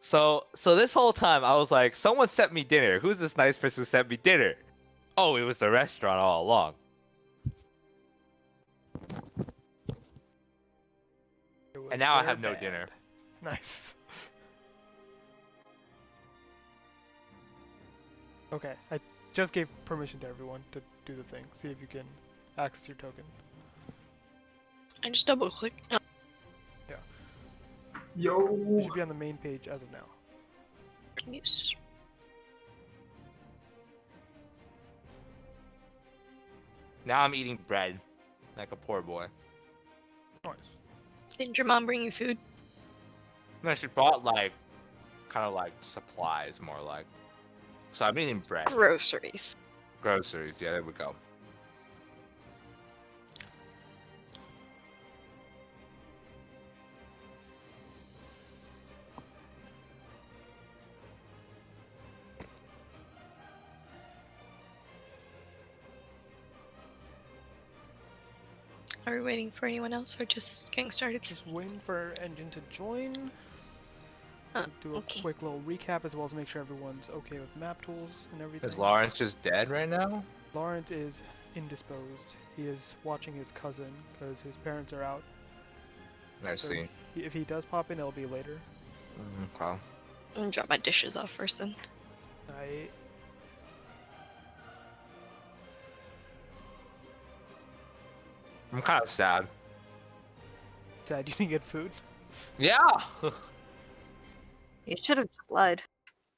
So this whole time I was like, someone sent me dinner. Who's this nice person who sent me dinner? Oh, it was the restaurant all along. And now I have no dinner. Nice. Okay, I just gave permission to everyone to do the thing. See if you can access your token. I just double click. Oh. Yeah. Yo. You should be on the main page as of now. Yes. Now I'm eating bread, like a poor boy. Nice. Didn't your mom bring you food? No, she brought like, kind of like supplies, more like. So I'm eating bread. Groceries. Groceries, yeah, there we go. Are we waiting for anyone else or just getting started? Just waiting for Engine to join. Do a okay. quick little recap as well as make sure everyone's okay with map tools and everything. Is Lawrence just dead right now? Lawrence is indisposed. He is watching his cousin because his parents are out. I see. If he does pop in, it'll be later. Okay. I'm gonna drop my dishes off first then. I'm kind of sad. Sad you didn't get food? Yeah! You should have just lied.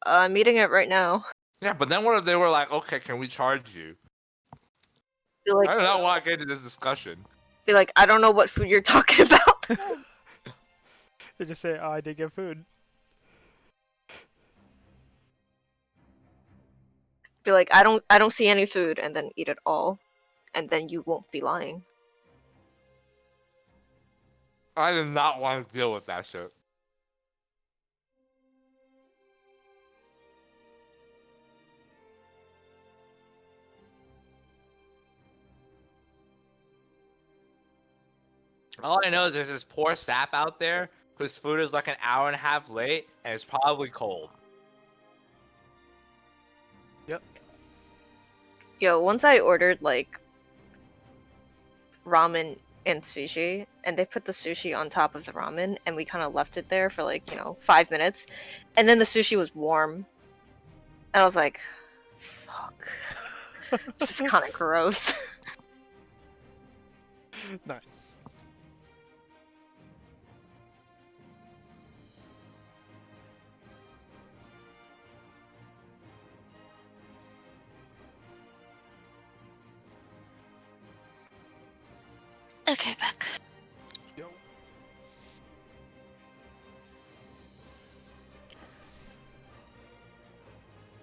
I'm eating it right now. Yeah, but then what if they were like, okay, can we charge you? Like, I don't know why I get into this discussion. Be like, I don't know what food you're talking about. They just say, oh, I did get food. Be like, I don't see any food, and then eat it all, and then you won't be lying. I did not want to deal with that shit. All I know is there's this poor sap out there whose food is like an hour and a half late, and it's probably cold. Yep. Yo, once I ordered, like, ramen and sushi, and they put the sushi on top of the ramen, and we kind of left it there for, like, 5 minutes, and then the sushi was warm. And I was like, fuck. This is kind of gross. Nice. Okay, back. Yo.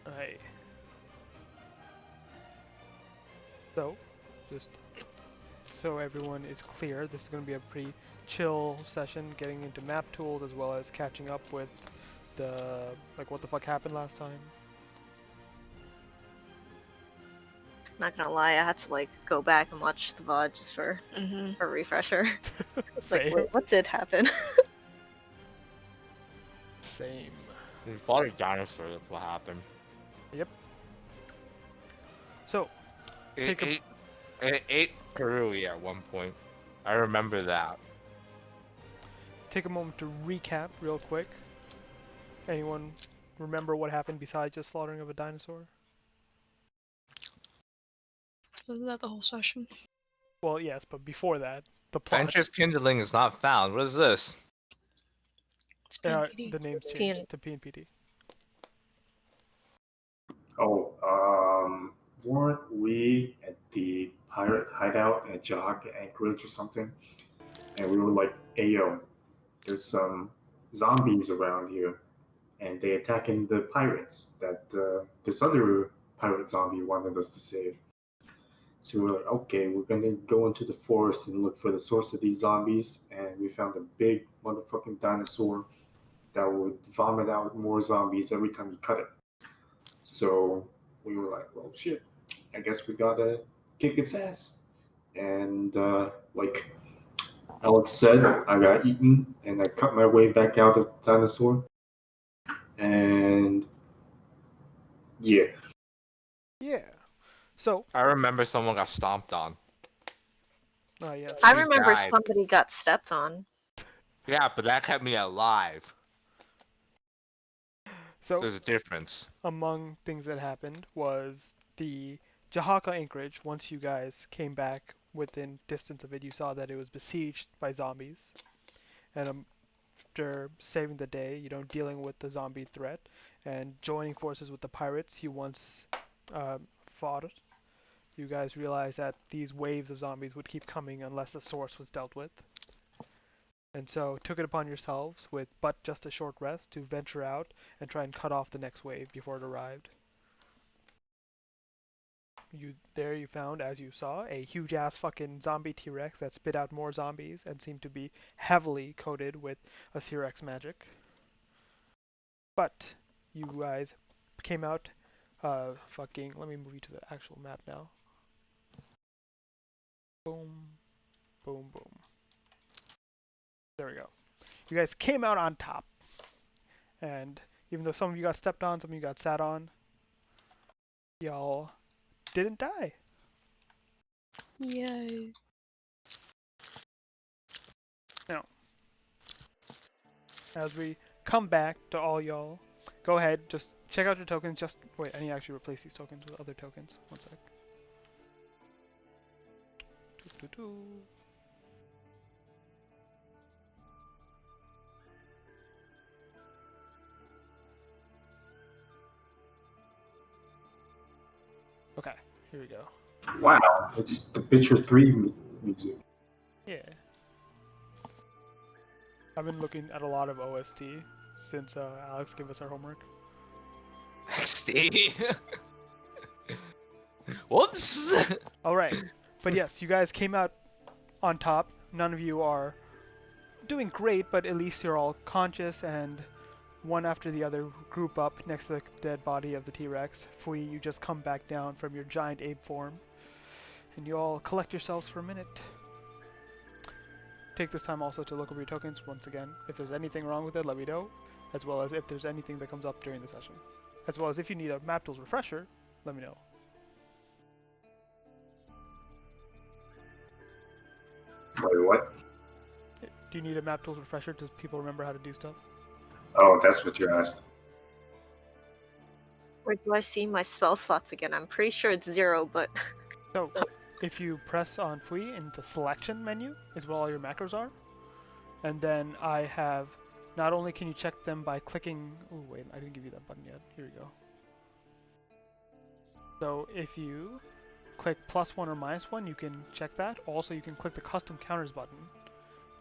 Alright. So, just so everyone is clear, this is going to be a pretty chill session, getting into map tools as well as catching up with the, like, what the fuck happened last time. Not gonna lie, I had to, like, go back and watch the VOD just for a refresher. It's like, wait, what did happen? Same. We fought a dinosaur, that's what happened. Yep. So, It ate Karui at one point. I remember that. take a moment to recap real quick. Anyone remember what happened besides just slaughtering of a dinosaur? Wasn't that the whole session? Well, yes, but before that, the plot. Venture's kindling is not found. What is this? It's PNPD. The name's changed to PNPD. Oh, weren't we at the pirate hideout at Jog Anchorage or something? And we were like, "Ayo, there's some zombies around here, and they attacking the pirates that this other pirate zombie wanted us to save." So we were like, "Okay, we're gonna go into the forest and look for the source of these zombies." And we found a big motherfucking dinosaur that would vomit out more zombies every time you cut it. So we were like, well, shit, I guess we gotta kick its ass. And like Alex said, I got eaten and I cut my way back out of the dinosaur. And yeah, Yeah. So, I remember someone got stomped on. yes. I He remember died. somebody got stepped on. Yeah, but that kept me alive. So, There's a difference. among things that happened was the Jahaka Anchorage. Once you guys came back within distance of it, you saw that it was besieged by zombies. And after saving the day, dealing with the zombie threat and joining forces with the pirates you once fought, you guys realized that these waves of zombies would keep coming unless the source was dealt with. And so took it upon yourselves, with but just a short rest, to venture out and try and cut off the next wave before it arrived. You found, as you saw, a huge ass fucking zombie T-Rex that spit out more zombies and seemed to be heavily coated with a T-Rex magic. But you guys came out fucking, let me move you to the actual map now. Boom, boom, boom. There we go. You guys came out on top. And even though some of you got stepped on, some of you got sat on, y'all didn't die. Yay. Now, as we come back to all y'all, go ahead, just check out your tokens. Just wait, I need to actually replace these tokens with other tokens. One sec. Doo-doo-doo. Okay, here we go. wow, it's the Picture 3 music. Yeah. I've been looking at a lot of OST since Alex gave us our homework. Steve. Whoops. Alright, but yes, you guys came out on top. None of you are doing great, but at least you're all conscious, and one after the other group up next to the dead body of the T-Rex. Fui, you just come back down from your giant ape form, and you all collect yourselves for a minute. Take this time also to look over your tokens once again. If there's anything wrong with it, let me know, as well as if there's anything that comes up during the session. As well as if you need a map tools refresher, let me know. Wait, what? Do you need a map tools refresher? Does people remember how to do stuff? Oh, that's what you asked. Where do I see my spell slots again? I'm pretty sure it's 0, but So, if you press on Fui in the selection menu is where all your macros are. And then I have, not only can you check them by clicking, oh wait, I didn't give you that button yet. Here we go. So if you click +1 or -1, you can check that. Also, you can click the custom counters button,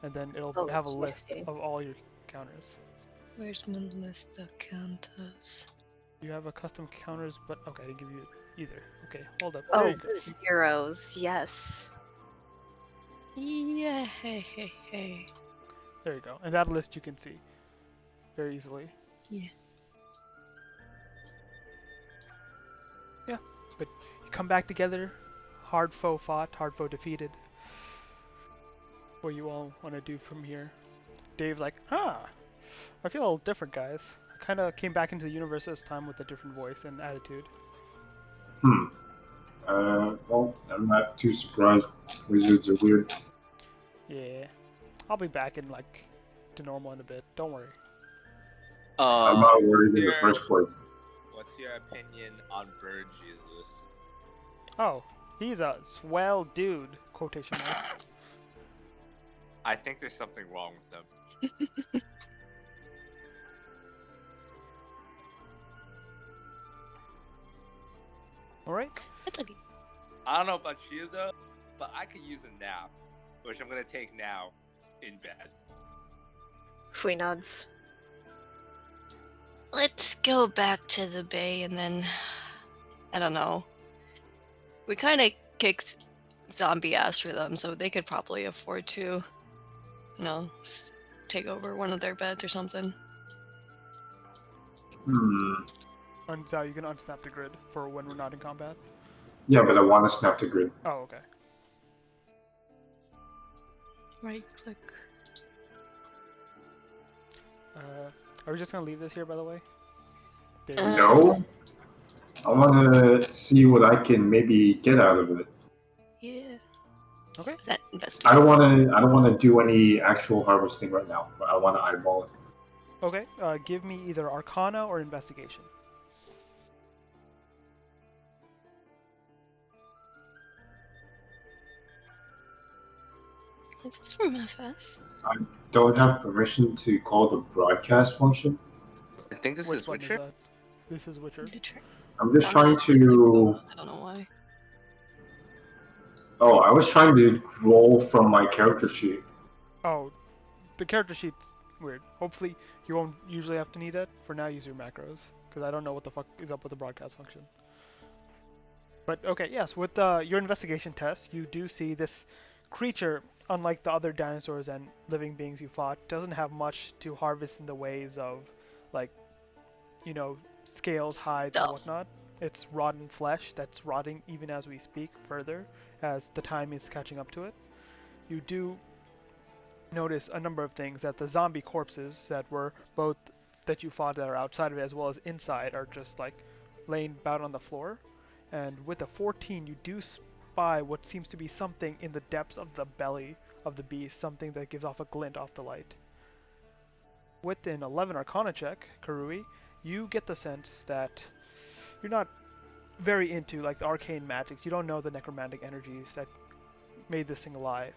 and then it'll have a list of all your counters. Where's my list of counters? You have a custom counters, but okay, I didn't give you either. Okay, hold up. oh, There you go. zeros, yes. Yeah, hey. There you go. And that list you can see very easily. Yeah. Yeah, but you come back together. Hard foe fought, hard foe defeated. What you all want to do from here? Dave's like, I feel a little different, guys. I kind of came back into the universe this time with a different voice and attitude. Well, I'm not too surprised. Wizards are weird. Yeah, I'll be back in to normal in a bit. Don't worry. I'm not worried in the Yeah. first place. What's your opinion on Bird Jesus? Oh, he's a swell dude. Quotation marks. I think there's something wrong with them. All right. It's okay. I don't know about you though, but I could use a nap, which I'm gonna take now in bed. Fui nods. Let's go back to the bay and then, I don't know. We kind of kicked zombie ass for them, so they could probably afford to, take over one of their beds or something. Hmm. You can unsnap the grid for when we're not in combat. Yeah, but I want to snap the grid. Oh, okay. Right click. Are we just gonna leave this here, by the way? David? No. I want to see what I can maybe get out of it. Yeah. Okay. Is that I investigate? don't want to. I don't want to do any actual harvesting right now. But I want to eyeball it. Okay. Give me either Arcana or Investigation. Is this from FF? Don't have permission to call the broadcast function. I think this Which is one Witcher. is that? This is Witcher. I'm just trying to. I don't know why. Oh, I was trying to roll from my character sheet. Oh, the character sheet's weird. Hopefully, you won't usually have to need that. For now, use your macros, because I don't know what the fuck is up with the broadcast function. But okay, yes, with your investigation test, you do see this creature, unlike the other dinosaurs and living beings you fought, doesn't have much to harvest in the ways of, like, you know, scales, hides, and Stuff. whatnot. It's rotten flesh that's rotting even as we speak further, as the time is catching up to it. You do notice a number of things, that the zombie corpses that were both that you fought that are outside of it as well as inside are just like laying about on the floor. And with a 14, you do spy what seems to be something in the depths of the belly of the beast, something that gives off a glint off the light. With an 11 Arcana check, Karui, you get the sense that you're not very into like the arcane magic. You don't know the necromantic energies that made this thing alive,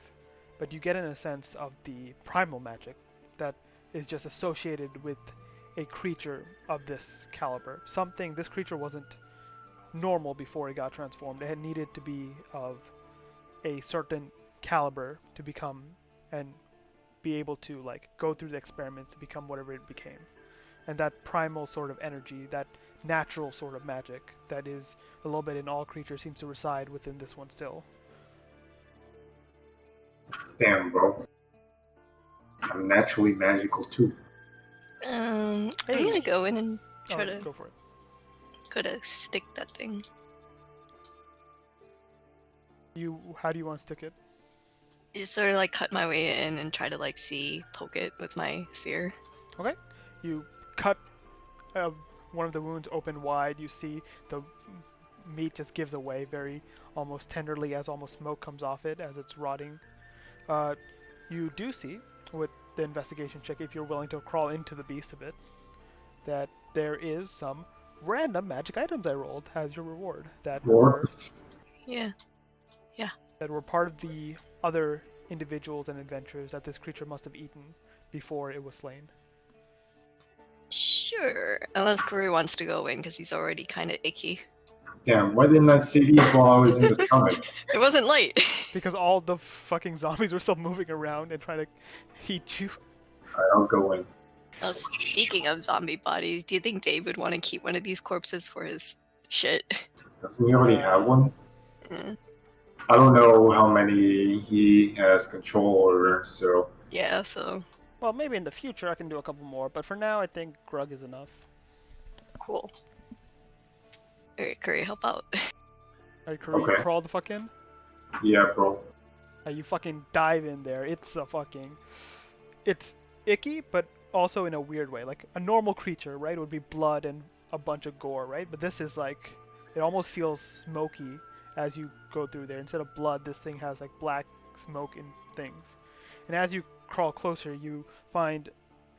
but you get in a sense of the primal magic that is just associated with a creature of this caliber. Something, this creature wasn't normal before it got transformed. It had needed to be of a certain caliber to become and be able to like go through the experiments to become whatever it became. And that primal sort of energy, that natural sort of magic that is a little bit in all creatures seems to reside within this one still. Damn, bro. I'm naturally magical too. I'm Hey. gonna go in and try to Go for it. stick that thing. How do you want to stick it? Just sort of like cut my way in and try to like poke it with my spear. Okay. You cut one of the wounds open wide. You see the meat just gives away very almost tenderly as almost smoke comes off it as it's rotting. You do see with the investigation check, if you're willing to crawl into the beast a bit, that there is some random magic items I rolled as your reward that were Yeah. that were part of the other individuals and adventures that this creature must have eaten before it was slain. Sure. Unless Kuri wants to go in because he's already kind of icky. Damn, why didn't I see these while I was in the stomach? It wasn't light. Because all the fucking zombies were still moving around and trying to eat you. Alright, I'll go in. Oh, speaking of zombie bodies, do you think Dave would want to keep one of these corpses for his shit? Doesn't he already have one? Yeah. I don't know how many he has control over, so Yeah, so Well, maybe in the future I can do a couple more, but for now I think Grug is enough. cool. Alright, Curry, help out. Alright, Curry, you Okay. crawl the fuck in? yeah, bro. You fucking dive in there. It's icky, but also in a weird way. Like a normal creature, right, would be blood and a bunch of gore, right? But this is like, it almost feels smoky as you go through there. Instead of blood, this thing has like black smoke and things. And as you crawl closer, you find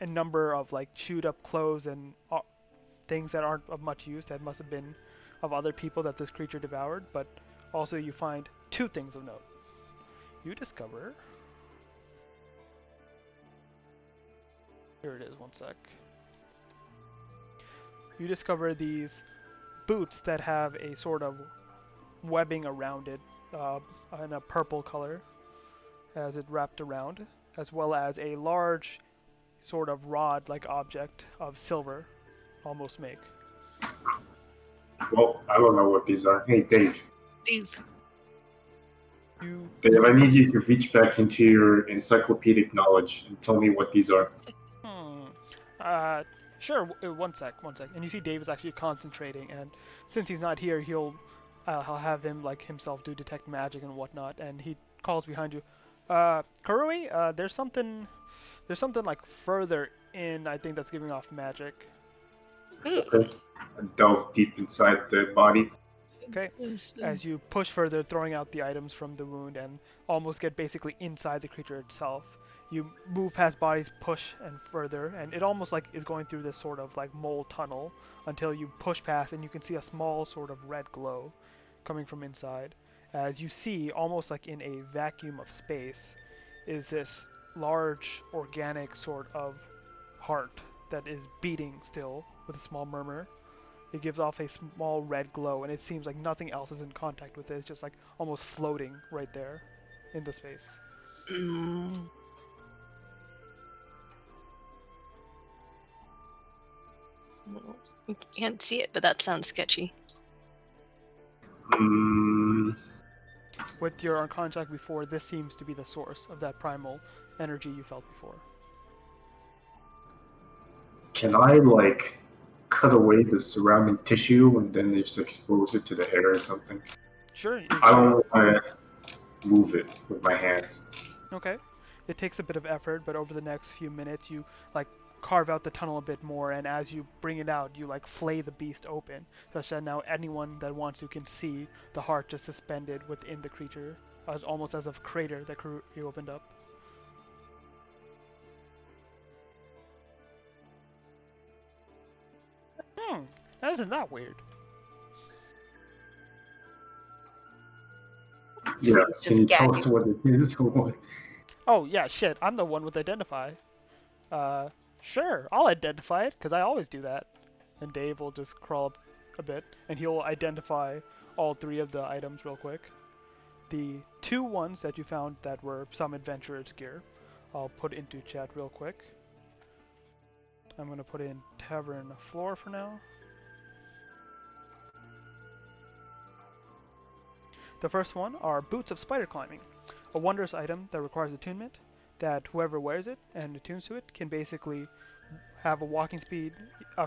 a number of like chewed up clothes and things that aren't of much use that must have been of other people that this creature devoured. But also you find two things of note. You discover... Here it is, one sec. You discover these boots that have a sort of webbing around it in a purple color as it wrapped around, as well as a large sort of rod-like object of silver, almost make. Well, I don't know what these are. Hey, Dave. Dave. Dave, I need you to reach back into your encyclopedic knowledge and tell me what these are. Sure. One sec. And you see Dave is actually concentrating, and since he's not here, I'll have him like himself do detect magic and whatnot, and he calls behind you. Karui, there's something like further in. I think that's giving off magic. Ooh. Okay. delve deep inside the body. Okay. As you push further, throwing out the items from the wound and almost get basically inside the creature itself, you move past bodies, push and further, and it almost like is going through this sort of like mole tunnel until you push past and you can see a small sort of red glow coming from inside. As you see, almost like in a vacuum of space, is this large organic sort of heart that is beating still with a small murmur. It gives off a small red glow, and it seems like nothing else is in contact with it. It's just like almost floating right there in the space. Mm. Well, you can't see it, but that sounds sketchy. Mm, With your on contact before, this seems to be the source of that primal energy you felt before. can I like cut away the surrounding tissue and then just expose it to the hair or something? Sure. I don't want to move it with my hands. Okay. It takes a bit of effort, but over the next few minutes, you like carve out the tunnel a bit more, and as you bring it out, you like flay the beast open, such that now anyone that wants to can see the heart just suspended within the creature, almost as a crater that you opened up. Isn't that weird? Yeah, It's can you just tell gagging. us what it is or what? Oh yeah, shit, I'm the one with identify. Sure, I'll identify it, because I always do that. And Dave will just crawl up a bit, and he'll identify all three of the items real quick. The two ones that you found that were some adventurer's gear, I'll put into chat real quick. I'm going to put in Tavern Floor for now. The first one are Boots of Spider Climbing, a wondrous item that requires attunement, that whoever wears it and attunes to it can basically have a walking speed,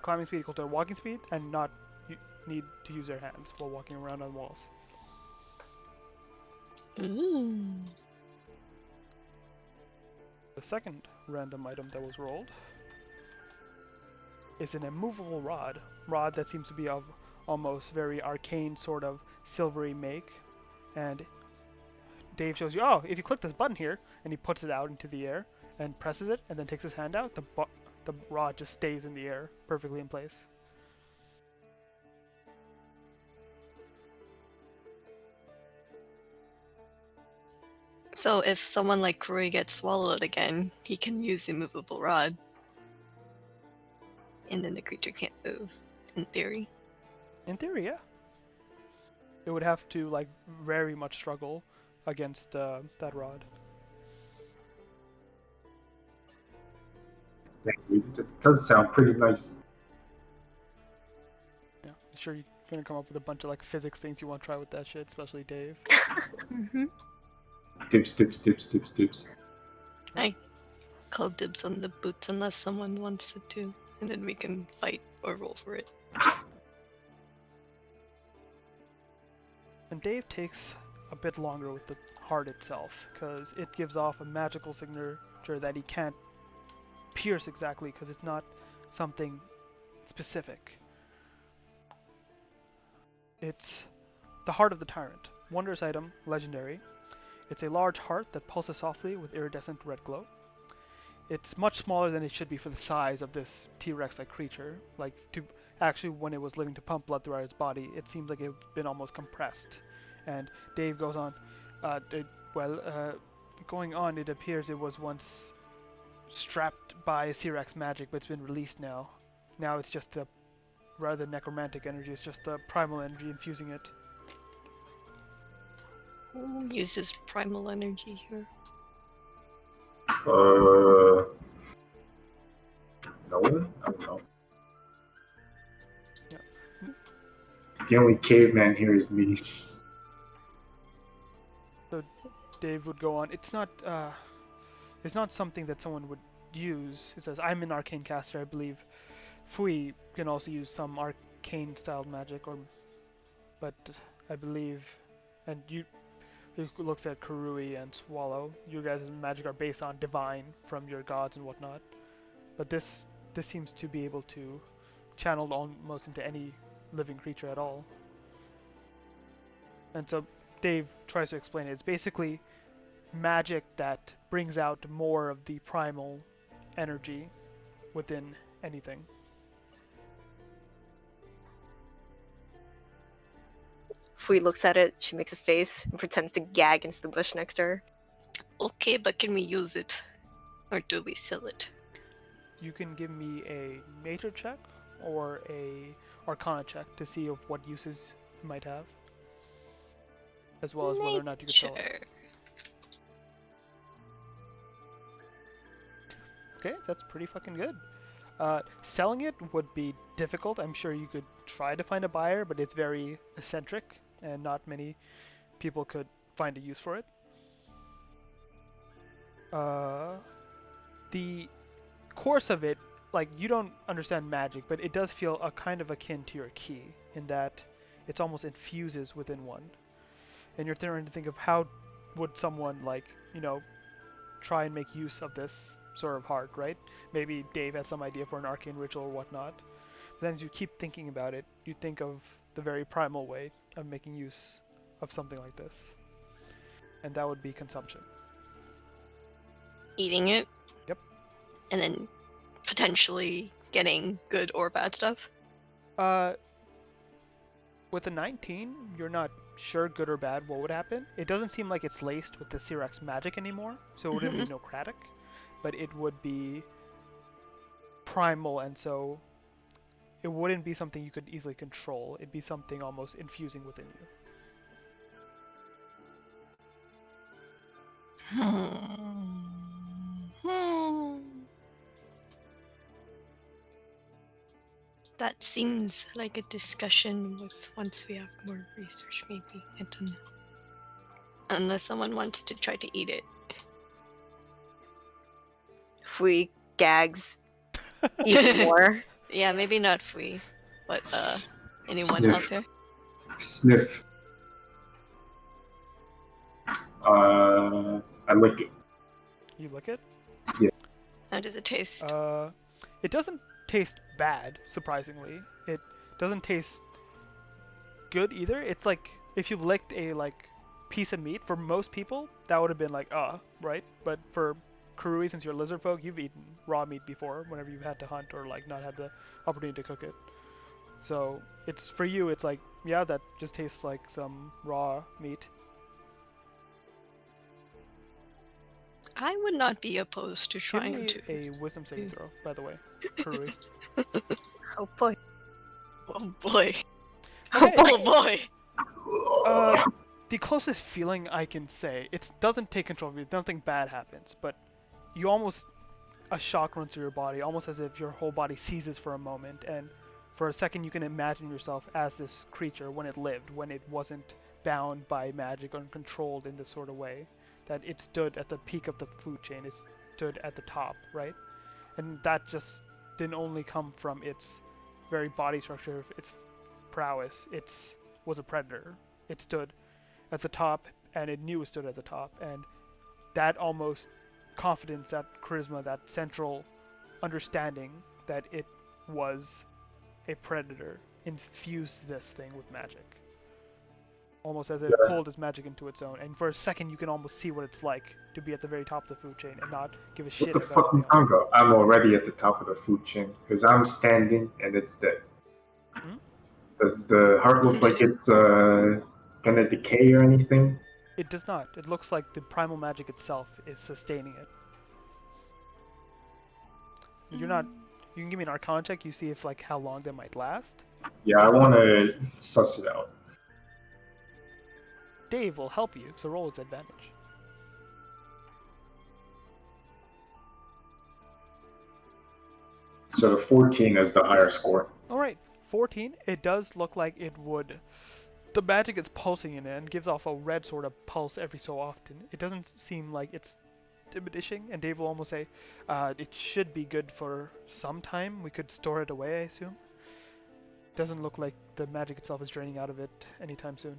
climbing speed equal to a walking speed, and not need to use their hands while walking around on walls. Ooh. The second random item that was rolled is an immovable rod that seems to be of almost very arcane sort of silvery make, and Dave shows you, oh, if you click this button here, and he puts it out into the air and presses it, and then takes his hand out, the rod just stays in the air, perfectly in place. So if someone like Kurui gets swallowed again, he can use the movable rod. And then the creature can't move, in theory. In theory, yeah. It would have to, like, very much struggle against that rod. That does sound pretty nice. Yeah, I'm sure you're gonna come up with a bunch of, like, physics things you want to try with that shit, especially Dave. Mm-hmm. Tips. I call dibs on the boots unless someone wants it to, and then we can fight or roll for it. And Dave takes a bit longer with the heart itself, because it gives off a magical signature that he can't pierce exactly, because it's not something specific. It's the Heart of the Tyrant. Wondrous item, legendary. It's a large heart that pulses softly with iridescent red glow. It's much smaller than it should be for the size of this T-Rex-like creature. Like, actually, when it was living to pump blood throughout its body, it seems like it had been almost compressed. And Dave goes on, going on, it appears it was once strapped by T-Rex magic, but it's been released now. Now it's just the rather necromantic energy, it's just the primal energy infusing it. Who uses primal energy here? No one? I don't know. Yeah. The only caveman here is me. So Dave would go on, it's not something that someone would use. It says, I'm an arcane caster, I believe. Fui can also use some arcane styled magic, but I believe, and he looks at Kurui and Swallow. You guys' magic are based on divine from your gods and whatnot, but this seems to be able to channeled almost into any living creature at all. And so Dave tries to explain it. It's basically magic that brings out more of the primal energy within anything. Fui looks at it, she makes a face and pretends to gag into the bush next to her. Okay, but can we use it? Or do we sell it? You can give me a nature check or a arcana check to see of what uses you might have, as well as whether or not you can sell it. Nature. Okay, that's pretty fucking good. Selling it would be difficult. I'm sure you could try to find a buyer, but it's very eccentric, and not many people could find a use for it. The course of it, like, you don't understand magic, but it does feel a kind of akin to your key, in that it's almost infuses within one. And you're trying to think of how would someone, like, you know, try and make use of this sort of heart, right? Maybe Dave has some idea for an arcane ritual or whatnot. But then as you keep thinking about it, you think of the very primal way of making use of something like this. And that would be consumption. Eating it? Yep. And then potentially getting good or bad stuff? With a 19, you're not sure good or bad what would happen. It doesn't seem like it's laced with the Syrax magic anymore, so it wouldn't be necrotic, but it would be primal, and so it wouldn't be something you could easily control. It'd be something almost infusing within you. That seems like a discussion with once we have more research, maybe. I don't know. Unless someone wants to try to eat it. Fui gags even more. Yeah, maybe not Fui, but anyone Sniff. out there? Sniff. I lick it. You lick it? How does it taste? It doesn't taste bad, surprisingly. It doesn't taste good either. It's like if you licked a piece of meat, for most people that would have been like right? But for Karui, since you're lizard folk, you've eaten raw meat before whenever you've had to hunt or like not had the opportunity to cook it. So it's for you, it's like, yeah, that just tastes like some raw meat. I would not be opposed to Give trying me to. a wisdom saving throw, by the way, Karui. Oh boy. Oh boy. Okay. Oh boy. The closest feeling I can say, it doesn't take control of you, nothing bad happens, but you almost, a shock runs through your body, almost as if your whole body seizes for a moment, and for a second you can imagine yourself as this creature when it lived, when it wasn't bound by magic or controlled in this sort of way, that it stood at the peak of the food chain, it stood at the top, right? And that just didn't only come from its very body structure, its prowess, it was a predator. It stood at the top, and it knew it stood at the top, and that almost confidence, that charisma, that central understanding that it was a predator infused this thing with magic. Almost as if it pulled its magic into its own, and for a second you can almost see what it's like to be at the very top of the food chain and not give a shit What the about fuck anything am else. I about? I'm already at the top of the food chain because I'm standing and it's dead. Hmm? Does the heart look like it's gonna decay or anything? It does not. It looks like the primal magic itself is sustaining it. You're not. You can give me an arcana check. You see if how long that might last. Yeah, I want to suss it out. Dave will help you, so roll its advantage. So the 14 is the higher score. Alright, 14. It does look like it would. The magic is pulsing in it and gives off a red sort of pulse every so often. It doesn't seem like it's diminishing, and Dave will almost say, it should be good for some time. We could store it away, I assume. Doesn't look like the magic itself is draining out of it anytime soon.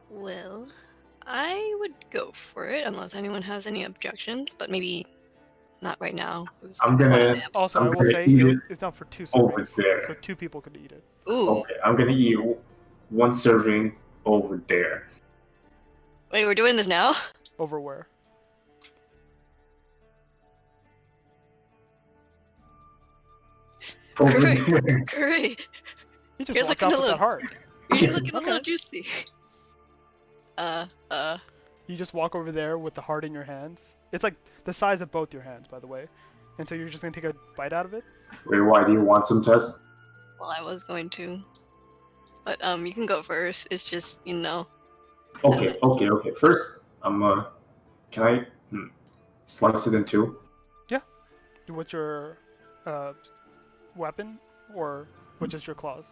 Well, I would go for it unless anyone has any objections, but maybe Not right now. I'm I want a gonna nap. Also, I'm I will gonna say eat it it's not for 2 over servings, there. so 2 people could eat it. Ooh. Okay, I'm gonna eat 1 serving over there. Wait, we're doing this now? Over where? Over Great. there. Great. He just You're walked looking off a with that little- heart. You're looking a little Okay. juicy. You just walk over there with the heart in your hands. It's like the size of both your hands, by the way. And so you're just gonna take a bite out of it? Wait, why do you want some test? Well, I was going to. But, you can go first. It's just, you know. Okay. First, can I slice it in 2? What's your weapon, or which is your claws?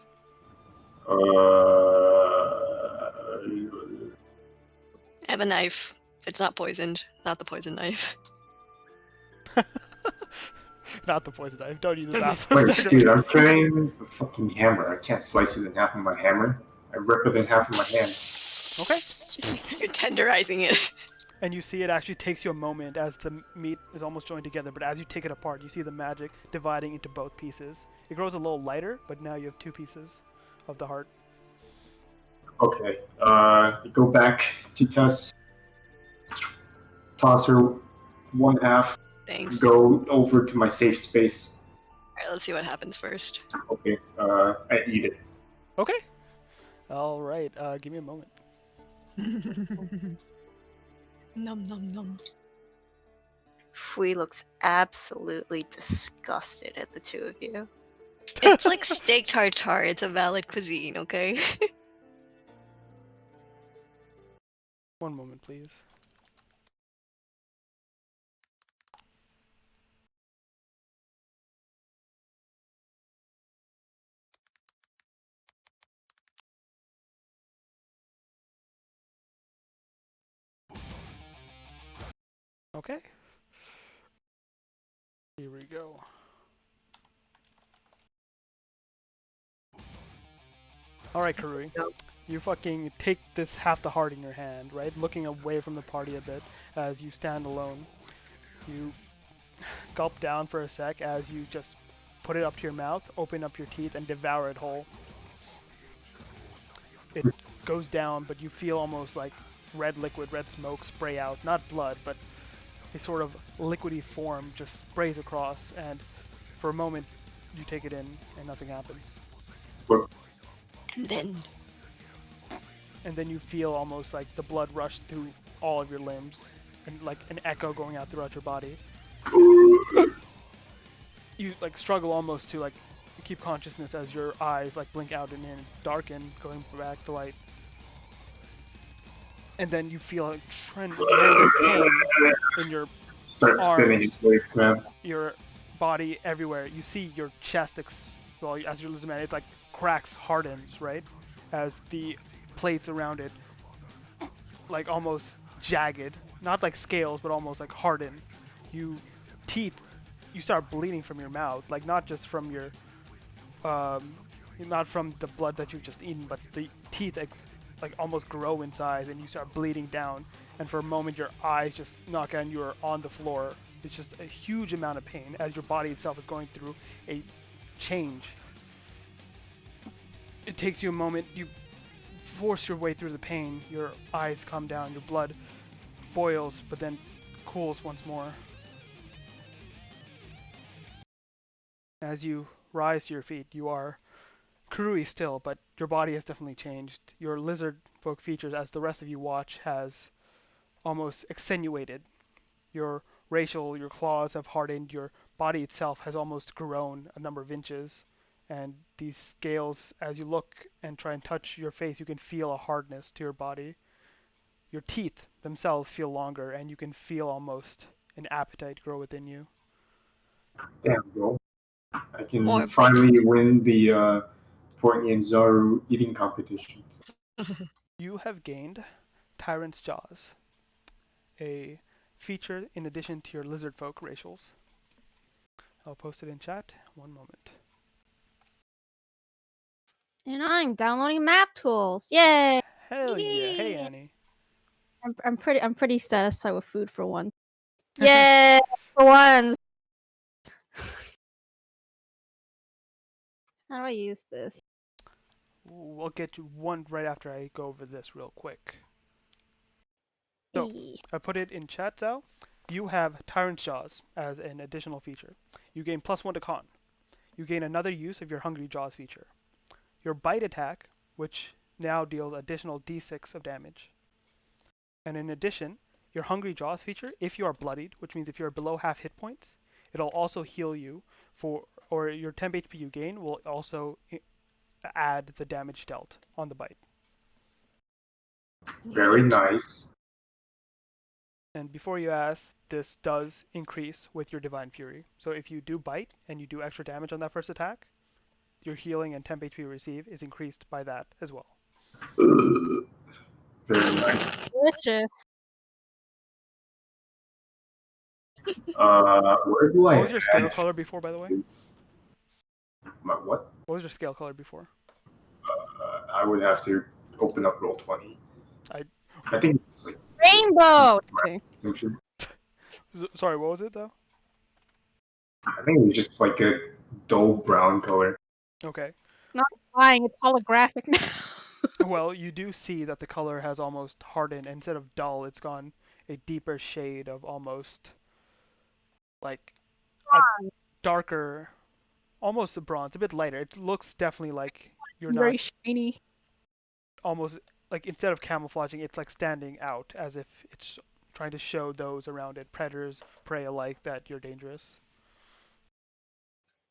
I have a knife. It's not poisoned. Not the poison knife. Not the poison knife. Don't use the bathroom. Wait, dude, I'm carrying a fucking hammer. I can't slice it in half with my hammer. I rip it in half with my hand. Okay. You're tenderizing it. And you see it actually takes you a moment as the meat is almost joined together, but as you take it apart, you see the magic dividing into both pieces. It grows a little lighter, but now you have 2 pieces of the heart. Okay, go back to Tess. Toss her 1/2. Thanks. Go over to my safe space. Alright, let's see what happens first. Okay, I eat it. Okay. All right. Give me a moment. Num num num. Fui looks absolutely disgusted at the 2 of you. It's like steak tartare. It's a valid cuisine, okay? 1 moment, please. Okay. Here we go. Alright, Karui. You fucking take this half the heart in your hand, right? Looking away from the party a bit as you stand alone. You gulp down for a sec as you just put it up to your mouth, open up your teeth, and devour it whole. It goes down, but you feel almost like red liquid, red smoke spray out. Not blood, but a sort of liquidy form just sprays across, and for a moment you take it in and nothing happens. And then you feel almost like the blood rush through all of your limbs and like an echo going out throughout your body. You like struggle almost to like keep consciousness as your eyes like blink out and in, darken, going back to light. And then you feel a tremendous pain in your Start spinning in place, man. your body everywhere. You see your chest, well, as you're losing man, it like cracks, hardens, right? As the plates around it, like almost jagged, not like scales, but almost like harden. You start bleeding from your mouth, like not just from your, not from the blood that you've just eaten, but the teeth like almost grow in size, and you start bleeding down. And for a moment, your eyes just knock out, and you are on the floor. It's just a huge amount of pain as your body itself is going through a change. It takes you a moment. You force your way through the pain. Your eyes calm down. Your blood boils, but then cools once more. As you rise to your feet, you are Kurui still, but your body has definitely changed. Your lizard folk features, as the rest of you watch, has almost extenuated. Your claws have hardened, your body itself has almost grown a number of inches, and these scales, as you look and try and touch your face, you can feel a hardness to your body. Your teeth themselves feel longer, and you can feel almost an appetite grow within you. Damn, bro. I can More finally win the Portney and Zaru eating competition. You have gained Tyrant's Jaws, a feature in addition to your lizard folk racials. I'll post it in chat. 1 moment. And I'm downloading map tools. Yay! Hell yeah! Hey Annie. I'm pretty satisfied with food for once. Yay! For once. How do I use this? We'll get you one right after I go over this real quick. So, I put it in chat now. You have Tyrant's Jaws as an additional feature. You gain +1 to con. You gain another use of your Hungry Jaws feature. Your Bite attack, which now deals additional d6 of damage. And in addition, your Hungry Jaws feature, if you are bloodied, which means if you're below half hit points, it'll also heal you or your temp HP you gain will also add the damage dealt on the bite. Very nice. And before you ask, this does increase with your Divine Fury. So if you do bite and you do extra damage on that first attack, your healing and temp HP you receive is increased by that as well. Very nice. Delicious. Where do I What was your scale add color before, by the way? my what? What was your scale color before? I would have to open up Roll20. I think it's like Rainbow! Okay. something. Sorry, what was it though? I think it was just like a dull brown color. Okay. Not lying, it's holographic now. Well, you do see that the color has almost hardened. Instead of dull, it's gone a deeper shade of almost like a darker, almost a bronze, a bit lighter. It looks definitely like you're Very not shiny. almost like instead of camouflaging, it's like standing out as if it's trying to show those around it, predators, prey alike, that you're dangerous.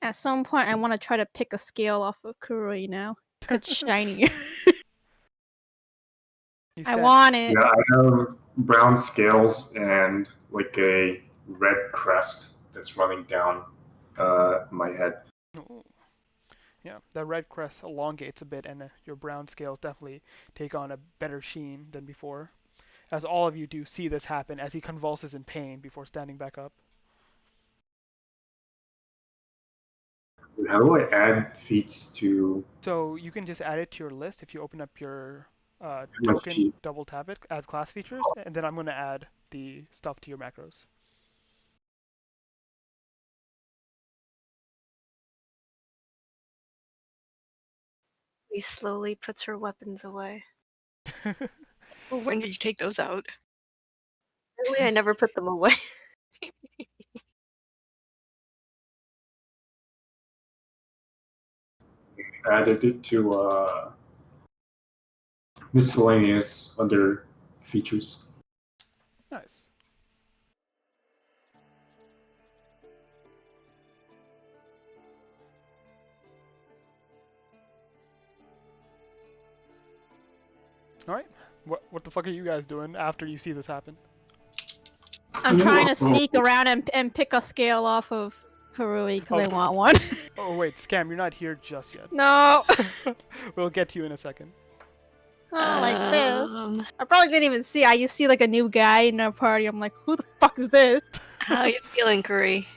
At some point, I want to try to pick a scale off of Kuroi now. 'Cause it's shinier. You I stand- want it. Yeah, I have brown scales and like a red crest that's running down my head. Ooh. Yeah, the red crest elongates a bit, and your brown scales definitely take on a better sheen than before. As all of you do see this happen as he convulses in pain before standing back up. How do I add feats to? So you can just add it to your list if you open up your Much token, cheap. double tap it, add class features, and then I'm going to add the stuff to your macros. He slowly puts her weapons away. Well, when did you take those out? Really, I never put them away. Added it to miscellaneous under features. Nice. Alright, what the fuck are you guys doing after you see this happen? I'm trying to sneak around and pick a scale off of Kuroi because I want one. Oh wait, Scam, you're not here just yet. No! We'll get to you in a second. Oh, like this. I probably didn't even see. I just see like a new guy in our party. I'm like, who the fuck is this? How you feeling, Curry?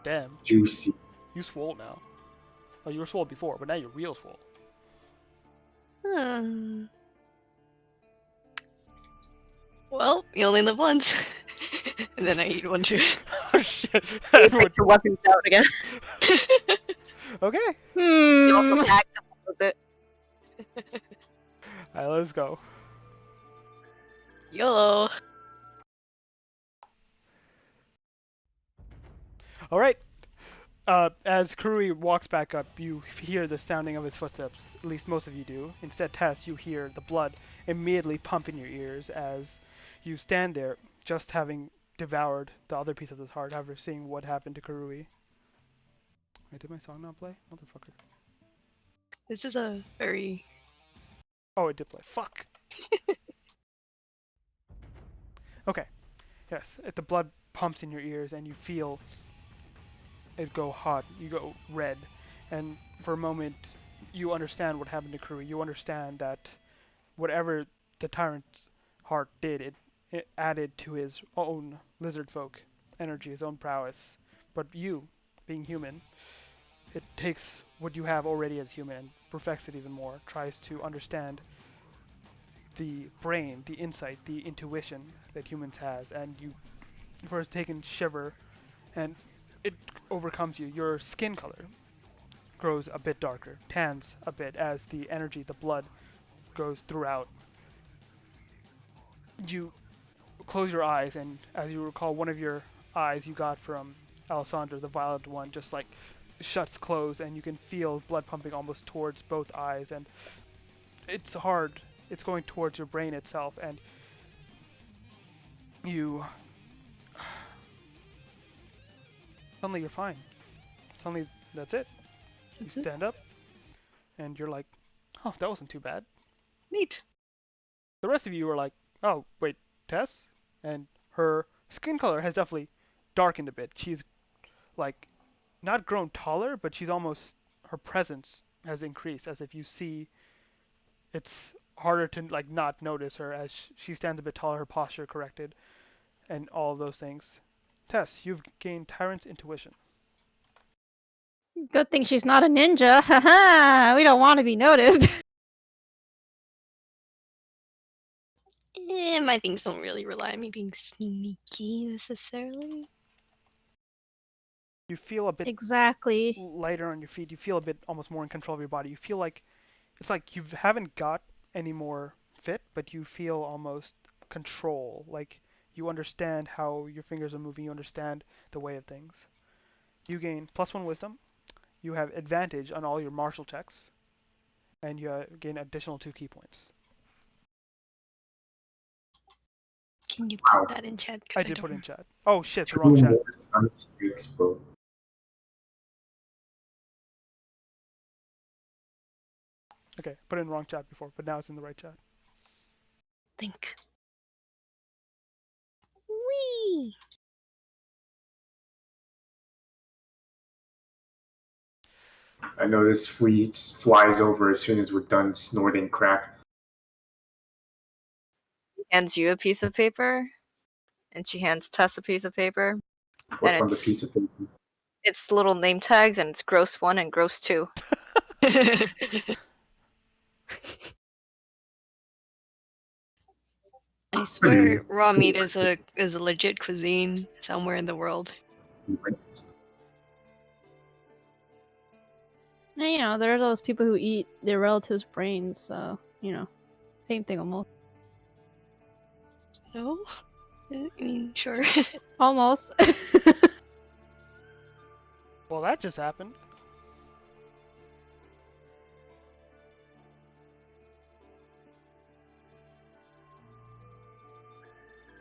Damn, Juicy. you swole now. Oh, you were swole before, but now you're real swole. Well, you only live once. And then I eat one too. Oh shit. He takes the weapons out again. Okay. He also Hmm. backs up a little bit. Alright, let's go. YOLO. Alright. As Kurui walks back up, you hear the sounding of his footsteps. At least most of you do. Instead, Tess, you hear the blood immediately pump in your ears as you stand there, just having devoured the other piece of his heart after seeing what happened to Kurui. Wait, did my song not play? Motherfucker. This is a very... Oh, it did play. Fuck! Okay. Yes, the blood pumps in your ears and you feel it go hot. You go red. And for a moment, you understand what happened to Kurui. You understand that whatever the tyrant's heart did, it added to his own lizard folk energy, his own prowess. But you, being human, it takes what you have already as human and perfects it even more, tries to understand the brain, the insight, the intuition that humans has, and you first take in shiver, and it overcomes you. Your skin color grows a bit darker, tans a bit as the energy, the blood, goes throughout. You close your eyes, and as you recall, one of your eyes you got from Alessandra, the violet one, just like shuts closed, and you can feel blood pumping almost towards both eyes, and it's hard. It's going towards your brain itself, and you suddenly you're fine. Suddenly that's it. That's You it. stand up, and you're like, oh, that wasn't too bad. Neat. The rest of you are like, oh, wait, Tess? And her skin color has definitely darkened a bit. She's like not grown taller, but she's almost, her presence has increased, as if you see, it's harder to like not notice her as she stands a bit taller, her posture corrected, and all of those things. Tess, you've gained Tyrant's Intuition. Good thing she's not a ninja. Haha, we don't want to be noticed. My things don't really rely on me being sneaky necessarily. You feel a bit Exactly. lighter on your feet. You feel a bit almost more in control of your body. You feel like it's like you haven't got any more fit, but you feel almost control. Like you understand how your fingers are moving. You understand the way of things. You gain +1 wisdom. You have advantage on all your martial checks, and you gain additional 2 key points. Can you Wow. put that in chat? I 'Cause did put don't in chat. Oh shit, the 2 wrong chat. more stun streaks, bro. Okay, put it in the wrong chat before, but now it's in the right chat. think. Whee! I notice Flea just flies over as soon as we're done snorting crack. Hands you a piece of paper, and she hands Tess a piece of paper. What's And on the it's- piece of paper? It's little name tags, and it's gross 1 and gross 2. I swear raw meat is a legit cuisine somewhere in the world. Racist. And, you know, there's those people who eat their relatives' brains, so, you know, same thing almost. No? I mean, sure. Almost. Well, that just happened.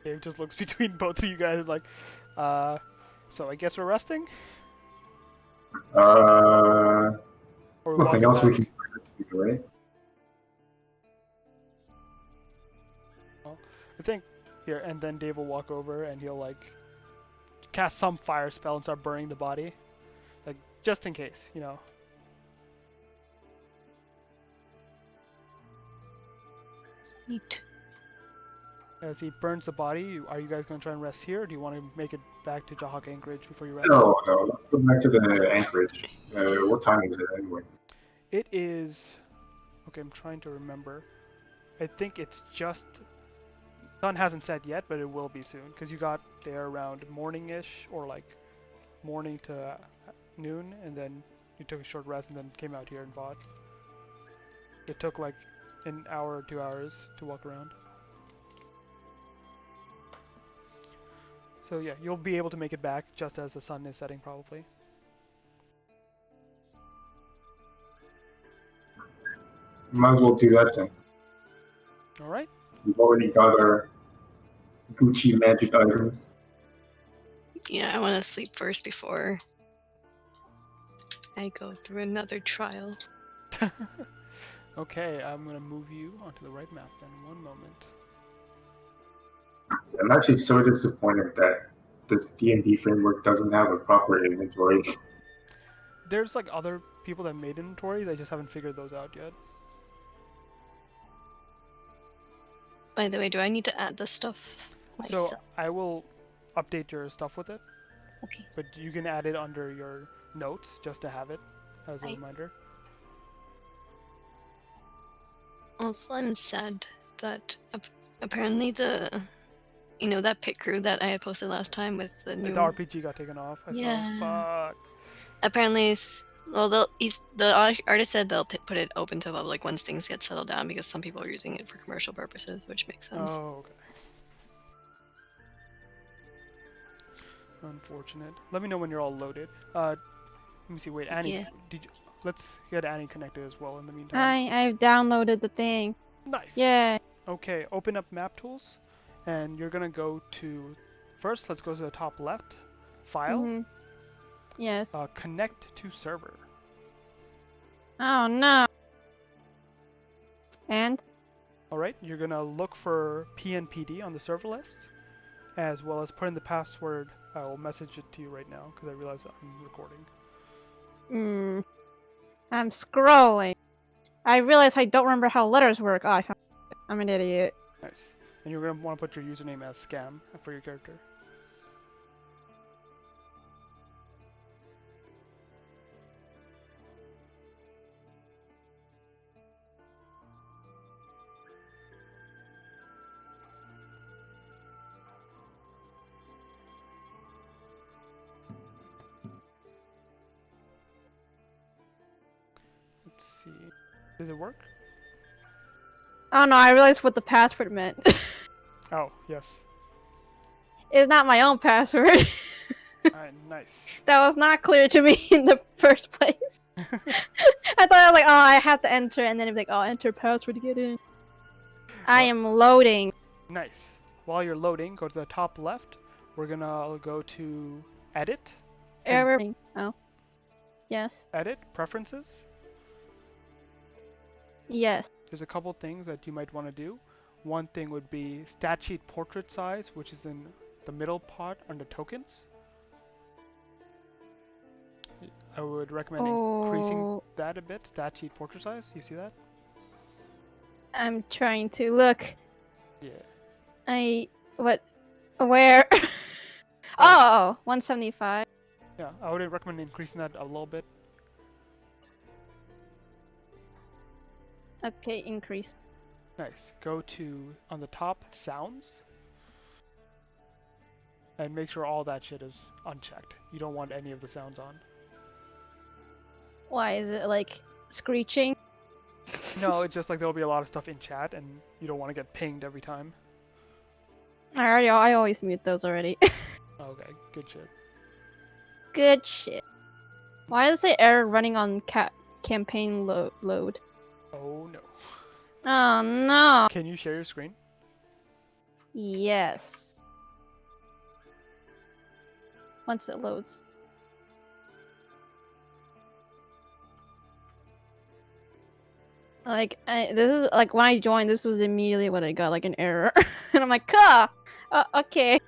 Dave just looks between both of you guys like, so I guess we're resting? Or we Nothing walking else we back? can do, right? I think here, and then Dave will walk over and he'll like cast some fire spell and start burning the body, like just in case, you know. Neat. As he burns the body, are you guys gonna try and rest here, or do you want to make it back to Jahak Anchorage before you rest? No, let's go back to the anchorage. What time is it anyway? It is. Okay, I'm trying to remember. I think it's just. Sun hasn't set yet, but it will be soon, because you got there around morning-ish, or like morning to noon, and then you took a short rest, and then came out here and fought. It took like an hour or 2 hours to walk around. So yeah, you'll be able to make it back just as the sun is setting, probably. Might as well do that then. All right. We've already got our Gucci magic items. Yeah, I want to sleep first before I go through another trial. Okay, I'm gonna move you onto the right map then. One moment. I'm actually so disappointed that this D&D framework doesn't have a proper inventory. There's like other people that made inventory, they just haven't figured those out yet. By the way, do I need to add this stuff myself? So I will update your stuff with it, Okay. but you can add it under your notes just to have it as a Right. reminder. Well, Flynn said that apparently that pit crew that I had posted last time with the new The RPG got taken off. I Yeah. saw. Fuck. apparently Well, artist said they'll put it open to public once things get settled down because some people are using it for commercial purposes, which makes sense. Oh, okay. Unfortunate. Let me know when you're all loaded. Let me see. Wait, Annie. Yeah. Let's get Annie connected as well in the meantime. I've downloaded the thing. Nice. Yeah. Okay, open up map tools, and you're gonna go to first. Let's go to the top left, file, Mhm. Yes. connect to server. Oh no. And All right, you're gonna look for PNPD on the server list, as well as put in the password. I will message it to you right now because I realize I'm recording. I'm scrolling. I realize I don't remember how letters work. Oh, I'm an idiot. Nice. And you're gonna want to put your username as scam for your character. Let's see. Does it work? Oh no, I realized what the password meant. Oh, yes. It's not my own password. Alright, nice. That was not clear to me in the first place. I thought I was like, oh, I have to enter, and then it'd be like, oh, enter password to get in. I am loading. Nice. While you're loading, go to the top left. We're gonna go to Edit. Error. Oh. Yes. Edit, Preferences. Yes. There's a couple things that you might want to do. One thing would be stat sheet portrait size, which is in the middle part under tokens. I would recommend increasing that a bit. Stat sheet portrait size. You see that? I'm trying to look. Yeah. Where? Oh, 175. Yeah, I would recommend increasing that a little bit. Okay, increase. Nice. Go to, on the top, sounds. And make sure all that shit is unchecked. You don't want any of the sounds on. Why is it like screeching? No, it's just like there'll be a lot of stuff in chat and you don't want to get pinged every time. I always mute those already. Okay, good shit. Good shit. Why does it say error running on campaign load? Oh no. Oh no. Can you share your screen? Yes. Once it loads. Like, this is like when I joined, this was immediately when I got like an error, and I'm like, okay.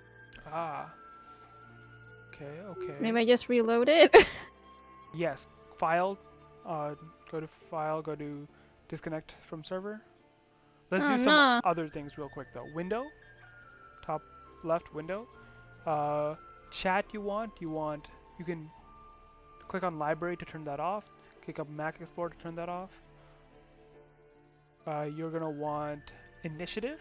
Ah. Okay. Maybe I just reload it. Yes. File. Go to File. Go to Disconnect from Server. Let's do some other things real quick though. Window. Top left window. Chat you can click on Library to turn that off. Click up Mac Explorer to turn that off. You're gonna want Initiative.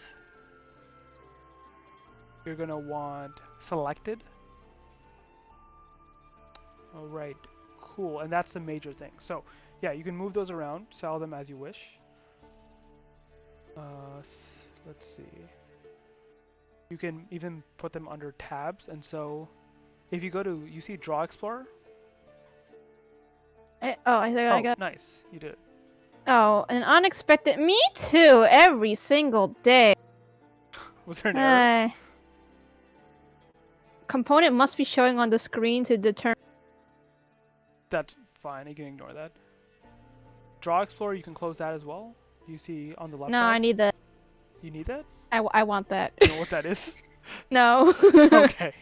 You're gonna want Selected. Alright, cool, and that's the major thing. So, yeah, you can move those around, sell them as you wish. Let's see. You can even put them under tabs, and so if you go to, you see Draw Explorer? I think I got. Nice, you did it. Oh, an unexpected. Me too. Every single day. Was there an error? Component must be showing on the screen to determine. That's fine. You can ignore that. Draw Explorer, you can close that as well. You see on the left No, side. I need that. You need that? I want that. You know what that is? No. Okay.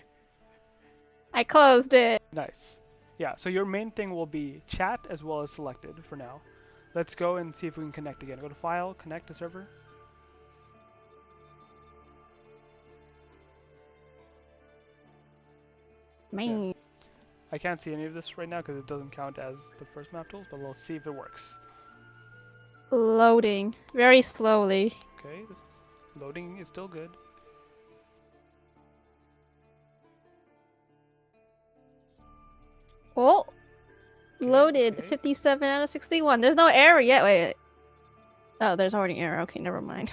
I closed it. Nice. Yeah, so your main thing will be chat as well as selected for now. Let's go and see if we can connect again. Go to File, Connect to Server. Man. Yeah. I can't see any of this right now because it doesn't count as the first map tools, but we'll see if it works. Loading. Very slowly. Okay, loading is still good. Oh. Loaded. okay. 57 out of 61. There's no error yet. Wait. Oh, there's already error. Okay, never mind.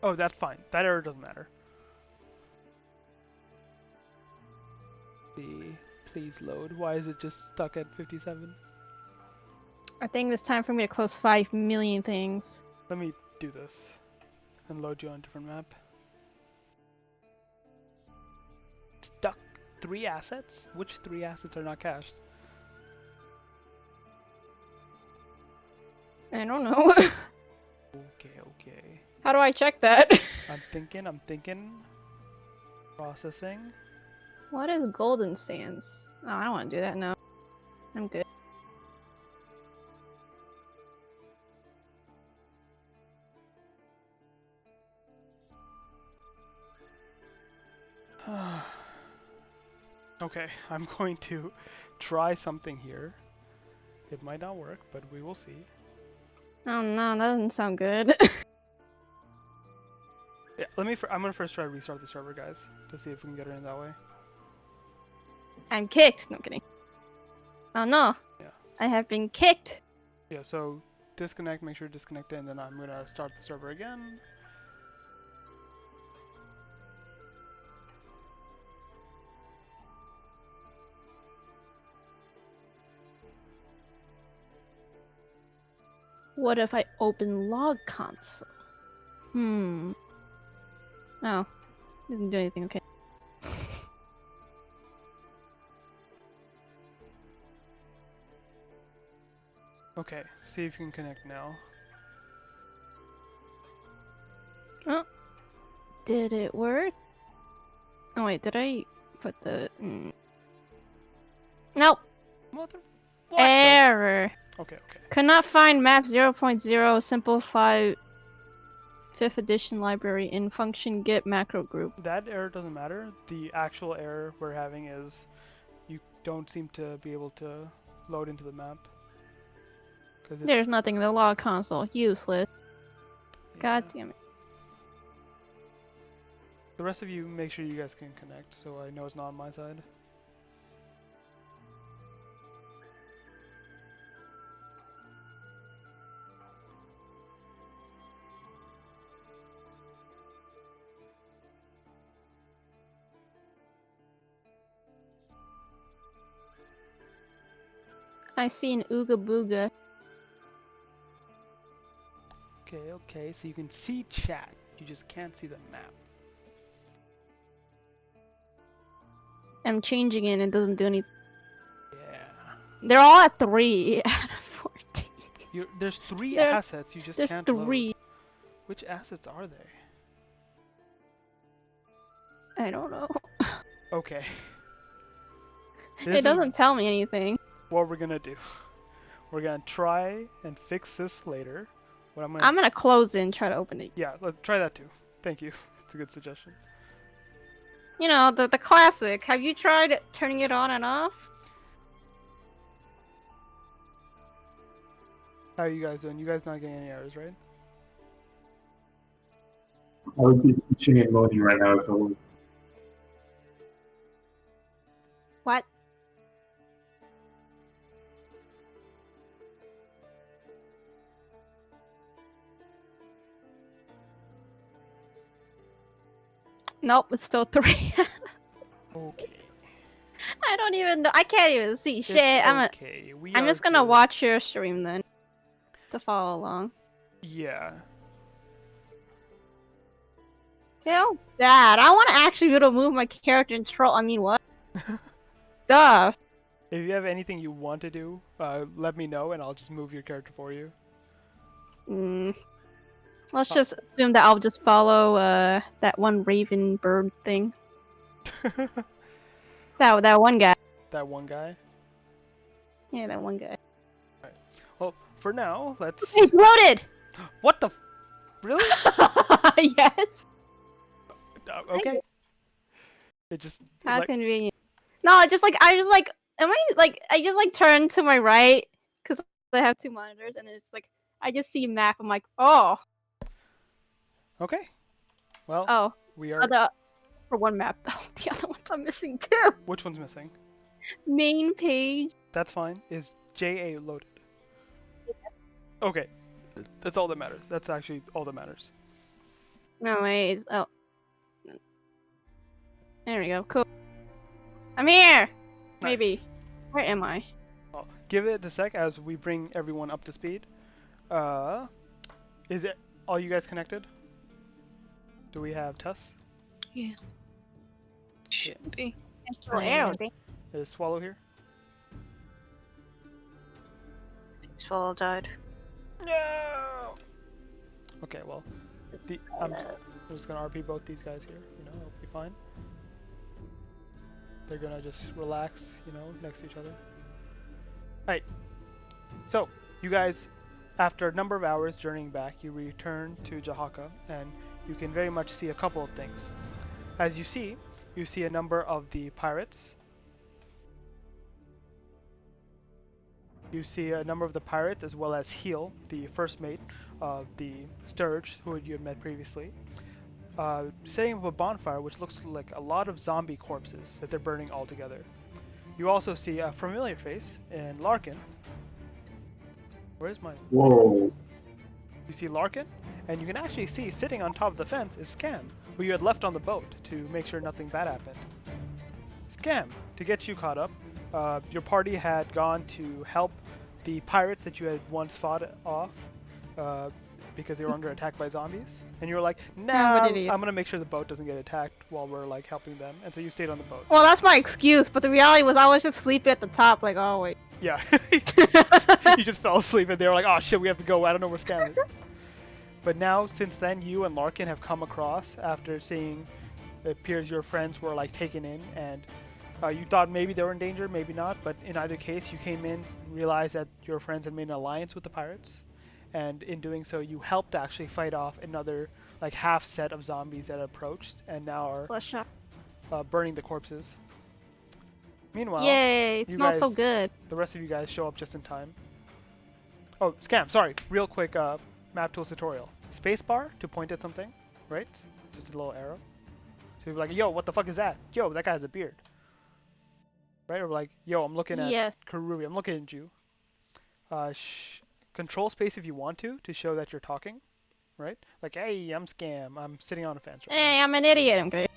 Oh, that's fine. That error doesn't matter. Please load. Why is it just stuck at 57? I think it's time for me to close 5 million things. Let me do this and load you on a different map. Stuck 3 assets? Which 3 assets are not cached? I don't know. Okay. How do I check that? I'm thinking. Processing. What is golden sands? Oh, I don't want to do that now. I'm good. Okay, I'm going to try something here. It might not work, but we will see. Oh no, that doesn't sound good. Yeah, I'm gonna first try to restart the server, guys, to see if we can get her in that way. I'm kicked. No I'm kidding. Oh no. Yeah. I have been kicked. Yeah, so disconnect, make sure to disconnect it, and then I'm gonna start the server again. What if I open log console? Oh. Didn't do anything, okay. Okay, see if you can connect now. Oh. Did it work? Oh wait, did I put the... Nope. Mother... What the- Error. Okay. Could not find map 0.0 simplify 5th edition library in function get macro group. That error doesn't matter. The actual error we're having is you don't seem to be able to load into the map. There's nothing in the log console. Useless. Yeah. God damn it. The rest of you, make sure you guys can connect, so I know it's not on my side. I see an ooga booga. Okay, so you can see chat, you just can't see the map. I'm changing it and it doesn't do anything. Yeah. They're all at 3 out of 14. There's 3 There- assets, you just There's can't 3. load. Which assets are they? I don't know. Okay. It doesn't tell me anything. What we're gonna do. We're gonna try and fix this later. What I'm gonna close it and try to open it. Yeah, let's try that too. Thank you. It's a good suggestion. You know, the classic. Have you tried turning it on and off? How are you guys doing? You guys not getting any errors, right? I would be pitching and moaning right now if it was. What? Nope, it's still 3. Okay. I don't even know. I can't even see shit. Okay. I'm just gonna watch your stream then to follow along. Yeah. Feel bad. I want to actually be able to move my character and troll. I mean, what? Stuff. If you have anything you want to do, let me know and I'll just move your character for you. Let's just assume that I'll just follow that one raven bird thing. That one guy. That one guy? Yeah, that one guy. Well, for now, let's... It's loaded! What the... Really? Yes. Okay. It just... How convenient. No, I just turn to my right because I have 2 monitors and it's like I just see a map. I'm like, oh. Okay. Well, Oh. we are... For one map though. The other ones I'm missing too. Which one's missing? Main page. That's fine. Is JA loaded? Okay. That's all that matters. That's actually all that matters. No ways. Oh. There we go. Cool. I'm here! Nice. Maybe. Where am I? Well, give it a sec as we bring everyone up to speed. Is it all you guys connected? Do we have Tuss? Yeah. Should be. Is Swallow here? Swallow died. No! Okay, well, I'm just gonna RP both these guys here, it'll be fine. They're gonna just relax, next to each other. Alright, so, you guys, after a number of hours journeying back, you return to Jahaka, and you can very much see a couple of things. As you see a number of the pirates. You see a number of the pirates, as well as Heel, the first mate of the Sturge, who you had met previously, setting up a bonfire which looks like a lot of zombie corpses that they're burning all together. You also see a familiar face in Larkin. Where's my... Whoa. You see Larkin, and you can actually see sitting on top of the fence is Scam, who you had left on the boat to make sure nothing bad happened. Scam, to get you caught up, your party had gone to help the pirates that you had once fought off because they were under attack by zombies. And you were like, nah, I'm gonna make sure the boat doesn't get attacked while we're like helping them. And so you stayed on the boat. Well, that's my excuse, but the reality was I was just sleeping at the top, like, oh wait. Yeah. You just fell asleep and they were like, oh shit, we have to go. I don't know where Scam is. But now, since then, you and Larkin have come across after seeing it appears your friends were like taken in, and you thought maybe they were in danger, maybe not, but in either case, you came in, realized that your friends had made an alliance with the pirates, and in doing so, you helped actually fight off another like half set of zombies that approached, and now are burning the corpses. Meanwhile, yay! It smells so good. The rest of you guys show up just in time. Oh, Scam, sorry, real quick map tools tutorial. Spacebar to point at something, right? Just a little arrow. So you're like, yo, what the fuck is that? Yo, that guy has a beard. Right? Or like, yo, I'm looking at Karubi, I'm looking at you. Control space if you want to show that you're talking, right? Like, hey, I'm Scam, I'm sitting on a fence right Hey, I'm an idiot, I'm great.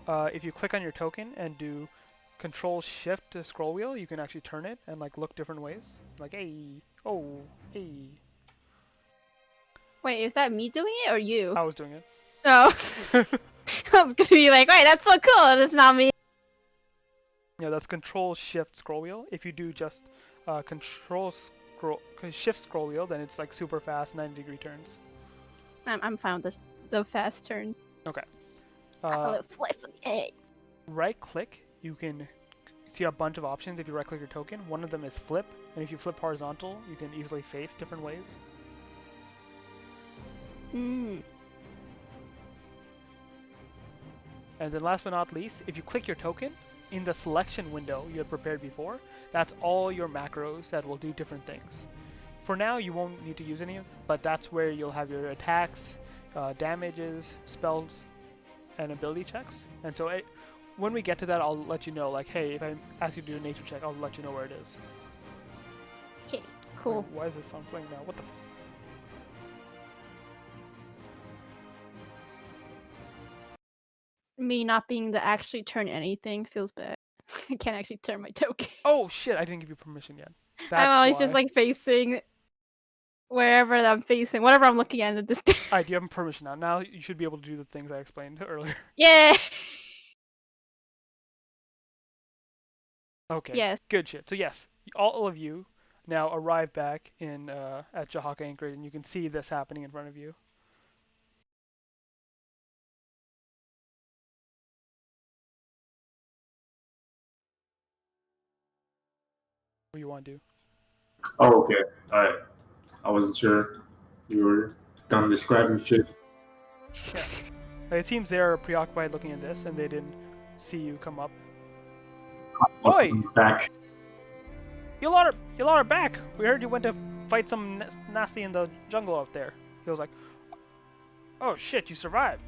If you click on your token and do Control Shift to scroll wheel, you can actually turn it and like look different ways. Like, hey, oh, hey. Wait, is that me doing it or you? I was doing it. Oh. I was gonna be like, wait, that's so cool, and it's not me. Yeah, that's Control Shift scroll wheel. If you do just Shift scroll wheel, then it's like super fast 90-degree turns. I'm fine with the fast turn. Okay. A little fly for the egg. Right click, you can see a bunch of options if you right click your token. One of them is flip, and if you flip horizontal, you can easily face different ways. Mm. And then last but not least, if you click your token, in the selection window you had prepared before, that's all your macros that will do different things. For now, you won't need to use any of them, but that's where you'll have your attacks, damages, spells, and ability checks. And so when we get to that, I'll let you know, like, hey, if I ask you to do a nature check, I'll let you know where it is. Okay, cool. Why is this song playing now? What the Me not being to actually turn anything feels bad. I can't actually turn my token. Oh shit, I didn't give you permission yet. I'm always just like facing wherever I'm facing, whatever I'm looking at in the distance. Alright, you have permission now. Now you should be able to do the things I explained earlier. Yeah. Okay. Yes. Good shit. So yes, all of you now arrive back in at Jahaka Anchorage, and you can see this happening in front of you. What do you want to do? Oh, okay. Alright. I wasn't sure you were done describing shit. Yeah. It seems they're preoccupied looking at this, and they didn't see you come up. Oi! Back. You lot are back! We heard you went to fight some nasty in the jungle out there. He was like, oh shit, you survived.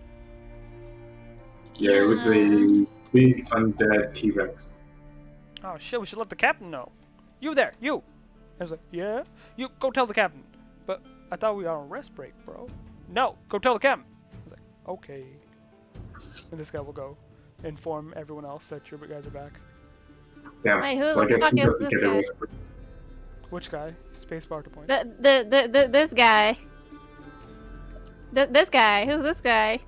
Yeah, it was a big undead T-Rex. Oh shit, we should let the captain know. You there, you! I was like, yeah? You, go tell the captain. But I thought we were on rest break, bro. No, go tell the captain. I was like, okay. And this guy will go inform everyone else that you guys are back. Yeah. Wait, who So I the guess fuck he is doesn't this get a guy? rest break. Which guy? Spacebar to point. This guy. This guy. Who's this guy?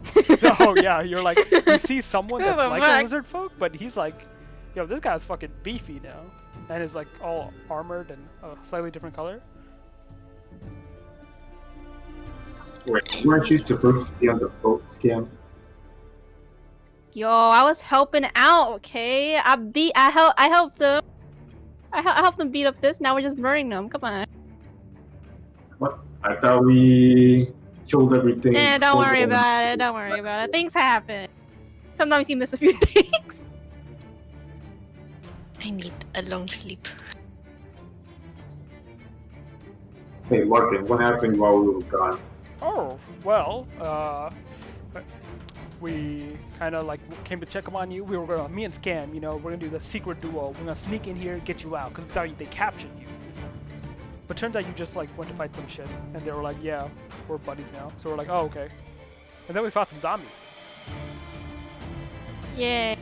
Oh yeah, you're like, you see someone Who that's the like fuck? a lizard folk, but he's like, yo, this guy's fucking beefy now. And is like all armored and a slightly different color. Wait, weren't you supposed to be on the boat, Scam? Yo, I was helping out, okay? I helped them. I helped them beat up this, now we're just murdering them. Come on. What? I thought we killed everything. Eh, don't before worry going- about it. Don't worry about it. Things happen. Sometimes you miss a few things. I need a long sleep. Hey, Larkin, what happened while we were gone? Oh, well, we kind of like came to check up on you. We were gonna, me and Scam, you know, we're gonna do the secret duo. We're gonna sneak in here and get you out, because we thought they captured you. But turns out you just like went to fight some shit, and they were like, yeah, we're buddies now. So we're like, oh, okay. And then we fought some zombies. Yeah.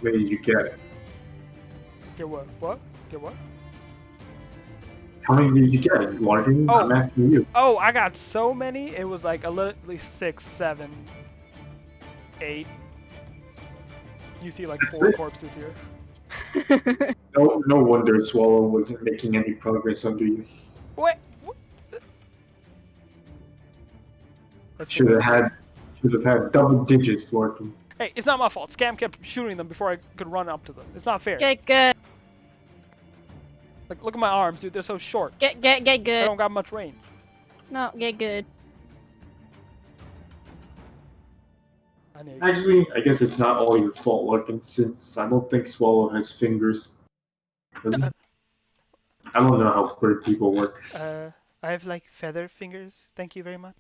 Where did you get it? Get what? What? Get what? How many did you get, Larkin? Oh. I'm asking you. Oh, I got so many. It was like at least 6, 7, 8. You see like That's 4 it? corpses here. No wonder Swallow wasn't making any progress under you. What? That's Should have had double digits, Larkin. Hey, it's not my fault. Scam kept shooting them before I could run up to them. It's not fair. Get good. Like, look at my arms, dude. They're so short. Get I good. don't got much range. No, get good. I need. Actually, I guess it's not all your fault, Larkin, since I don't think Swallow has fingers. Does he? I don't know how bird people work. I have like feather fingers. Thank you very much.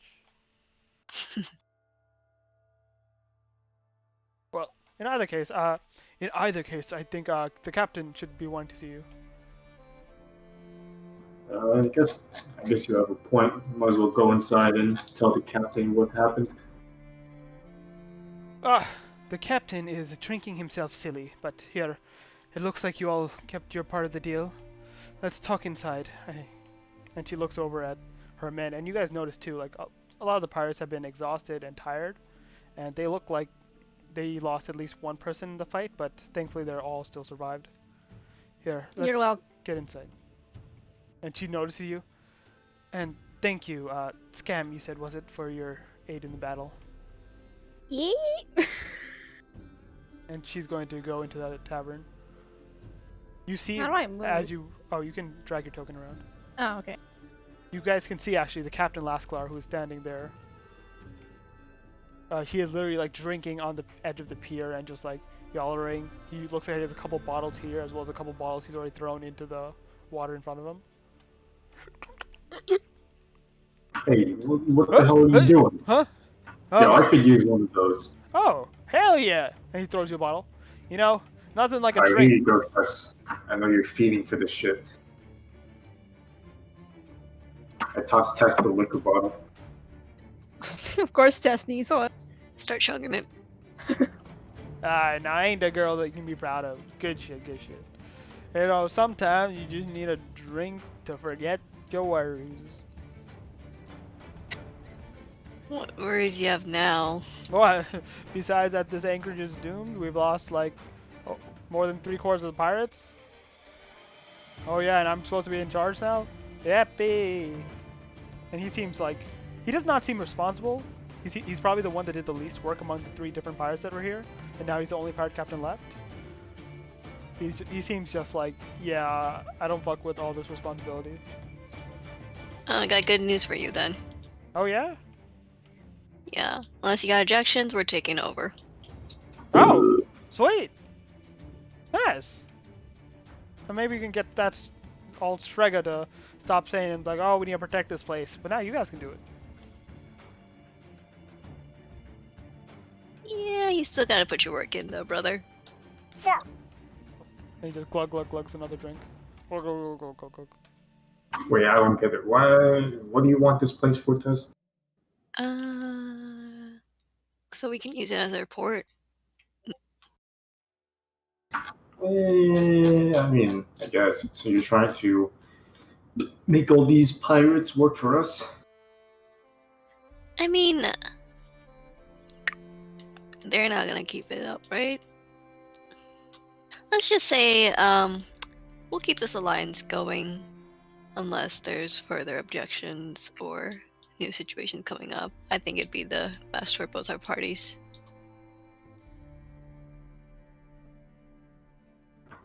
Well, in either case, I think the captain should be wanting to see you. I guess you have a point. Might as well go inside and tell the captain what happened. The captain is drinking himself silly, but here, it looks like you all kept your part of the deal. Let's talk inside. And she looks over at her men, and you guys notice too, like a lot of the pirates have been exhausted and tired, and they look like they lost at least one person in the fight, but thankfully they're all still survived. Here, let's You're welcome. get inside. And she notices you. And thank you, Scam, you said, was it, for your aid in the battle? Yeet. And she's going to go into the tavern. You see, How do I move? as you... Oh, you can drag your token around. Oh, okay. You guys can see, actually, the Captain Lasclar who's standing there. He is literally, like, drinking on the edge of the pier and just, like, yollering. He looks like he has a couple bottles here, as well as a couple bottles he's already thrown into the water in front of him. Hey, what the hell are you doing? Huh? Yeah, I could use one of those. Oh, hell yeah! And he throws you a bottle. You know, nothing like a I drink. really go, Tess. I know you're feeding for this shit. I tossed Tess the liquor bottle. Of course, Tess needs one. Start chugging it. Nah, I ain't the girl that you can be proud of. Good shit, good shit. You know, sometimes you just need a drink to forget your worries. What worries you have now? What? Besides that this anchorage is doomed, we've lost like more than 3/4 of the pirates. Oh yeah, and I'm supposed to be in charge now? Yippee! And he seems like, he does not seem responsible. He's probably the one that did the least work among the 3 different pirates that were here, and now he's the only pirate captain left. He seems just like, yeah, I don't fuck with all this responsibility. I got good news for you then. Oh yeah? Yeah, unless you got objections, we're taking over. Oh, sweet. Nice. And maybe you can get that old Strega to stop saying like, oh, we need to protect this place. But now you guys can do it. Yeah, you still gotta put your work in though, brother. Fuck. And he just glugs another drink. Glug. Wait, I don't get it. Why? What do you want this place for, Tess? So we can use it as a report. I mean, I guess. So you're trying to make all these pirates work for us? I mean, they're not gonna keep it up, right? Let's just say, we'll keep this alliance going unless there's further objections or new situations coming up. I think it'd be the best for both our parties.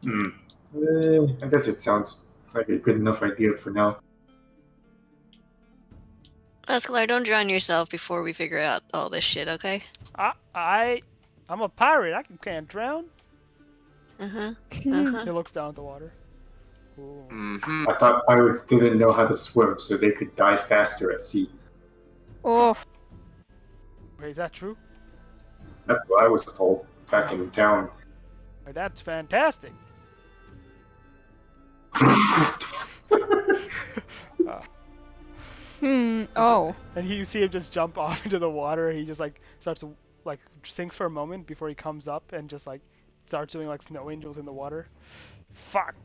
I guess it sounds like a good enough idea for now. Escalar, don't drown yourself before we figure out all this shit, okay? I'm a pirate. I can't drown. Uh-huh. He looks down at the water. Ooh. Mm-hmm. I thought pirates didn't know how to swim, so they could die faster at sea. Oh, Wait, is that true? That's what I was told back in town. Wait, that's fantastic. Oh. And you see him just jump off into the water. He just like starts to like sinks for a moment before he comes up and just like starts doing like snow angels in the water. Fuck.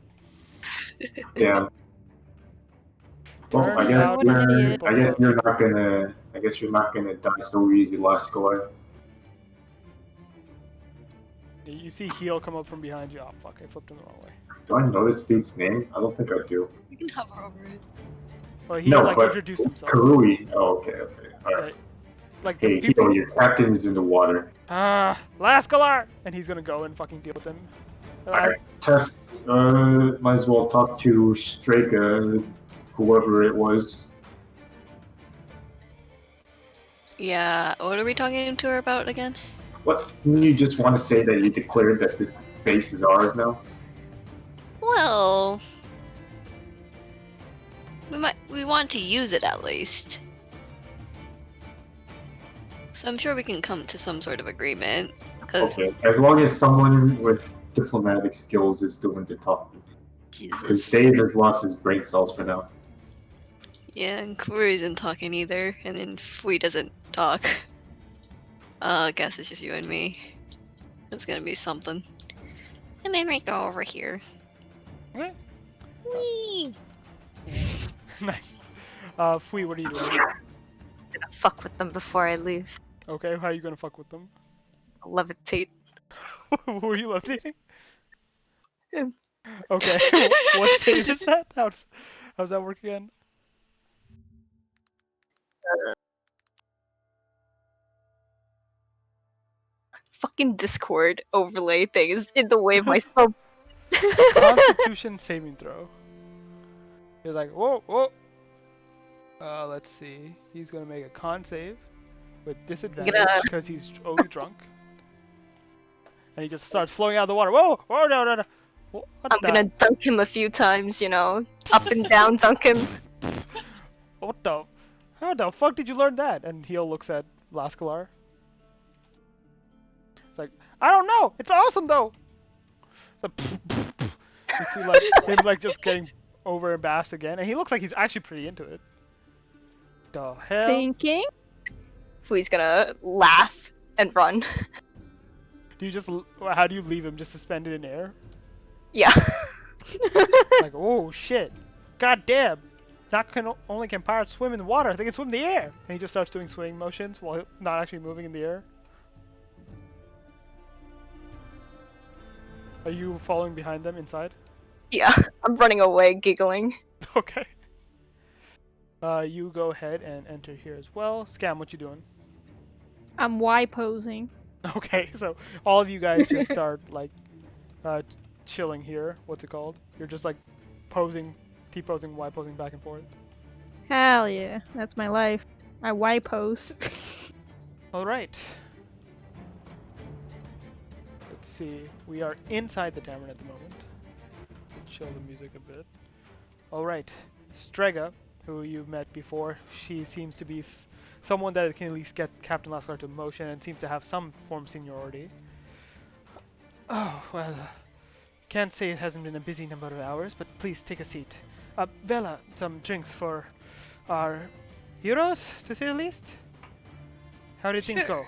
Yeah. Well, I Turns guess out What an you're. idiot. I guess you're not gonna. I guess you're not gonna die so easy, Lascalar. You see heel come up from behind you. Oh fuck! I flipped him the wrong way. Do I know this dude's name? I don't think I do. You can hover over it. Well, he No, like but introduced himself. Karui. Oh, okay. Alright. Like Hey, the people. Hito, your captain is in the water. Lascalar! And he's gonna go and fucking deal with him. Alright. Tess, might as well talk to Strega, whoever it was. Yeah, what are we talking to her about again? What? You just want to say that you declared that this base is ours now? Well, we want to use it at least. So I'm sure we can come to some sort of agreement. Cause Okay, as long as someone with diplomatic skills is doing the talking. Because Jesus. Dave has lost his brain cells for now. Yeah, and Kuru isn't talking either, and then Fui doesn't talk. I guess it's just you and me. It's gonna be something. And then we go over here. What? Whee! Nice. Fui, what are you doing? I'm gonna fuck with them before I leave. Okay, how are you gonna fuck with them? Levitate. Who are you levitating? Him. Okay, what stage is that? How's that work again? Fucking Discord overlay thing is in the way of my spell. Constitution saving throw. He's like, whoa. Let's see. He's gonna make a con save with disadvantage because he's always drunk. And he just starts flowing out of the water. Whoa, no. What I'm the- gonna dunk him a few times, you know, up and down dunk him. What the? How the fuck did you learn that? And Heel looks at Lascalar. It's like, I don't know. It's awesome though. It's like, you see like him like just getting over embarrassed again, and he looks like he's actually pretty into it. The hell? Thinking? Fui's gonna laugh and run. Do you just? How do you leave him just suspended in air? Yeah. Like, oh shit! God damn! Only can pirates swim in the water. They can swim in the air. And he just starts doing swing motions while not actually moving in the air. Are you following behind them inside? Yeah. I'm running away, giggling. Okay. You go ahead and enter here as well. Scam, what you doing? I'm Y posing. Okay, so all of you guys just start like chilling here. What's it called? You're just like posing, T-posing, Y-posing back and forth. Hell yeah, that's my life. I Y pose. All right. Let's see. We are inside the tavern at the moment. Chill the music a bit. All right. Strega, who you've met before, she seems to be someone that can at least get Captain Lascar to motion and seems to have some form of seniority. Oh, well, Can't say it hasn't been a busy number of hours, but please take a seat. Bella, some drinks for our heroes, to say the least. How did things go?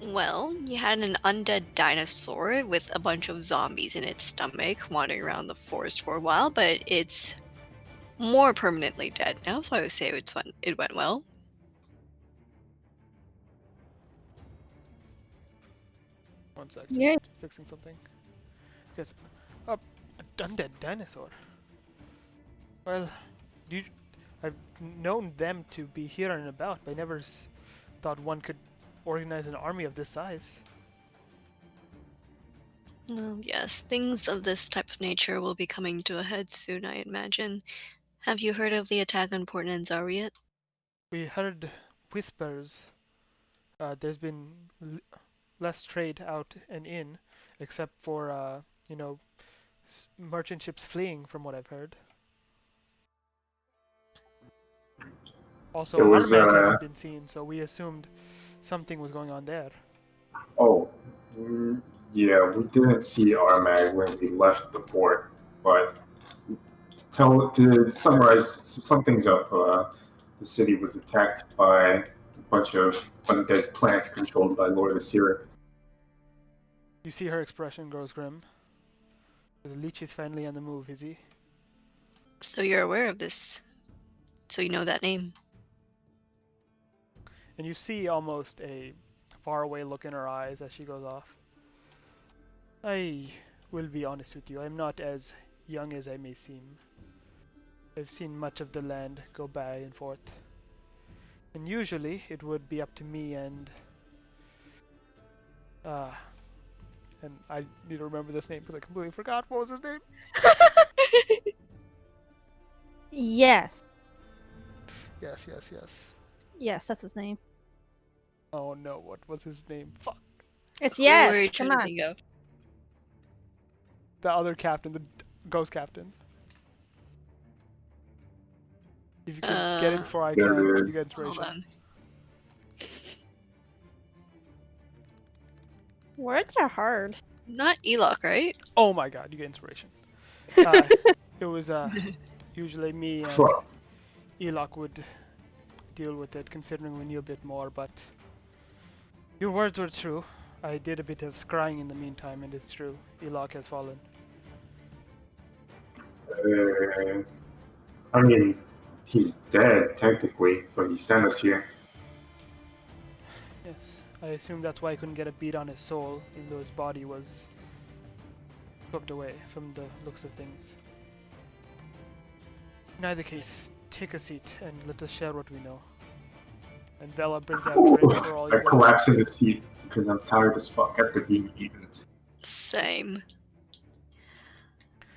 Well, you had an undead dinosaur with a bunch of zombies in its stomach wandering around the forest for a while, but it's more permanently dead now, so I would say it went well. One sec, Yay. just fixing something. Yes, a undead dinosaur. Well, I've known them to be here and about, but I never thought one could organize an army of this size. Well, yes, things of this type of nature will be coming to a head soon, I imagine. Have you heard of the attack on Port Nanzari yet? We heard whispers. There's been less trade out and in, except for, merchant ships fleeing, from what I've heard. Also, There was, Armag hasn't been seen, so we assumed something was going on there. Oh, yeah, we didn't see Armag when we left the port, but to summarize, something's up. The city was attacked by a bunch of undead plants controlled by Lord Assyric. You see her expression grows grim. The leech is finally on the move, is he? So you're aware of this. So you know that name. And you see almost a faraway look in her eyes as she goes off. I will be honest with you, I'm not as young as I may seem. I've seen much of the land go back and forth. And usually it would be up to me and I need to remember this name because I completely forgot what was his name. Yes. Yes. Yes, that's his name. Oh no, what was his name? Fuck. It's Who were you Yes. trying Come to on. think of? The other captain, the ghost captain. If you can get it before I can, you get Hold inspiration. on. Words are hard. Not Elok, right? Oh my god, you get inspiration. It was usually me and Fuck. Elok would deal with it, considering we knew a bit more, but your words were true. I did a bit of scrying in the meantime, and it's true. Elok has fallen. I mean, he's dead technically, but he sent us here. Yes, I assume that's why I couldn't get a beat on his soul, even though his body was cooked away from the looks of things. In either case, take a seat and let us share what we know. And Bella brings out drinks for all you I guys. collapse in the seat because I'm tired as fuck after being eaten. Same.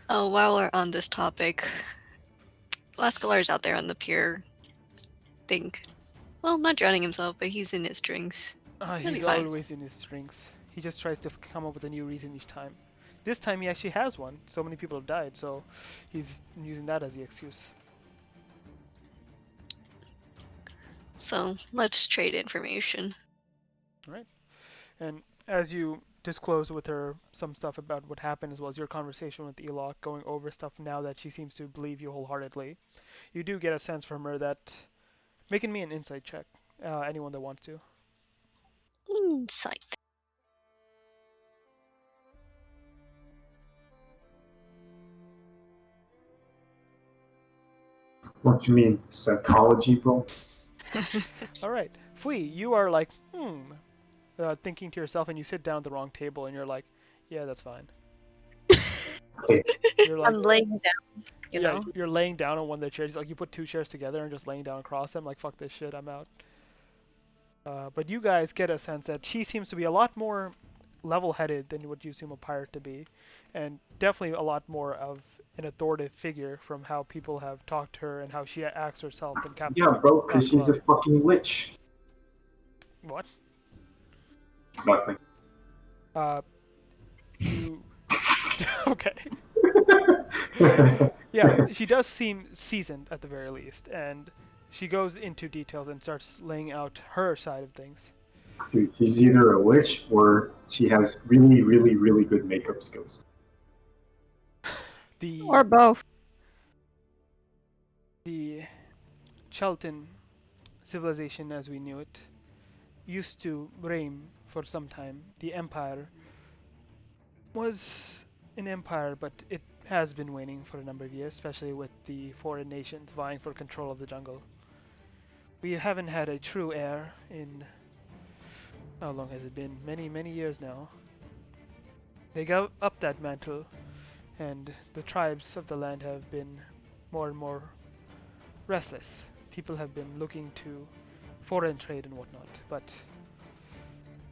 Oh, while we're on this topic, Lascalar's out there on the pier. Well, not drowning himself, but he's in his drinks. He'll be He's fine. always in his drinks. He just tries to come up with a new reason each time. This time he actually has one. So many people have died, so he's using that as the excuse. So let's trade information. Right? And as you disclose with her some stuff about what happened, as well as your conversation with Elok, going over stuff now that she seems to believe you wholeheartedly, you do get a sense from her that... Making me an insight check, anyone that wants to. Insight. What do you mean, psychology, bro? Alright. Fui, you are like, thinking to yourself, and you sit down at the wrong table, and you're like, yeah, that's fine. Okay. You're like, I'm laying down, you yeah, know. you're laying down on one of the chairs. Like, you put two chairs together and just laying down across them, like, fuck this shit, I'm out. But you guys get a sense that she seems to be a lot more level-headed than what you assume a pirate to be, and definitely a lot more of an authoritative figure from how people have talked to her and how she acts herself and Captain. Yeah, bro, because she's a fucking witch. What? Nothing. You... Okay. Yeah, she does seem seasoned at the very least, and she goes into details and starts laying out her side of things. Dude, she's either a witch or she has really, really, really good makeup skills. The Or both. the Chelton civilization as we knew it used to reign for some time. The empire was an empire, but it has been waning for a number of years, especially with the foreign nations vying for control of the jungle. We haven't had a true heir in, how long has it been? Many, many years now. They gave up that mantle, and the tribes of the land have been more and more restless. People have been looking to foreign trade and whatnot, but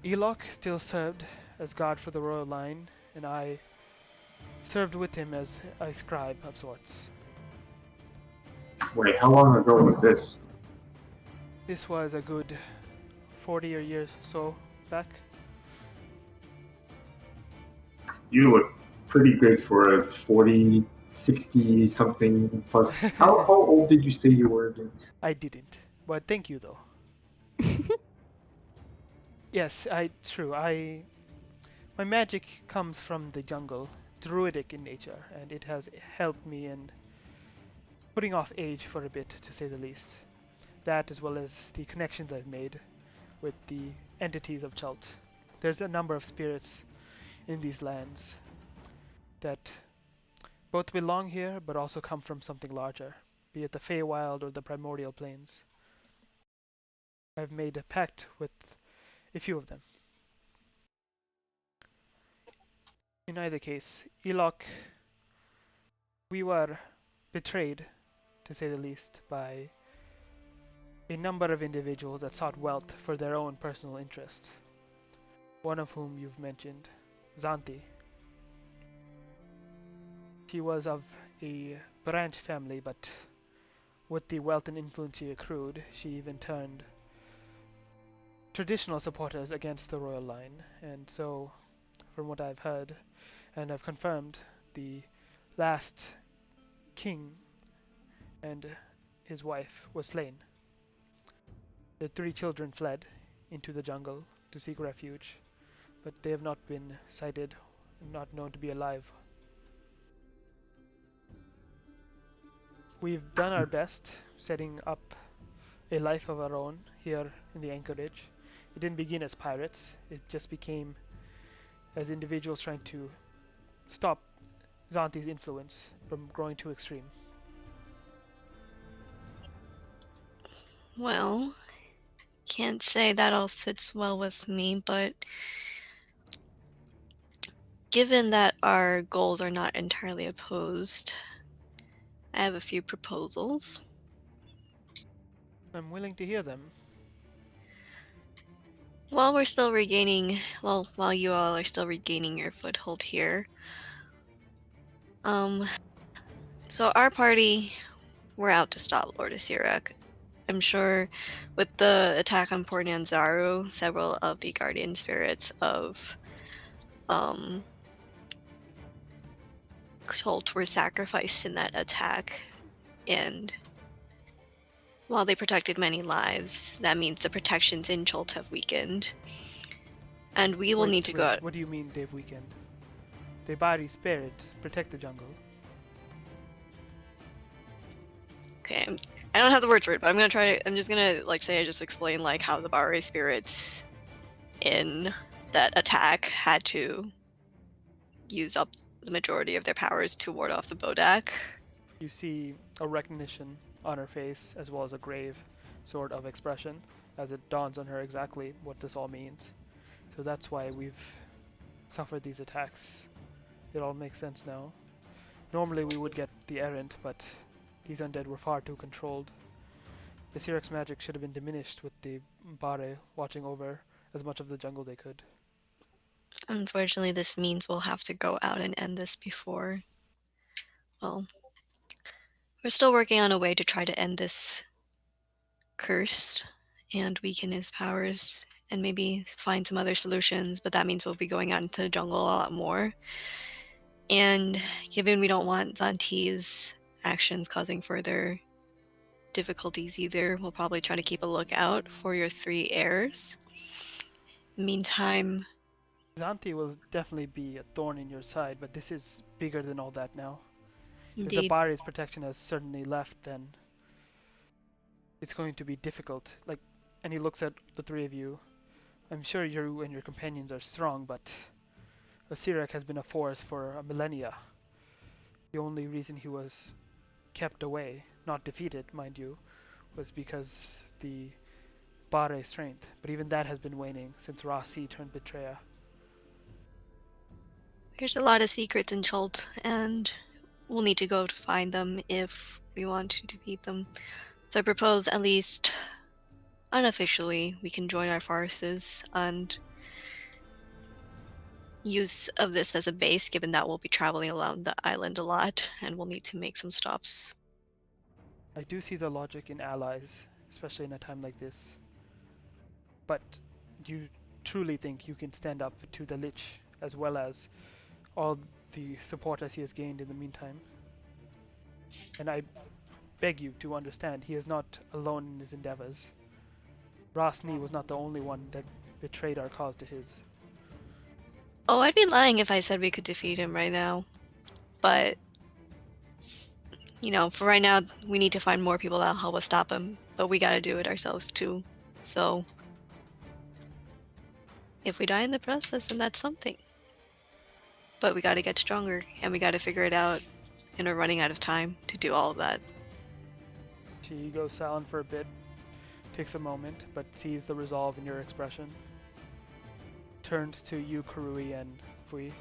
Elok still served as guard for the royal line, and I served with him as a scribe of sorts. Wait, how long ago was this? This was a good 40 or years so back. You look pretty good for a 40, 60 something plus. How old did you say you were again? I didn't, but thank you though. Yes, true. My magic comes from the jungle, druidic in nature, and it has helped me in putting off age for a bit, to say the least. That, as well as the connections I've made with the entities of Chult. There's a number of spirits in these lands that both belong here, but also come from something larger, be it the Feywild or the primordial planes. I've made a pact with a few of them. In either case, Elok, we were betrayed, to say the least, by a number of individuals that sought wealth for their own personal interest. One of whom you've mentioned, Zanti. She was of a branch family, but with the wealth and influence she accrued, she even turned traditional supporters against the royal line. And so, from what I've heard, and I've confirmed, the last king and his wife was slain. The 3 children fled into the jungle to seek refuge, but they have not been sighted, not known to be alive. We've done our best setting up a life of our own here in the anchorage. It didn't begin as pirates, it just became as individuals trying to stop Zanti's influence from growing too extreme. Well, can't say that all sits well with me, but given that our goals are not entirely opposed, I have a few proposals. I'm willing to hear them. While you all are still regaining your foothold here, so our party, we're out to stop Lord Asirak. I'm sure with the attack on Port Nanzaru, several of the guardian spirits of Chult were sacrificed in that attack, and while they protected many lives, that means the protections in Chult have weakened. And we will need to go out. What do you mean they've weakened? The body spirits protect the jungle. Okay, I don't have the words for it, but I'm just gonna I just explain how the Bari spirits in that attack had to use up the majority of their powers to ward off the Bodak. You see a recognition on her face, as well as a grave sort of expression, as it dawns on her exactly what this all means. So that's why we've suffered these attacks. It all makes sense now. Normally we would get the errant, but these undead were far too controlled. The Sirex's magic should have been diminished with the Bare watching over as much of the jungle they could. Unfortunately, this means we'll have to go out and end this before. Well, we're still working on a way to try to end this curse and weaken his powers and maybe find some other solutions, but that means we'll be going out into the jungle a lot more. And given we don't want Zanti's actions causing further difficulties either, we'll probably try to keep a lookout for your 3 heirs. Meantime, Xanthi will definitely be a thorn in your side, but this is bigger than all that now. If the indeed. Bari's protection has certainly left, then it's going to be difficult. Like, and he looks at the three of you. I'm sure you and your companions are strong, but Osirak has been a force for a millennia. The only reason he was kept away, not defeated, mind you, was because the Bare strength. But even that has been waning since Rasi turned Betrayer. There's a lot of secrets in Chult, and we'll need to go to find them if we want to defeat them. So I propose, at least unofficially, we can join our forces and use of this as a base, given that we'll be traveling around the island a lot, and we'll need to make some stops. I do see the logic in allies, especially in a time like this. But do you truly think you can stand up to the Lich as well as all the support as he has gained in the meantime? And I beg you to understand, he is not alone in his endeavors. Rosny was not the only one that betrayed our cause to his. Oh, I'd be lying if I said we could defeat him right now. But, for right now, we need to find more people that'll help us stop him. But we gotta do it ourselves too. So, if we die in the process, then that's something. But we gotta get stronger, and we gotta figure it out. And we're running out of time to do all of that. She goes silent for a bit, takes a moment, but sees the resolve in your expression. Turns to you, Karui, and Fui.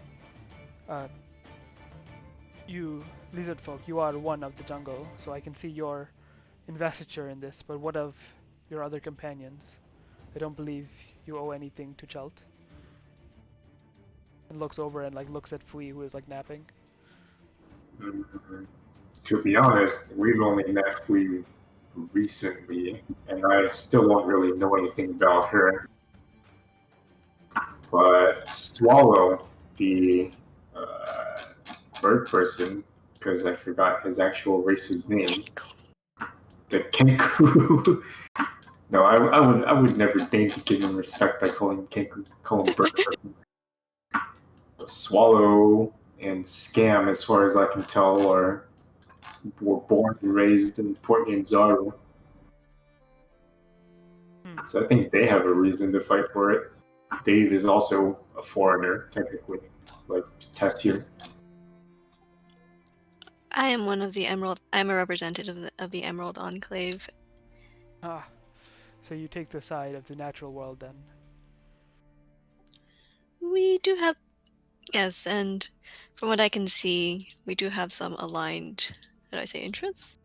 You, lizard folk, you are one of the jungle, so I can see your investiture in this, but what of your other companions? I don't believe you owe anything to Chult. And looks over and looks at Fui, who is napping. To be honest, we've only met Fui recently, and I still don't really know anything about her. But Swallow, the bird person, because I forgot his actual race's name, the Kenku. No, I would never deign to give him respect by calling him Kenku, call him bird person. Swallow and Scam, as far as I can tell, were born and raised in Port Yanzaru. So I think they have a reason to fight for it. Dave is also a foreigner, technically, like Tess here. I am one of the Emerald. I'm a representative of the Emerald Enclave. Ah, so you take the side of the natural world then. We do have, yes, and from what I can see, we do have some aligned, how do I say, interests?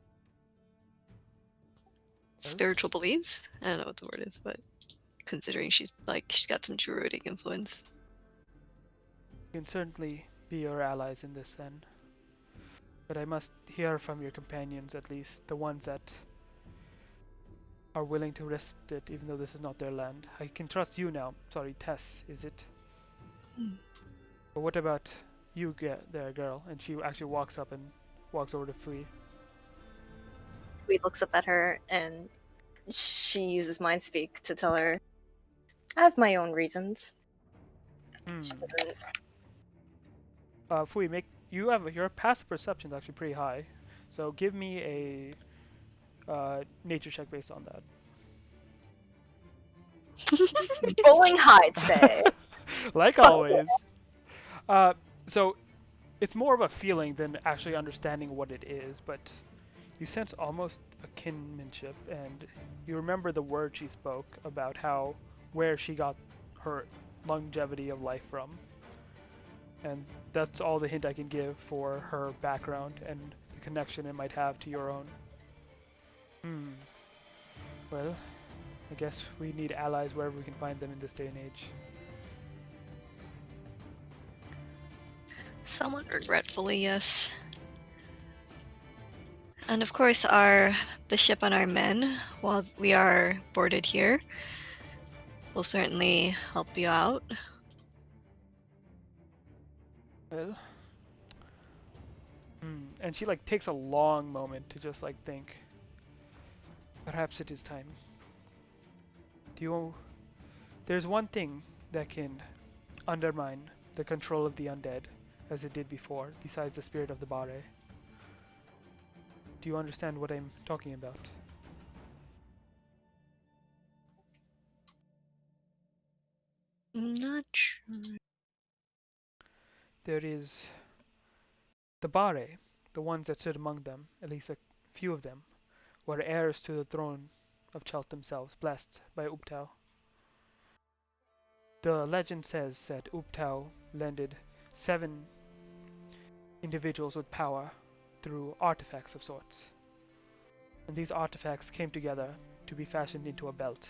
Spiritual beliefs? I don't know what the word is, but considering she's got some druidic influence. You can certainly be your allies in this then. But I must hear from your companions, at least the ones that are willing to risk it even though this is not their land. I can trust you now. Sorry, Tess, is it? But what about you there, girl? And she actually walks up and walks over to Fui. Fui looks up at her and she uses mind speak to tell her, I have my own reasons. She doesn't. Fui, your passive perception is actually pretty high, so give me a nature check based on that. Rolling high today. Like always. So it's more of a feeling than actually understanding what it is, but you sense almost a kinship, and you remember the word she spoke about where she got her longevity of life from. And that's all the hint I can give for her background and the connection it might have to your own. Well, I guess we need allies wherever we can find them in this day and age. Somewhat regretfully, yes. And of course, the ship and our men, while we are boarded here, will certainly help you out. Well, and she takes a long moment to just think. Perhaps it is time. There's one thing that can undermine the control of the undead as it did before, besides the spirit of the Bare. Do you understand what I'm talking about? Not sure. There is the Bare, the ones that stood among them, at least a few of them, were heirs to the throne of Chult themselves, blessed by Uptau. The legend says that Uptau lended 7 individuals with power through artifacts of sorts. And these artifacts came together to be fashioned into a belt.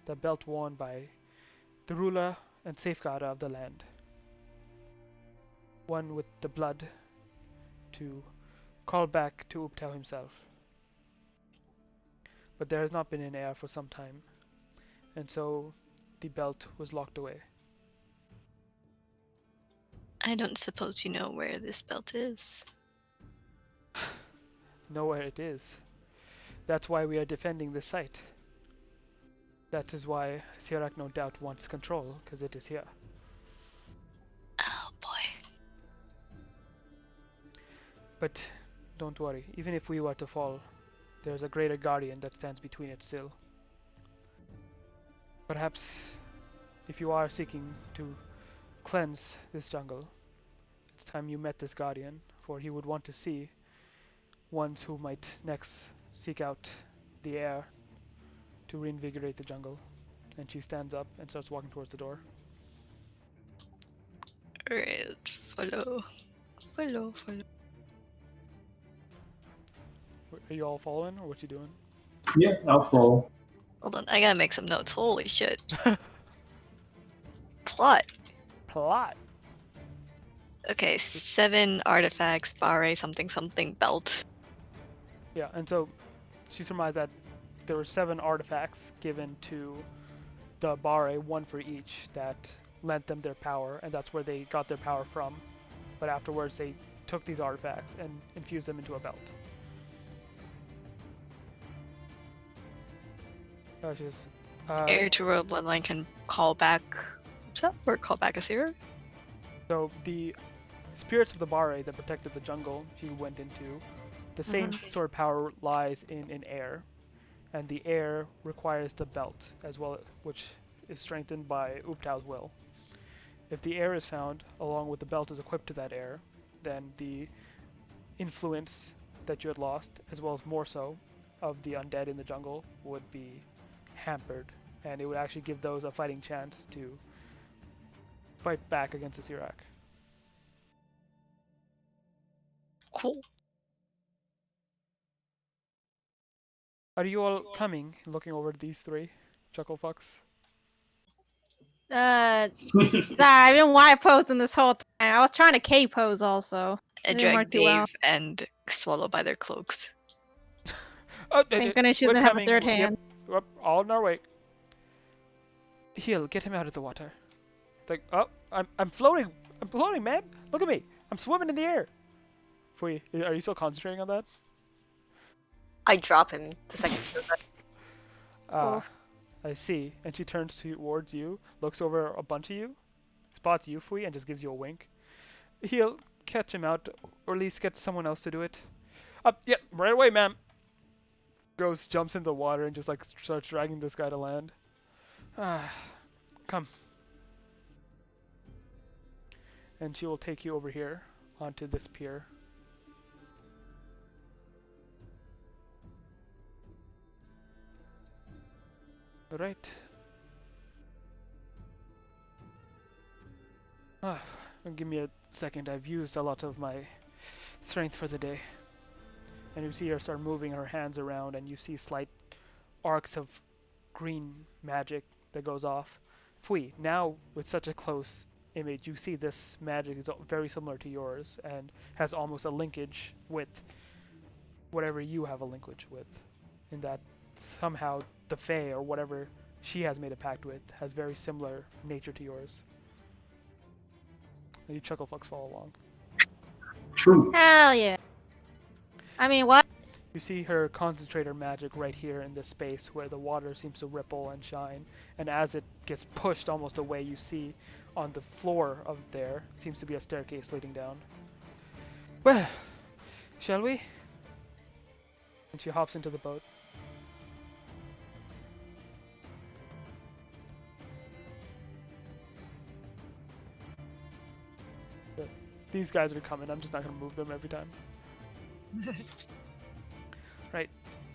The belt worn by the ruler and safeguarder of the land. One with the blood to call back to Uptau himself. But there has not been an heir for some time, and so the belt was locked away. I don't suppose you know where this belt is. Know where it is. That's why we are defending this site. That is why Sirak no doubt wants control, because it is here. Oh boy. But don't worry, even if we were to fall, there's a greater guardian that stands between it still. Perhaps if you are seeking to cleanse this jungle, it's time you met this guardian, for he would want to see ones who might next seek out the air to reinvigorate the jungle. And she stands up and starts walking towards the door. Alright, follow. Follow. Are you all following, or what you doing? Yeah, I'll follow. Hold on, I gotta make some notes. Holy shit. Plot. Plot! Okay, 7 artifacts, Bare something belt. Yeah, and so she surmised that there were 7 artifacts given to the Bare, one for each, that lent them their power, and that's where they got their power from. But afterwards, they took these artifacts and infused them into a belt. She's, Heir to royal bloodline can call back. Or call back a seer? so the spirits of the Bare that protected the jungle she went into, the same sort of power lies in an air, and the air requires the belt as well, which is strengthened by Uptau's will. If the air is found, along with the belt is equipped to that air, then the influence that you had lost, as well as more so, of the undead in the jungle would be hampered, and it would actually give those a fighting chance to fight back against the Sirak. Cool. Are you all coming, looking over these 3 chuckle fucks? Sorry, I've been Y posing this whole time. I was trying to K pose also. I Didn't work drag too Dave well. and Swallow by their cloaks. Oh, Thank goodness she we're doesn't have a coming. third Yep, hand. we're all on our way. Heal, get him out of the water. Like, oh, I'm floating. I'm floating, man. Look at me. I'm swimming in the air. Fui, are you still concentrating on that? I drop him the second he says that. Ah, Oof. I see. And she turns towards you, looks over a bunch of you, spots you, Fui, and just gives you a wink. He'll catch him out, or at least get someone else to do it. Up, yep, right away, ma'am. Goes, jumps in the water, and just like starts dragging this guy to land. Ah, come. And she will take you over here onto this pier. Alright. Give me a second. I've used a lot of my strength for the day. And you see her start moving her hands around, and you see slight arcs of green magic that goes off. Fui, now with such a close image, you see this magic is very similar to yours and has almost a linkage with whatever you have a linkage with. In that somehow the Fae or whatever she has made a pact with has very similar nature to yours. And you chuckle fucks follow along. True. Hell yeah. I mean, what? You see her concentrate her magic right here in this space where the water seems to ripple and shine, and as it gets pushed almost away, you see on the floor of there seems to be a staircase leading down. Well, shall we? And she hops into the boat. These guys are coming. I'm just not going to move them every time. Right.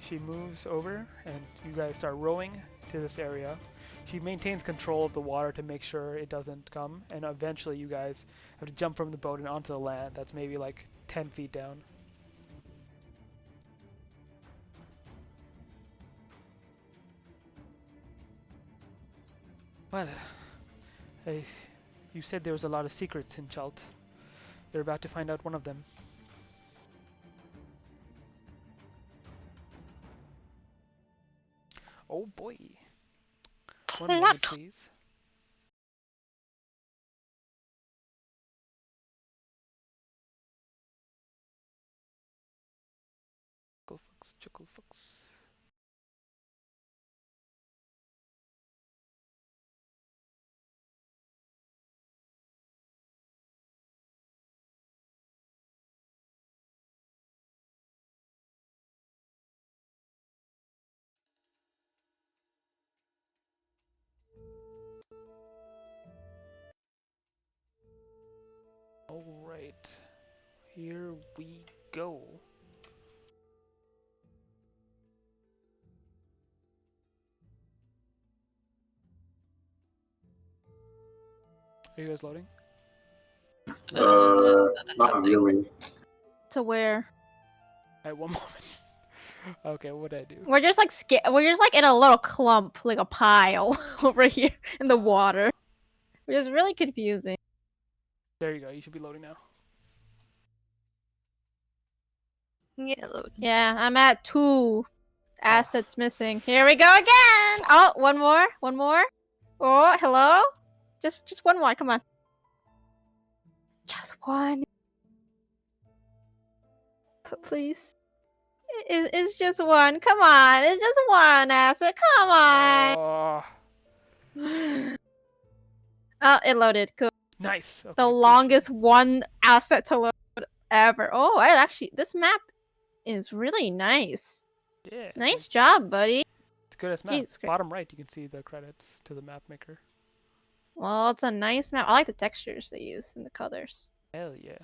She moves over, and you guys start rowing to this area. She maintains control of the water to make sure it doesn't come, and eventually you guys have to jump from the boat and onto the land. That's maybe like 10 feet down. Well, you said there was a lot of secrets in Chult. You're about to find out one of them. Oh boy. One moment, please. Chuckle fucks. Alright. Here we go. Are you guys loading? Not really. To where? Alright, one moment. Okay, what did I do? We're just like we're just like in a little clump, like a pile over here in the water, which is really confusing. There you go. You should be loading now. Yeah, load. Yeah, I'm at 2 assets missing. Here we go again. Oh, one more. Oh, hello. Just one more. Come on. Just one. Please. It's just one. Come on. It's just one asset. Come on. Oh, Oh, it loaded. Cool. nice. Okay, The cool. longest one asset to load ever. Oh, I actually, this map is really nice. Yeah. Nice job, buddy. It's good as map. Jesus Christ. Bottom right, you can see the credits to the map maker. Well, it's a nice map. I like the textures they use and the colors. Hell yeah.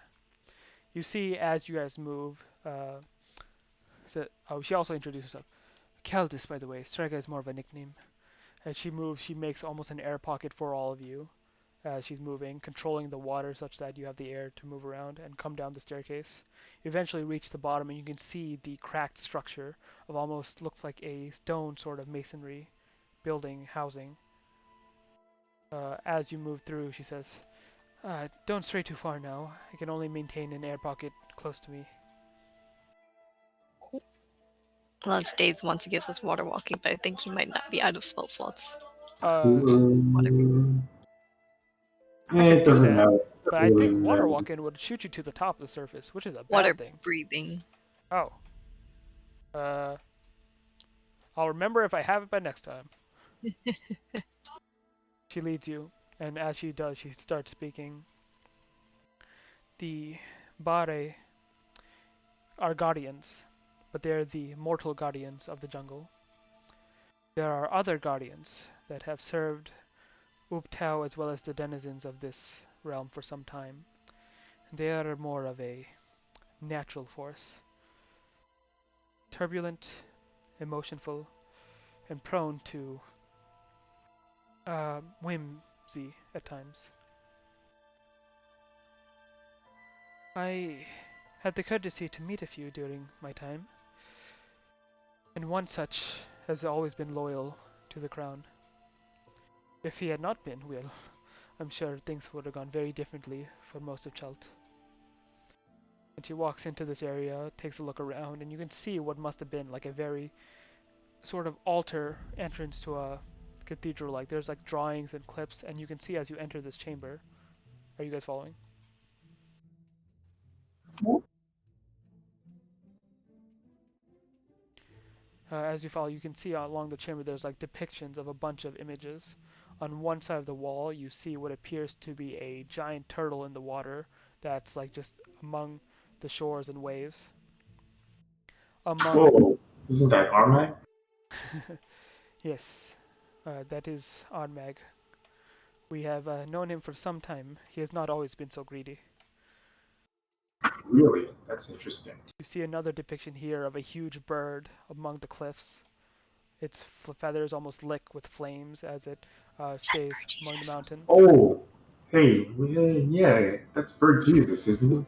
You see as you guys move, she also introduced herself. Caldis, by the way. Strega is more of a nickname. As she moves, she makes almost an air pocket for all of you as she's moving, controlling the water such that you have the air to move around and come down the staircase. You eventually reach the bottom and you can see the cracked structure of almost looks like a stone sort of masonry building housing. As you move through, she says, don't stray too far now. I can only maintain an air pocket close to me. Lance Daves wants to give us water walking, but I think he might not be out of spell slots. It doesn't matter. But I think water walking would shoot you to the top of the surface, which is a Water bad thing. breathing. Oh. I'll remember if I have it by next time. She leads you, and as she does, she starts speaking. The Bare are guardians, but they're the mortal guardians of the jungle. There are other guardians that have served Uptao as well as the denizens of this realm for some time. They are more of a natural force. Turbulent, emotionful, and prone to whimsy at times. I had the courtesy to meet a few during my time, and one such has always been loyal to the crown. If he had not been, well, I'm sure things would have gone very differently for most of Chult. And she walks into this area, takes a look around, and you can see what must have been like a very sort of altar entrance to a cathedral. Like there's like drawings and clips, and you can see as you enter this chamber. Are you guys following? As you follow, you can see along the chamber there's like depictions of a bunch of images. On one side of the wall, you see what appears to be a giant turtle in the water that's like just among the shores and waves. Among Whoa, isn't that Armag? yes, that is Armag. We have known him for some time. He has not always been so greedy. Really? That's interesting. You see another depiction here of a huge bird among the cliffs. Its feathers almost lick with flames as it stays among the mountains. Oh, hey, yeah, that's Bird Jesus, isn't it?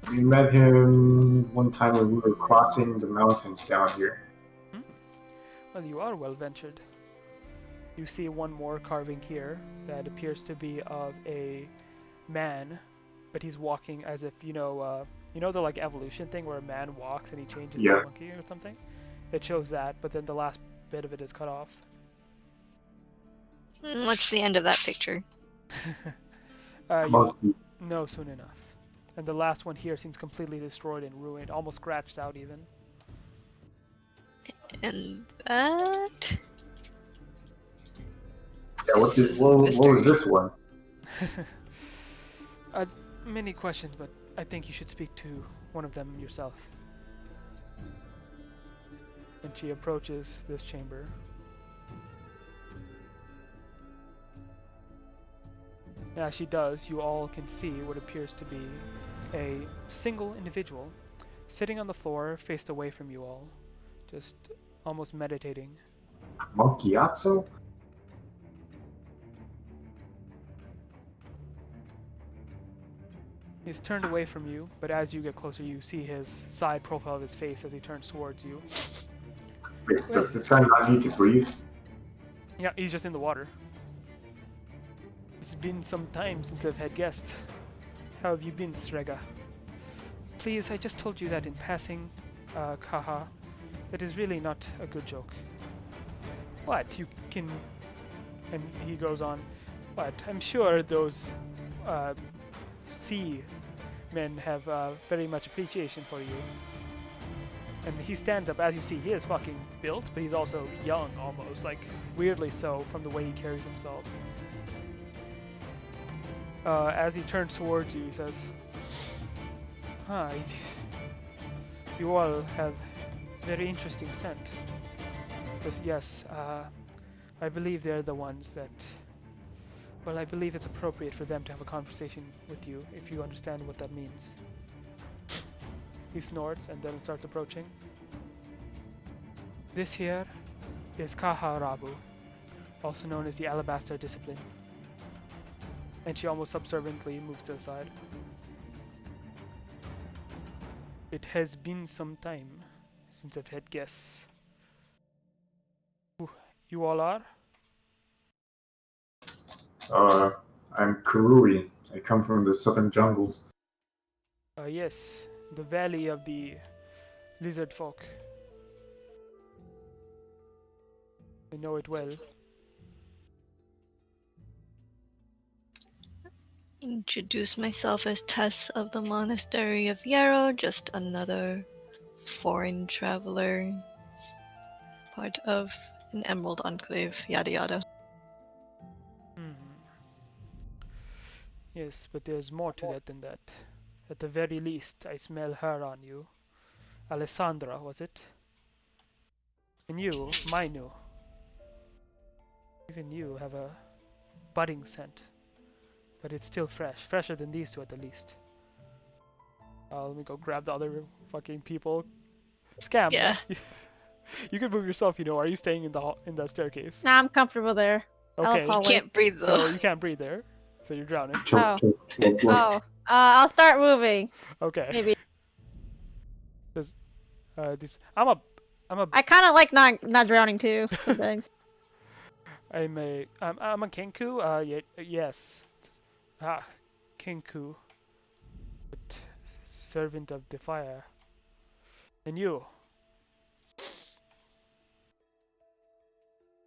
We met him one time when we were crossing the mountains down here. Hmm. Well, you are well ventured. You see one more carving here that appears to be of a man, but he's walking as if you know the like evolution thing where a man walks and he changes to Yeah. a monkey or something. It shows that, but then the last bit of it is cut off. What's the end of that picture? You Monkey. know soon enough. And the last one here seems completely destroyed and ruined, almost scratched out even. And that. Yeah, what was this one? Many questions, but I think you should speak to one of them yourself. And she approaches this chamber. As she does, you all can see what appears to be a single individual sitting on the floor, faced away from you all, just almost meditating. Monkeyatsu? He's turned away from you, but as you get closer, you see his side profile of his face as he turns towards you. Wait, does this guy not need to breathe? Yeah, he's just in the water. It's been some time since I've had guests. How have you been, Srega? Please, I just told you that in passing, Kaha. It is really not a good joke. But you can... And he goes on, but I'm sure those sea men have very much appreciation for you. And he stands up, as you see, he is fucking built, but he's also young almost, like weirdly so from the way he carries himself. As he turns towards you, he says, "Hi, you all have very interesting scent. But yes, I believe they're the ones that, well, I believe it's appropriate for them to have a conversation with you, if you understand what that means." He snorts and then starts approaching. This here is Kaha Rabu, also known as the Alabaster Discipline. And she almost subserviently moves to the side. It has been some time since I've had guests. Who you all are? I'm Kurui. I come from the southern jungles. Yes, the valley of the lizard folk. I know it well. Introduce myself as Tess of the Monastery of Yarrow, just another foreign traveler, part of an Emerald Enclave, yada yada. Yes, but there's more to that than that. At the very least, I smell her on you. Alessandra, was it? And you, Mainu. Even you have a budding scent. But it's still fresh. Fresher than these two at the least. Let me go grab the other fucking people. Scam! Yeah. You can move yourself, you know. Are you staying in the staircase? Nah, I'm comfortable there. Okay. I'll Can't breathe though. So you can't breathe there. So you're drowning. Oh. Choke. Oh, I'll start moving. Okay. Maybe. I'm a I kind of like not drowning too sometimes. I'm a Kinku. Yes. Kinku. But servant of the fire. And you,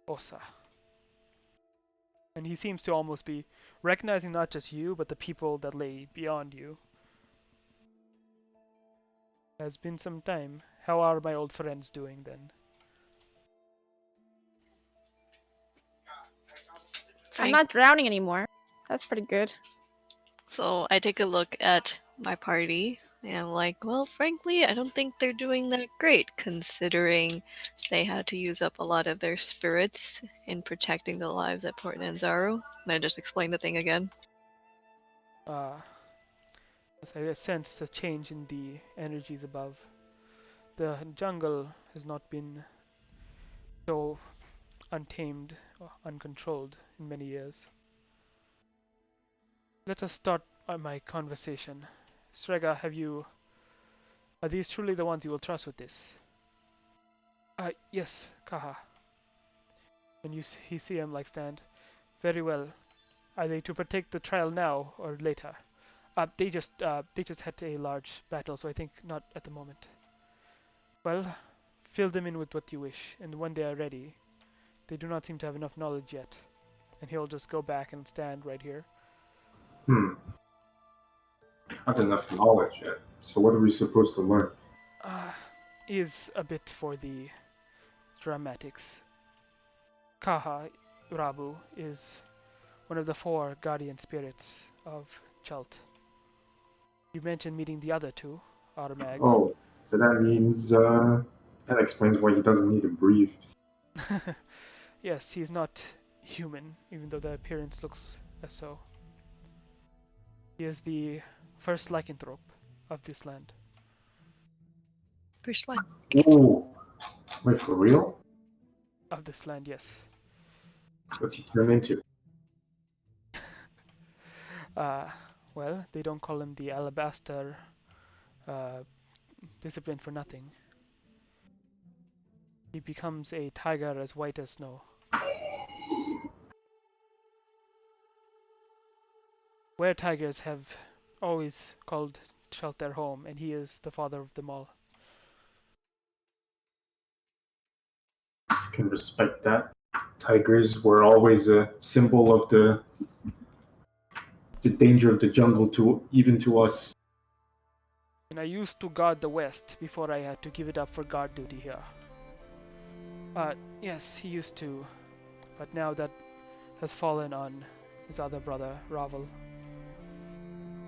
Osa. And he seems to almost be recognizing not just you, but the people that lay beyond you. Has been some time. How are my old friends doing then? I'm not drowning anymore. That's pretty good. So I take a look at my party and I'm like, well, frankly, I don't think they're doing that great considering they had to use up a lot of their spirits in protecting the lives at Port Nanzaro. And I just explain the thing again. As I sense the change in the energies above. The jungle has not been so untamed or uncontrolled in many years. Let us start my conversation. Srega, are these truly the ones you will trust with this? Yes, Kaha. And you see him like stand. Very well. Are they to partake the trial now or later? They just had a large battle, so I think not at the moment. Well, fill them in with what you wish, and when they are ready, they do not seem to have enough knowledge yet. And he'll just go back and stand right here. Not enough knowledge yet. So what are we supposed to learn? Is a bit for the dramatics. Kaha Rabu is one of the 4 guardian spirits of Chult. You mentioned meeting the other 2, Armag. Oh, so that means that explains why he doesn't need to breathe. Yes, he's not human, even though the appearance looks as so. He is the first lycanthrope of this land. First one. Ooh, wait, for real? Of this land, yes. What's he turn into? Well, they don't call him the Alabaster discipline for nothing. He becomes a tiger as white as snow. Where tigers have always called Chult their home, and he is the father of them all. Can respect that. Tigers were always a symbol of the danger of the jungle to even to us. And I used to guard the west before I had to give it up for guard duty here. Yes, he used to, but now that has fallen on his other brother, Ravel.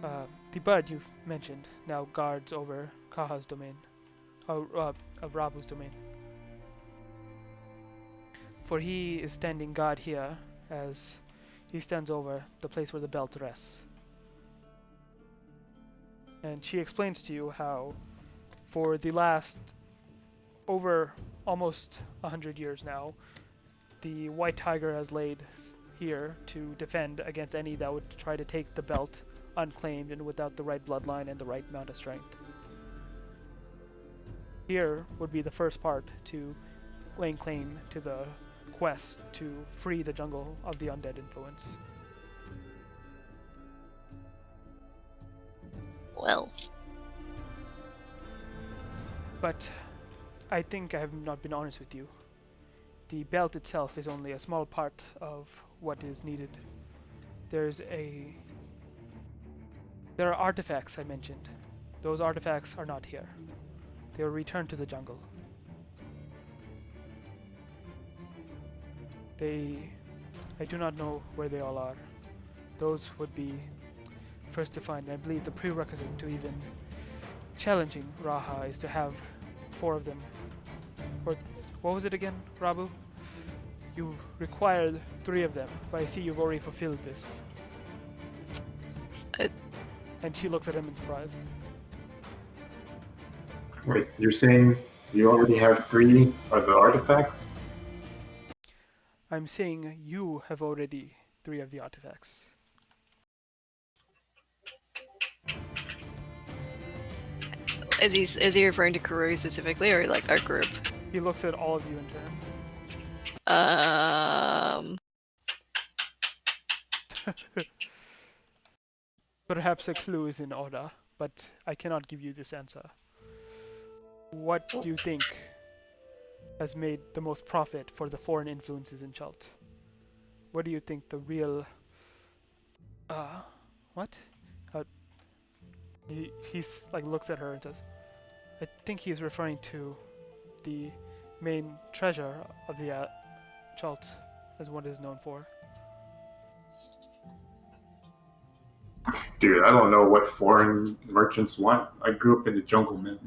The bird you've mentioned now guards over Kaha's domain, of Rabu's domain. For he is standing guard here as he stands over the place where the belt rests. And she explains to you how for the last over almost 100 years now, the White Tiger has laid here to defend against any that would try to take the belt unclaimed and without the right bloodline and the right amount of strength. Here would be the first part to laying claim to the quest to free the jungle of the undead influence. Well. But I think I have not been honest with you. The belt itself is only a small part of what is needed. There are artifacts I mentioned. Those artifacts are not here. They were returned to the jungle. I do not know where they all are. Those would be first to find. I believe the prerequisite to even challenging Raha is to have 4 of them. Or what was it again, Rabu? You required 3 of them, but I see you've already fulfilled this. And she looks at him in surprise. Wait, you're saying you already have 3 of the artifacts? I'm saying you have already 3 of the artifacts. Is he referring to Karui specifically or like our group? He looks at all of you in turn. Perhaps a clue is in order, but I cannot give you this answer. What do you think has made the most profit for the foreign influences in Chult? What do you think the real... what? He's like looks at her and says, I think he's referring to the main treasure of the Chult as what it is known for. Dude, I don't know what foreign merchants want. I grew up in the jungle, man.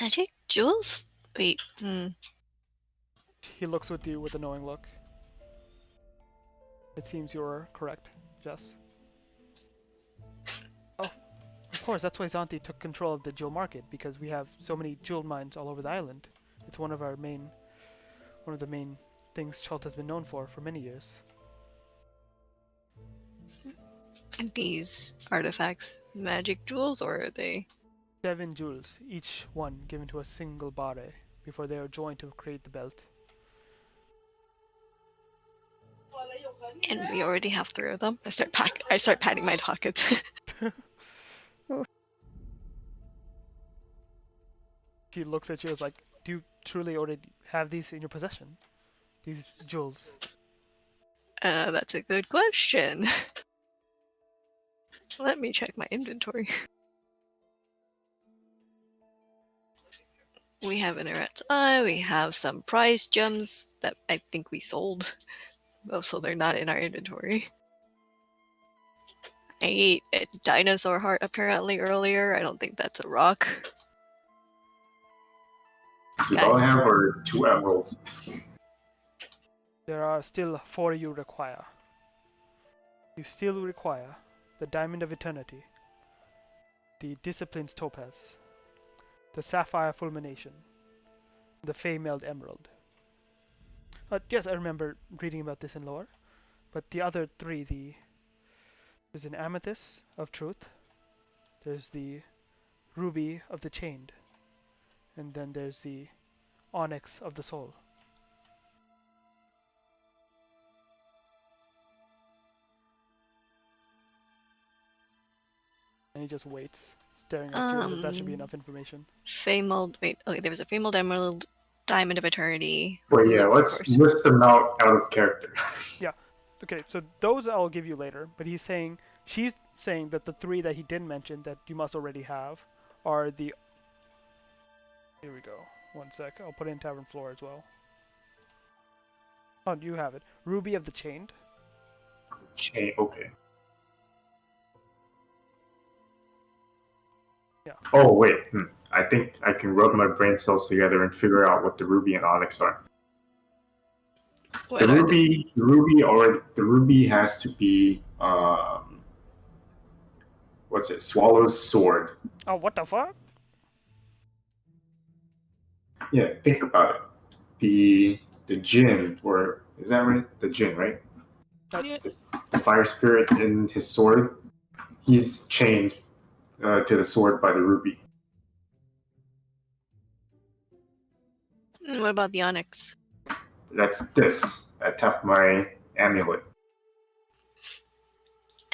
Magic jewels? Wait, He looks with you with a knowing look. It seems you're correct, Jess. Oh, of course, that's why Zanti took control of the jewel market, because we have so many jewel mines all over the island. It's one of the main things Chult has been known for many years. and these artifacts magic jewels, or are they? 7 jewels, each one given to a single bare, before they are joined to create the belt. And we already have 3 of them. I start patting my pockets. She looks at you as like, do you truly already have these in your possession? These jewels? That's a good question. Let me check my inventory. We have an Eret's Eye, we have some prize gems that I think we sold. Oh, so they're not in our inventory. I ate a dinosaur heart apparently earlier. I don't think that's a rock. Dude, Guys. all I have are 2 emeralds. There are still 4 you require. You still require the Diamond of Eternity, the Discipline's Topaz, the Sapphire Fulmination, the Fey-Meld Emerald. Yes, I remember reading about this in lore, but the other 3, there's an Amethyst of Truth, there's the Ruby of the Chained, and then there's the Onyx of the Soul. And he just waits, staring at you as if that should be enough information. Famold. Wait, okay, there was a Famold Emerald, Diamond of Eternity. Well, yeah, let's list them out of character. Okay, so those I'll give you later, but she's saying that the 3 that he didn't mention that you must already have are the... Here we go. One sec, I'll put it in Tavern Floor as well. Oh, you have it. Ruby of the Chained. Okay. Yeah. Oh, wait. I think I can rub my brain cells together and figure out what the ruby and onyx are. What The are ruby has to be what's it? Swallow's sword. Oh, what the fuck? Yeah, think about it. The Jinn, or is that right? The Jinn, right? The fire spirit in his sword. He's chained to the sword by the ruby. What about the Onyx? That's this. I tap my amulet.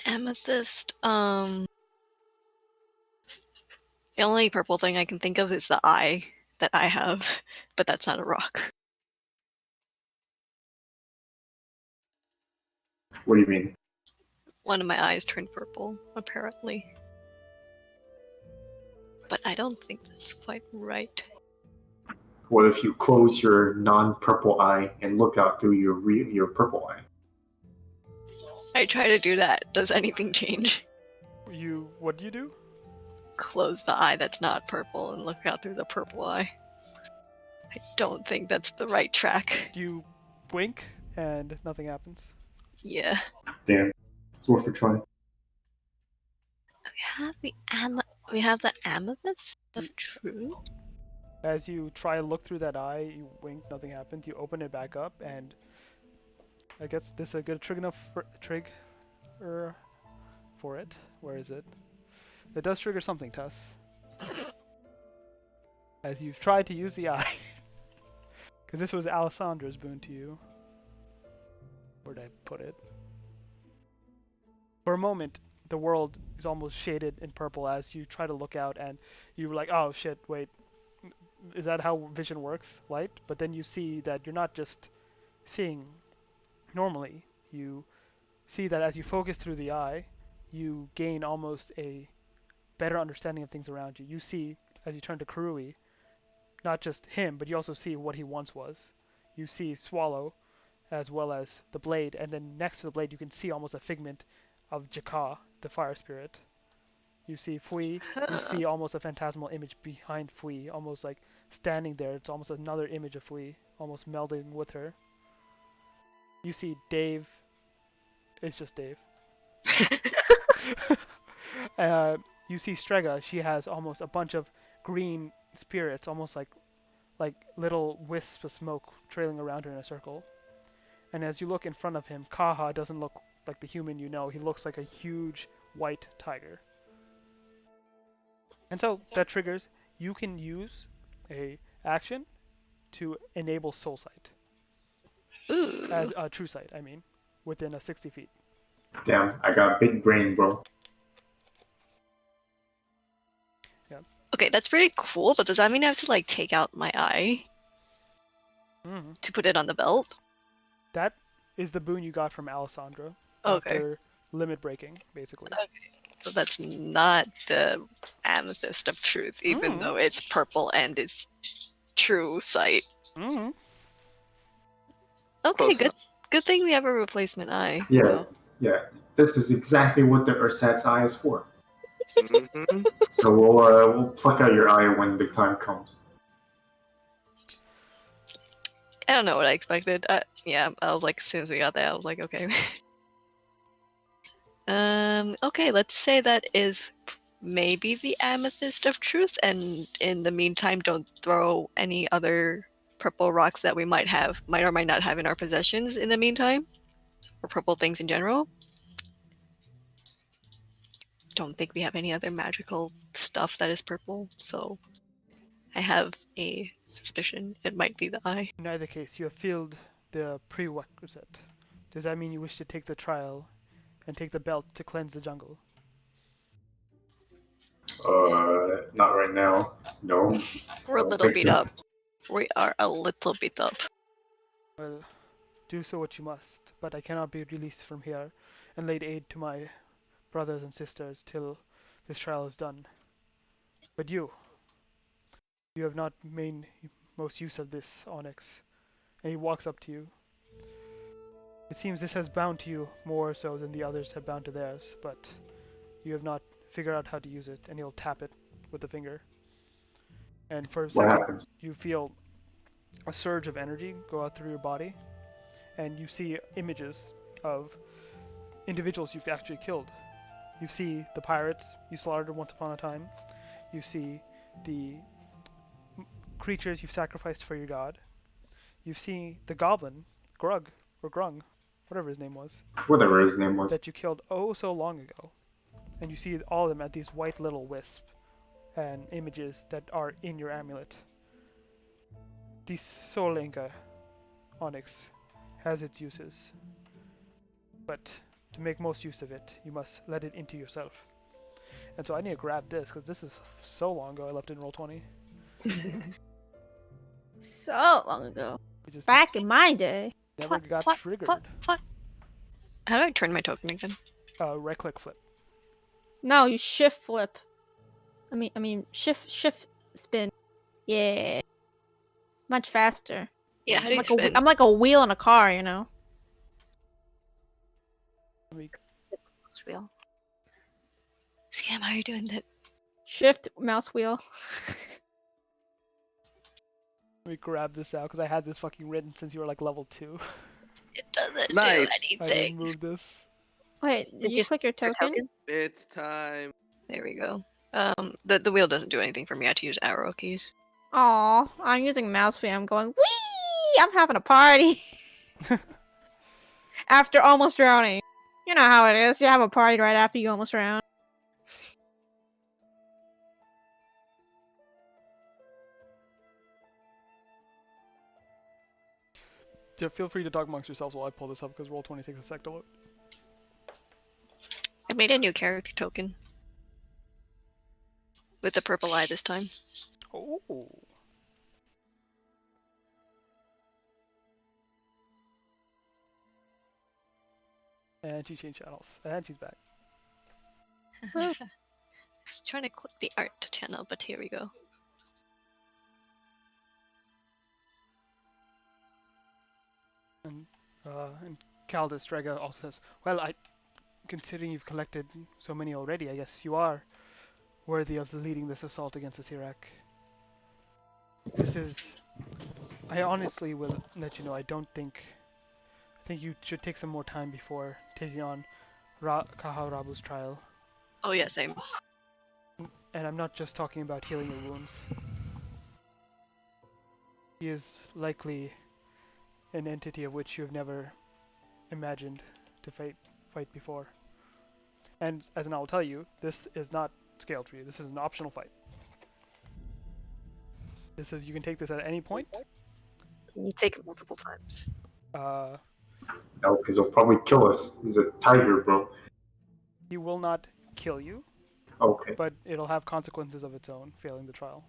Amethyst. The only purple thing I can think of is the eye that I have, but that's not a rock. What do you mean? One of my eyes turned purple, apparently. But I don't think that's quite right. What if you close your non-purple eye and look out through your purple eye? I try to do that. Does anything change? What do you do? Close the eye that's not purple and look out through the purple eye. I don't think that's the right track. You blink and nothing happens. Yeah. Damn. It's worth a try. We have the amethyst of truth. As you try and look through that eye, you wink, nothing happens. You open it back up, and I guess this is a good trigger for it. Where is it? It does trigger something, Tess. As you've tried to use the eye. Because this was Alessandra's boon to you. Where'd I put it? For a moment, the world is almost shaded in purple as you try to look out, and you're like, oh shit, wait. Is that how vision works? Light? But then you see that you're not just seeing normally. You see that as you focus through the eye, you gain almost a better understanding of things around you. You see, as you turn to Karui, not just him, but you also see what he once was. You see Swallow, as well as the blade, and then next to the blade you can see almost a figment of Jakar, the fire spirit. You see Fui. You see almost a phantasmal image behind Fui, almost like standing there. It's almost another image of Fui, almost melding with her. You see Dave. It's just Dave. You see Strega. She has almost a bunch of green spirits, almost like little wisps of smoke trailing around her in a circle. And as you look in front of him, Kaha doesn't look like the human you know. He looks like a huge white tiger. And so that triggers, you can use a action to enable soul sight. Ooh. As true sight, I mean, within 60 feet. Damn, I got a big brain, bro. Okay, that's pretty cool, but does that mean I have to like take out my eye Mm. to put it on the belt? That is the boon you got from Alessandra Okay. after limit breaking, basically. So that's not the amethyst of truth, even though it's purple and it's true sight. Mm-hmm. Okay, Close good thing we have a replacement eye. Yeah, You know? yeah. This is exactly what the Ursat's eye is for. Mhm. So we'll pluck out your eye when the time comes. I don't know what I expected. Yeah, I was like, as soon as we got there, I was like, okay. Okay, let's say that is maybe the amethyst of truth, and in the meantime, don't throw any other purple rocks that we might or might not have in our possessions in the meantime, or purple things in general. Don't think we have any other magical stuff that is purple, so I have a suspicion it might be the eye. In either case, you have filled the prerequisite. Does that mean you wish to take the trial and take the belt to cleanse the jungle? Not right now. No. We're a Don't little think beat so. up. We are a little beat up. Well, do so what you must, but I cannot be released from here and laid aid to my brothers and sisters till this trial is done. But you have not made most use of this, Onyx. And he walks up to you. It seems this has bound to you more so than the others have bound to theirs, but you have not figured out how to use it, and he'll tap it with the finger. And for a What second, happens? you feel a surge of energy go out through your body, and you see images of individuals you've actually killed. You see the pirates you slaughtered once upon a time. You see the creatures you've sacrificed for your god. You see the goblin, Grug, or Grung, whatever his name was, Whatever his name was. that you killed oh so long ago. And you see all of them at these white little wisps and images that are in your amulet. The Soul Inca Onyx has its uses, but to make most use of it, you must let it into yourself. And so I need to grab this, because this is so long ago I left it in Roll20. So long ago. It just Back in my day. never got Plot, triggered. plot, plot. How do I turn my token again? Right click flip. No, you shift flip. I mean shift spin. Yeah. Much faster. Yeah, how do you I'm spin? like a wheel in a car, you know. It's real. Scam, how are you doing that? Shift mouse wheel. Let me grab this out, because I had this fucking written since you were like level 2. It doesn't Nice. do I didn't anything. move this. Wait, did you click your token? It's time. There we go. The wheel doesn't do anything for me. I had to use arrow keys. Aw, I'm using mouse wheel. I'm going, wee! I'm having a party. After almost drowning. You know how it is. You have a party right after you almost drown. Yeah, feel free to talk amongst yourselves while I pull this up, because Roll20 takes a sec to load. I made a new character token. With the purple eye this time. Oh. And she changed channels. And she's back. I was trying to click the art channel, but here we go. And Caldus Strega also says, well, considering you've collected so many already, I guess you are worthy of leading this assault against the Sirak. This is... I honestly will let you know, I think you should take some more time before taking on Kaha Rabu's trial. Oh yeah, same. And I'm not just talking about healing your wounds. He is likely an entity of which you have never imagined to fight before. And as I will tell you, this is not scaled for you. This is an optional fight. This is, you can take this at any point. You take it multiple times. Uh, No, because he'll probably kill us. He's a tiger, bro. he will not kill you, Okay. but it'll have consequences of its own, failing the trial.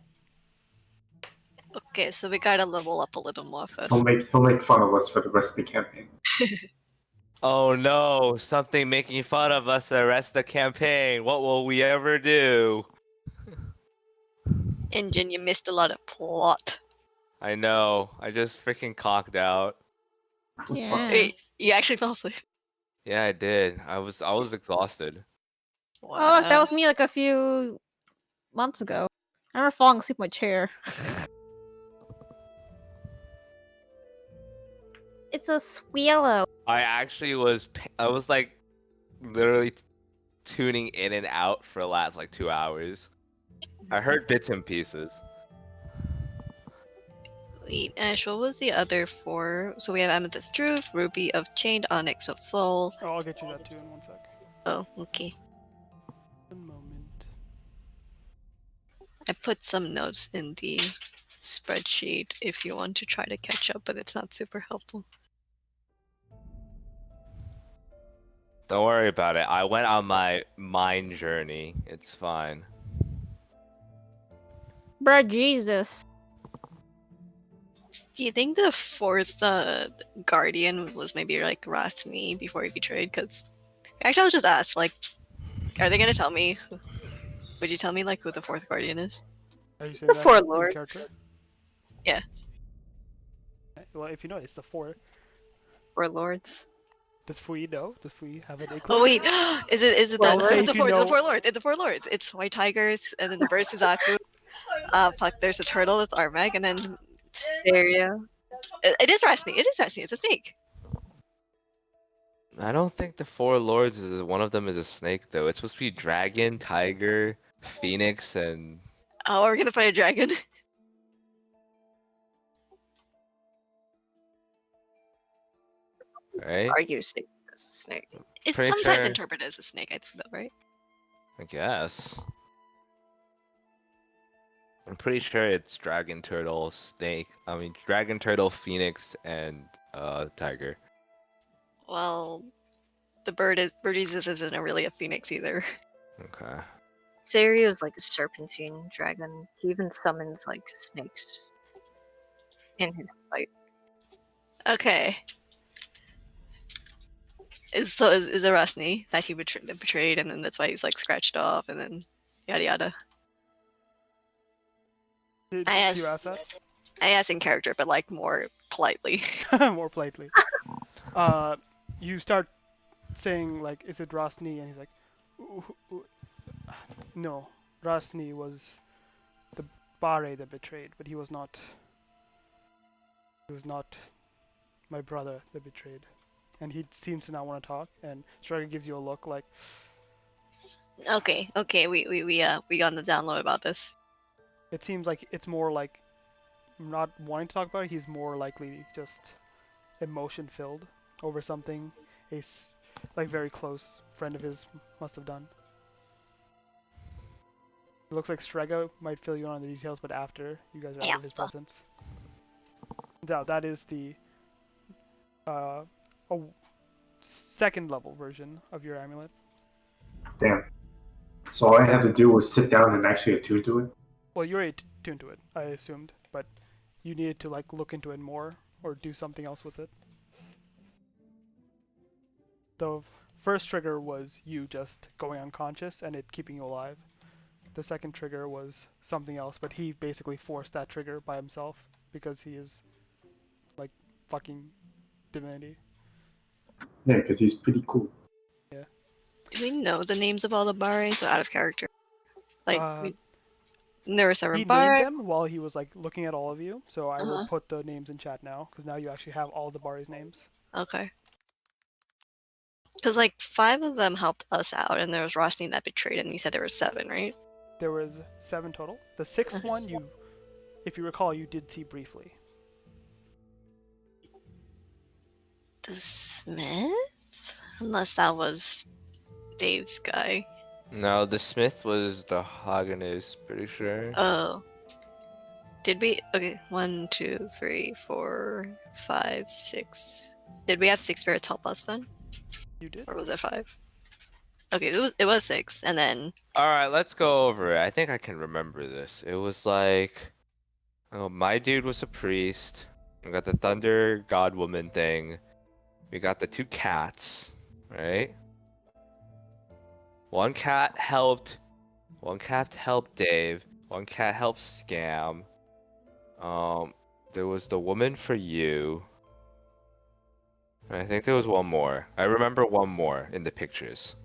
Okay, so we gotta level up a little more first. He'll make fun of us for the rest of the campaign. Oh no, something making fun of us the rest of the campaign. What will we ever do? Engine, you missed a lot of plot. I know. I just freaking conked out. Yeah. Wait, you actually fell asleep. Yeah, I did. I was exhausted. Wow. Oh, look, that was me like a few months ago. I remember falling asleep in my chair. It's a swallow. I was like literally tuning in and out for the last like 2 hours. I heard bits and pieces. Wait, Ash, what was the other 4? So we have Amethyst Truth, Ruby of Chained, Onyx of Soul. Oh, I'll get you that too in 1 sec. Oh, okay. One moment. I put some notes in the spreadsheet if you want to try to catch up, but it's not super helpful. Don't worry about it. I went on my mind journey. It's fine. Bruh, Jesus. Do you think the 4th Guardian was maybe like Rasni before he betrayed? Because actually, I was just asked, like, are they gonna tell me? Would you tell me like who the 4th Guardian is? Are you saying The that 4 in lords. character? Yeah. Well, if you know, it's the 4. 4 lords. Does Fui know? Does Fui have an inkling? Oh wait, is it Well, the say it's if the you 4? It's know- the 4 lords. It's the 4 lords. It's White Tigers, and then the bird Suzaku. Fuck. There's a turtle. That's Armag, and then There you go. it is Rasni. It is Rasni. It's a snake. I don't think the 4 lords is one of them is a snake though. It's supposed to be dragon, tiger, phoenix, and Oh, we're gonna fight a dragon. right. Argue snake as a snake. It's Pretty sometimes sure- interpreted as a snake, I think, though, right? I guess. I'm pretty sure it's dragon, turtle, snake. I mean, dragon, turtle, phoenix, and tiger. Well, the bird Jesus isn't really a phoenix either. Okay. Seiryu is like a serpentine dragon. He even summons like snakes in his fight. Okay. Is it Rasni that he betrayed, and then that's why he's like scratched off, and then yada yada. Did I you asked- ask that? I asked in character, but like more politely. More politely. You start saying like, "Is it Rasni?" And he's like, "No, Rasni was the Bare that betrayed, but he was not. He was not my brother that betrayed." And he seems to not want to talk. And Striker gives you a look like, Okay, we got on the download about this. it seems like it's more like not wanting to talk about it. He's more likely just emotion filled over something like very close friend of his must have done. It looks like Strega might fill you in on the details, but after you guys are out of his fuck. presence. Now that is the a second level version of your amulet. Damn. So all I have to do was sit down and actually attune to it? Well, you're already tuned to it, I assumed, but you needed to like look into it more or do something else with it. The first trigger was you just going unconscious and it keeping you alive. The second trigger was something else, but he basically forced that trigger by himself because he is like fucking divinity. Yeah, because he's pretty cool. we know the names of all the Bari? So out of character. Like, there were several He named Bari. them while he was like looking at all of you, so I will Uh-huh. put the names in chat now, because now you actually have all the Bari's names. Okay. Because, like, 5 of them helped us out, and there was Rosny that betrayed, and you said there were 7, right? There was 7 total. The 6th Uh-huh. one, if you recall, you did see briefly. The Smith? Unless that was Dave's guy. No, the Smith was the Haganist, pretty sure. Oh. Did we? Okay, 1, 2, 3, 4, 5, 6. Did we have 6 spirits help us then? You did? Or was it 5? Okay, it was 6, and then All right, let's go over it. I think I can remember this. It was like, oh, my dude was a priest. We got the Thunder God Woman thing. We got the 2 cats, right? One cat helped Dave. One cat helped Scam. There was the woman for you. And I think there was one more. I remember one more in the pictures.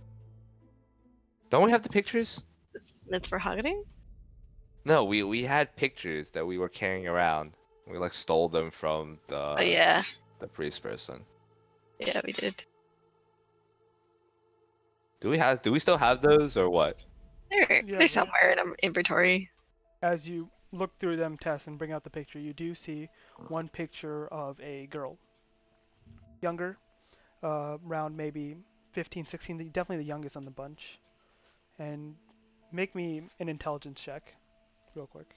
Don't we have the pictures? the Smith for Hagane? No, we had pictures that we were carrying around. We like stole them from Oh yeah, the priest person. yeah, we did. Do we still have those or what? They're Yeah, they're somewhere in our inventory. As you look through them, Tess, and bring out the picture, you do see one picture of a girl. Younger, around maybe 15, 16, definitely the youngest on the bunch. And make me an intelligence check, real quick.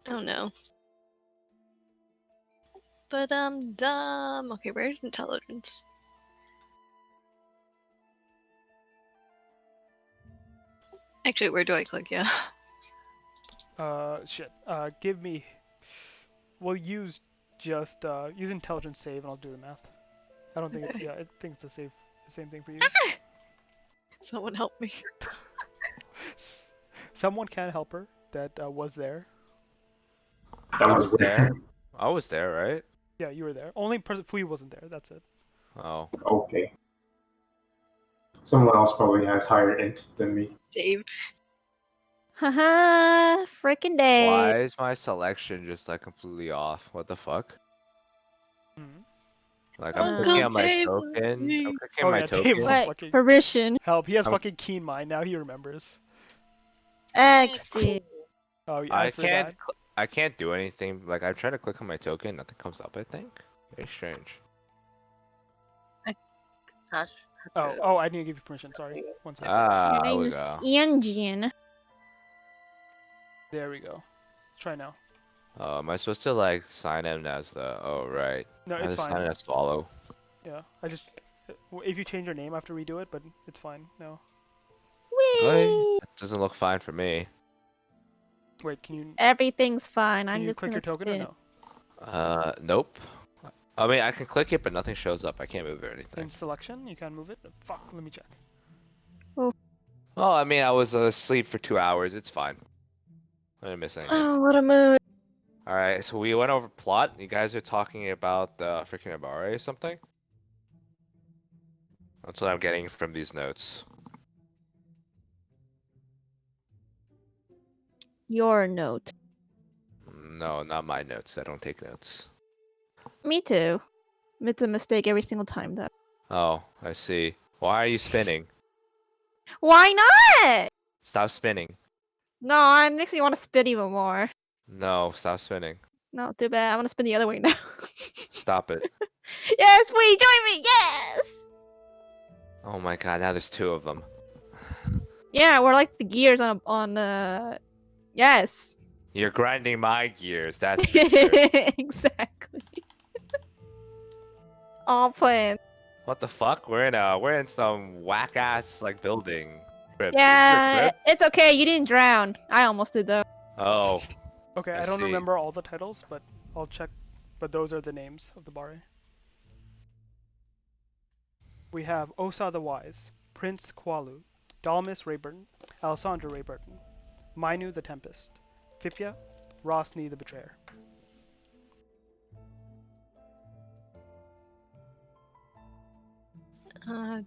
Oh no. But dumb. Okay, where's intelligence? Actually, where do I click? Yeah. Shit. Give me. We'll use just use intelligence save, and I'll do the math. I don't think. Yeah, I think it's the same thing for you. Someone help me. Someone can help her that was there. That I was was there. I was there, right? Yeah, you were there. Only Fui wasn't there. That's it. Oh. okay. Someone else probably has higher int than me. Dave. Haha, freaking day. Why is my selection just like completely off? What the fuck? Mhm. Like I'm Oh, clicking on my Dave. token. I'm clicking Oh, my yeah, Dave token. was What? fucking Permission. help. He has I'm- fucking keen mind now. He remembers. Exit. Oh, you I answered can't. that. I can't do anything. Like I'm trying to click on my token, nothing comes up. I think. Very strange. Gosh, Oh, I didn't give you permission. Sorry. One second. Ah, Your there name we is go. Ianjin. There we go. Try now. Am I supposed to like sign in as the? Oh right. No, I it's have to sign fine. in as Swallow. Yeah, I just if you change your name, I have to redo it, but it's fine. No. Really? Whee! That doesn't look fine for me. Wait, can you Everything's fine. I'm you just click gonna your token spin. or no? Nope. I mean, I can click it, but nothing shows up. I can't move it or anything. In selection, you can't move it. Fuck. Let me check. Well, I mean, I was asleep for 2 hours. It's fine. I didn't miss anything. Oh, what a mood. All right, so we went over plot. You guys are talking about the freaking Abare or something. That's what I'm getting from these notes. Your note. No, not my notes. I don't take notes. Me too. It's a mistake every single time, though. Oh, I see. Why are you spinning? Why not? Stop spinning. No, it makes me want to spin even more. No, stop spinning. No, too bad. I want to spin the other way now. Stop it. Yes, please join me. Yes. Oh my god, now there's 2 of them. Yeah, we're like the gears on Yes. You're grinding my gears. That's for sure. Exactly. All planned. What the fuck? We're in some whack ass like building. Crypt. Is this a Yeah, crypt? it's okay. You didn't drown. I almost did though. Oh, Okay, I I don't see. remember all the titles, but I'll check. But those are the names of the Bari. We have Osa the Wise, Prince Qualu, Dalmas Rayburn, Alessandra Rayburton, Mainu the Tempest, Fifia, Rosny the Betrayer.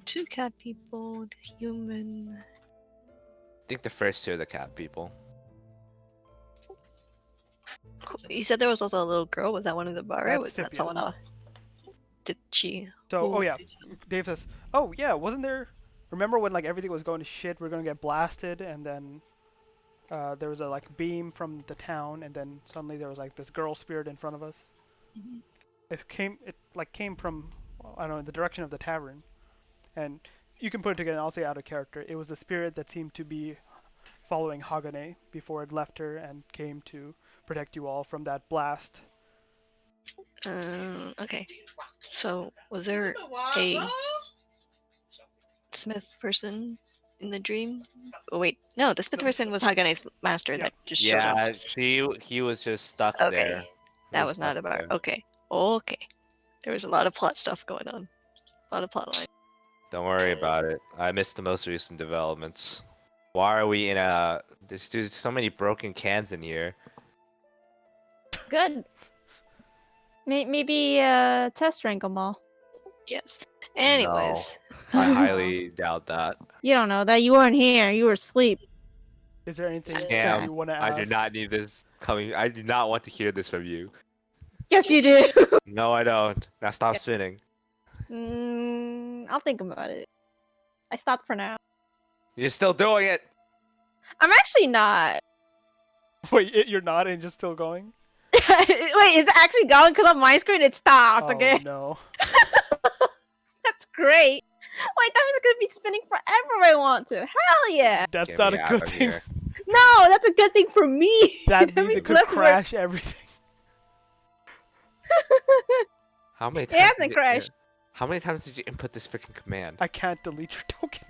Two cat people, the human. I think the first two are the cat people. You said there was also a little girl. Was that one of the bar? That's Was that Tiffy. someone else? Did she? So, oh who- yeah, Dave says, oh yeah, wasn't there? Remember when like everything was going to shit? We're gonna get blasted, and then there was a like beam from the town, and then suddenly there was like this girl spirit in front of us. Mhm. It like came from I don't know the direction of the tavern, and you can put it together. And I'll say out of character. It was a spirit that seemed to be following Hagane before it left her and came to protect you all from that blast. Okay. So, was there a Smith person in the dream? Oh wait, no. The Smith person was Hagane's master Yeah. that just showed up. Yeah, he was just stuck Okay. there. He That was not stuck a bar. there. Okay. Okay. There was a lot of plot stuff going on. A lot of plot lines. Don't worry about it. I missed the most recent developments. Why are we in a? There's so many broken cans in here. Good. Maybe test rank them all. Yes. Anyways. I highly doubt that. You don't know that you weren't here. You were asleep. Is there anything Scam. you want to I ask? do not need this coming. I do not want to hear this from you. Yes, you do. No, I don't. Now stop spinning. I'll think about it. I stopped for now. You're still doing it. I'm actually not. Wait, you're not and just still going? Wait, is it actually going? Because on my screen it stopped. Oh Okay, no. that's great. Wait, that was gonna be spinning forever. If I want to. Hell yeah. That's Get not me a out good of thing. here. No, that's a good thing for me. That That means means it could less work. crash everything. How many It times? hasn't did you- crashed. How many times did you input this freaking command? I can't delete your token.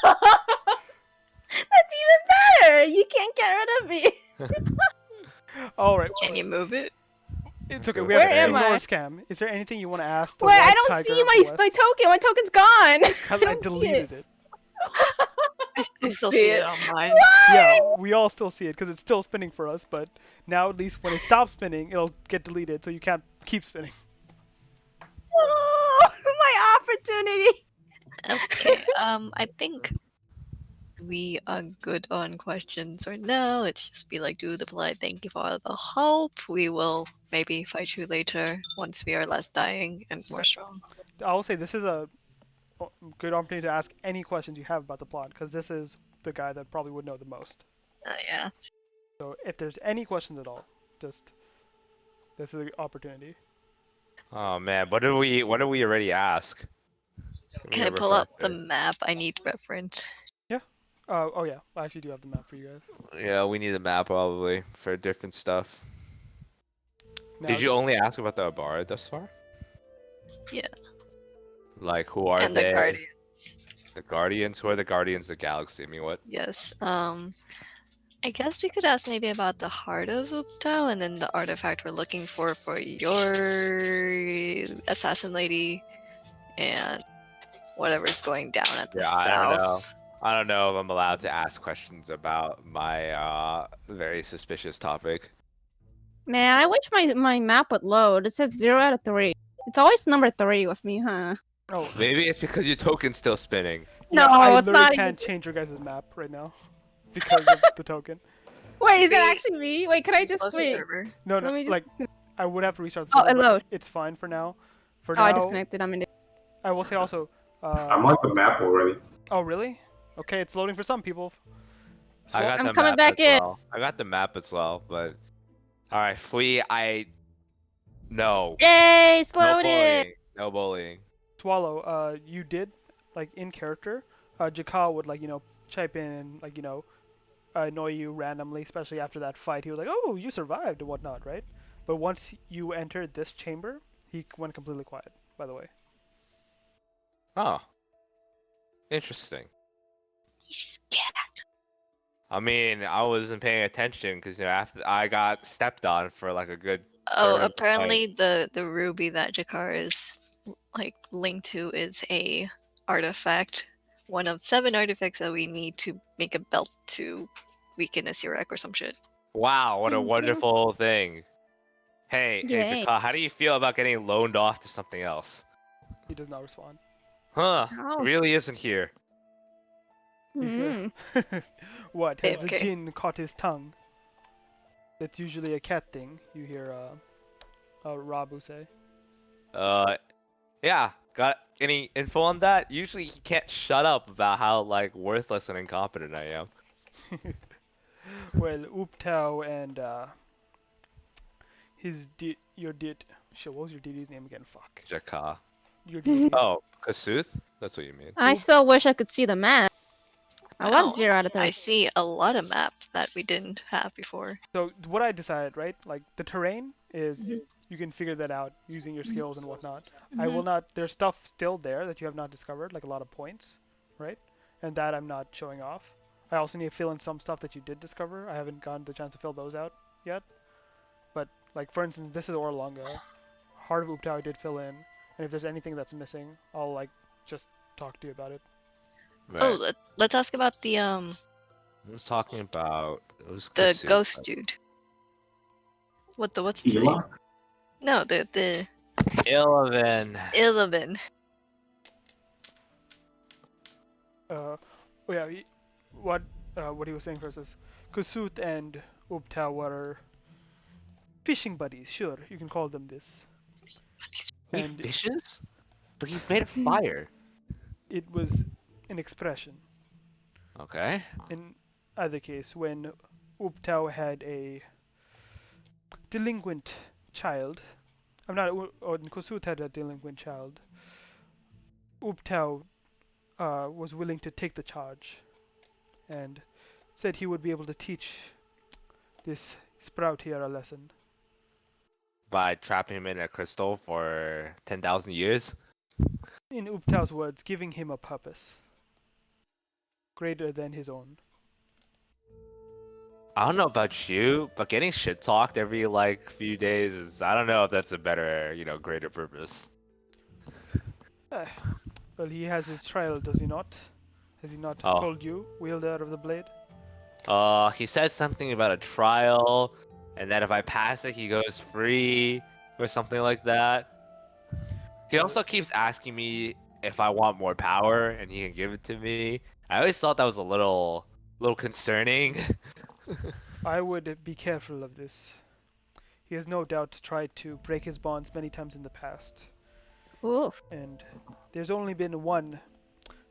That's even better. You can't get rid of me. All right. Can you move it? It's okay. Where We have to am ignore I? scam. Is there anything you want to ask? The Wait, I white don't tiger see of my the West? my token. My token's gone. Because I don't see deleted it. I still see it on mine. Yeah, we all still see it because it's still spinning for us. But now at least when it stops spinning, it'll get deleted, so you can't keep spinning. Oh, my opportunity. Okay. I think we are good on questions right now. Let's just be like, do the polite thank you for the help. We will maybe fight you later once we are less dying and more strong. I will say this is a good opportunity to ask any questions you have about the plot because this is the guy that probably would know the most. Yeah. So if there's any questions at all, just this is the opportunity. Oh man, what did we already ask? Can I pull up the map? I need reference. Oh yeah, I actually do have the map for you guys. Yeah, we need a map probably for different stuff. Now, Did you only ask about the Abara thus far? Yeah. Like who are And they? the Guardian. The Guardians? Who are the Guardians of the Galaxy? I mean, what? Yes. I guess we could ask maybe about the heart of Uptao and then the artifact we're looking for your assassin lady and whatever's going down at the Yeah, south. I don't know. I don't know if I'm allowed to ask questions about my very suspicious topic. Man, I wish my map would load. It says 0 out of 3. It's always number 3 with me, huh? oh Maybe it's because your token's still spinning. yeah, No, I it's literally not can't change your guys' map right now because of the token. Wait, is it Maybe- actually me? Wait, can I just Close the wait? server. No, no, Let me just. like I would have to restart the Oh, server, it but load. it's fine for now. For Oh, I now, disconnected. I'm in it. I will say also. I'm on the map already. Oh really? Okay, it's loading for some people. I got I'm the coming map back as in. well. I got the map as well, but all right, Flea, no. Yay, No slowed it. bullying. No bullying. Swallow, you did like in character. Jakal would like chime in and like annoy you randomly, especially after that fight. He was like, "Oh, you survived and whatnot, right?" But once you entered this chamber, he went completely quiet. By the way. Oh. Interesting. He's scared. I mean, I wasn't paying attention because after I got stepped on for like a good. Oh, Third apparently the ruby that Jakar is like linked to is a artifact. One of 7 artifacts that we need to make a belt to weaken a Sirak or some shit. Wow, what a Ding, ding. wonderful thing. Hey, Yay. Jakal, how do you feel about getting loaned off to something else? He does not respond. Huh? Ouch. Really isn't here. You hear- Mm. What? Has the AFK. Jinn caught his tongue? That's usually a cat thing. You hear Rabu say. Yeah. Got any info on that? Usually he can't shut up about how like worthless and incompetent I am. Well, Uptao and your shit, what was your DD's name again? Fuck. Jaka. Your deity. Oh, Kasuth? That's what you mean. I still wish I could see the map. I Wow, love 0 out of I 30. see a lot of maps that we didn't have before. So what I decided, right? Like the terrain is Mhm. you can figure that out using your skills and whatnot. I Mhm. will not. There's stuff still there that you have not discovered, like a lot of points, right? And that I'm not showing off. I also need to fill in some stuff that you did discover. I haven't gotten the chance to fill those out yet. But like for instance, this is Orlonga. Heart of Uptao I did fill in, and if there's anything that's missing, I'll like just talk to you about it. Right. Oh, let's ask about the I was talking about it was the Kasuth, ghost but- dude. What's its name? Elon? No, the 11. 11. Oh yeah, what he was saying first is Kusut and Upta were fishing buddies. Sure, you can call them this. He And fishes? But he's made of fire. it was an expression. Okay. In either case, when Uptao had a delinquent child, I'm not, or Kusut had a delinquent child, Uptao was willing to take the charge and said he would be able to teach this sprout here a lesson. By trapping him in a crystal for 10,000 years? In Uptao's words, giving him a purpose greater than his own. I don't know about you, but getting shit talked every like few days is I don't know if that's a better, greater purpose. Well, he has his trial, does he not? Has he not Oh. told you, wielder of the blade? He said something about a trial, and that if I pass it, he goes free, or something like that. He also keeps asking me if I want more power, and he can give it to me. I always thought that was a little concerning. I would be careful of this. He has no doubt tried to break his bonds many times in the past, Oof. and there's only been one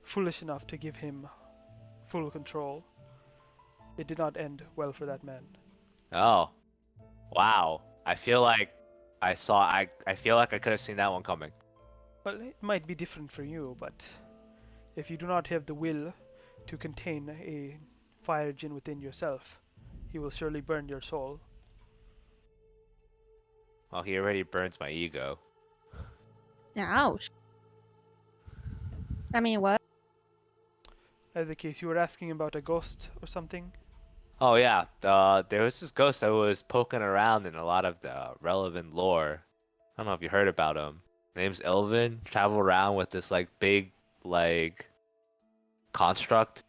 foolish enough to give him full control. It did not end well for that man. Oh, wow. I feel like I feel like I could have seen that one coming. Well, it might be different for you, but if you do not have the will to contain a fire djinn within yourself, he will surely burn your soul. Well, he already burns my ego. Ouch. I mean, what? As the case, you were asking about a ghost or something? Oh yeah, there was this ghost that was poking around in a lot of the relevant lore. I don't know if you heard about him. Name's Elvin. Travel around with this like big like construct.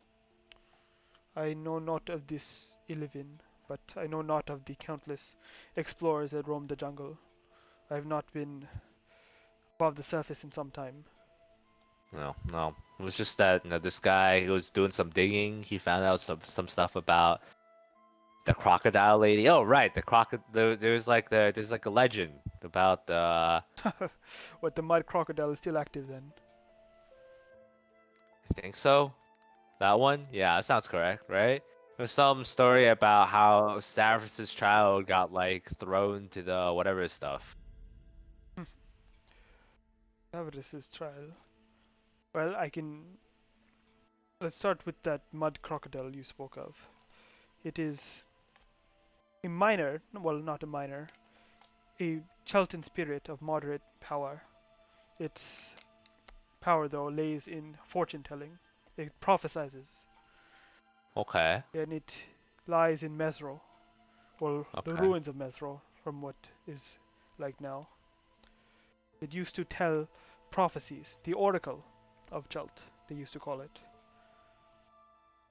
I know not of this Ilivin, but I know not of the countless explorers that roam the jungle. I have not been above the surface in some time. No. It was just that this guy he was doing some digging. He found out some stuff about the crocodile lady. Oh right, the crocodile. There's like a legend about the. What, the mud crocodile is still active then? I think so. That one? Yeah, that sounds correct, right? There's some story about how Savris's child got like thrown to the whatever stuff. Avarice's trial. Well, let's start with that mud crocodile you spoke of. It is a minor, well, not a minor, a Chelton spirit of moderate power. Its power, though, lays in fortune telling. It prophesizes, Okay. and it lies in Mesro, or the Okay. ruins of Mesro, from what is like now. It used to tell prophecies, the oracle of Chult, they used to call it.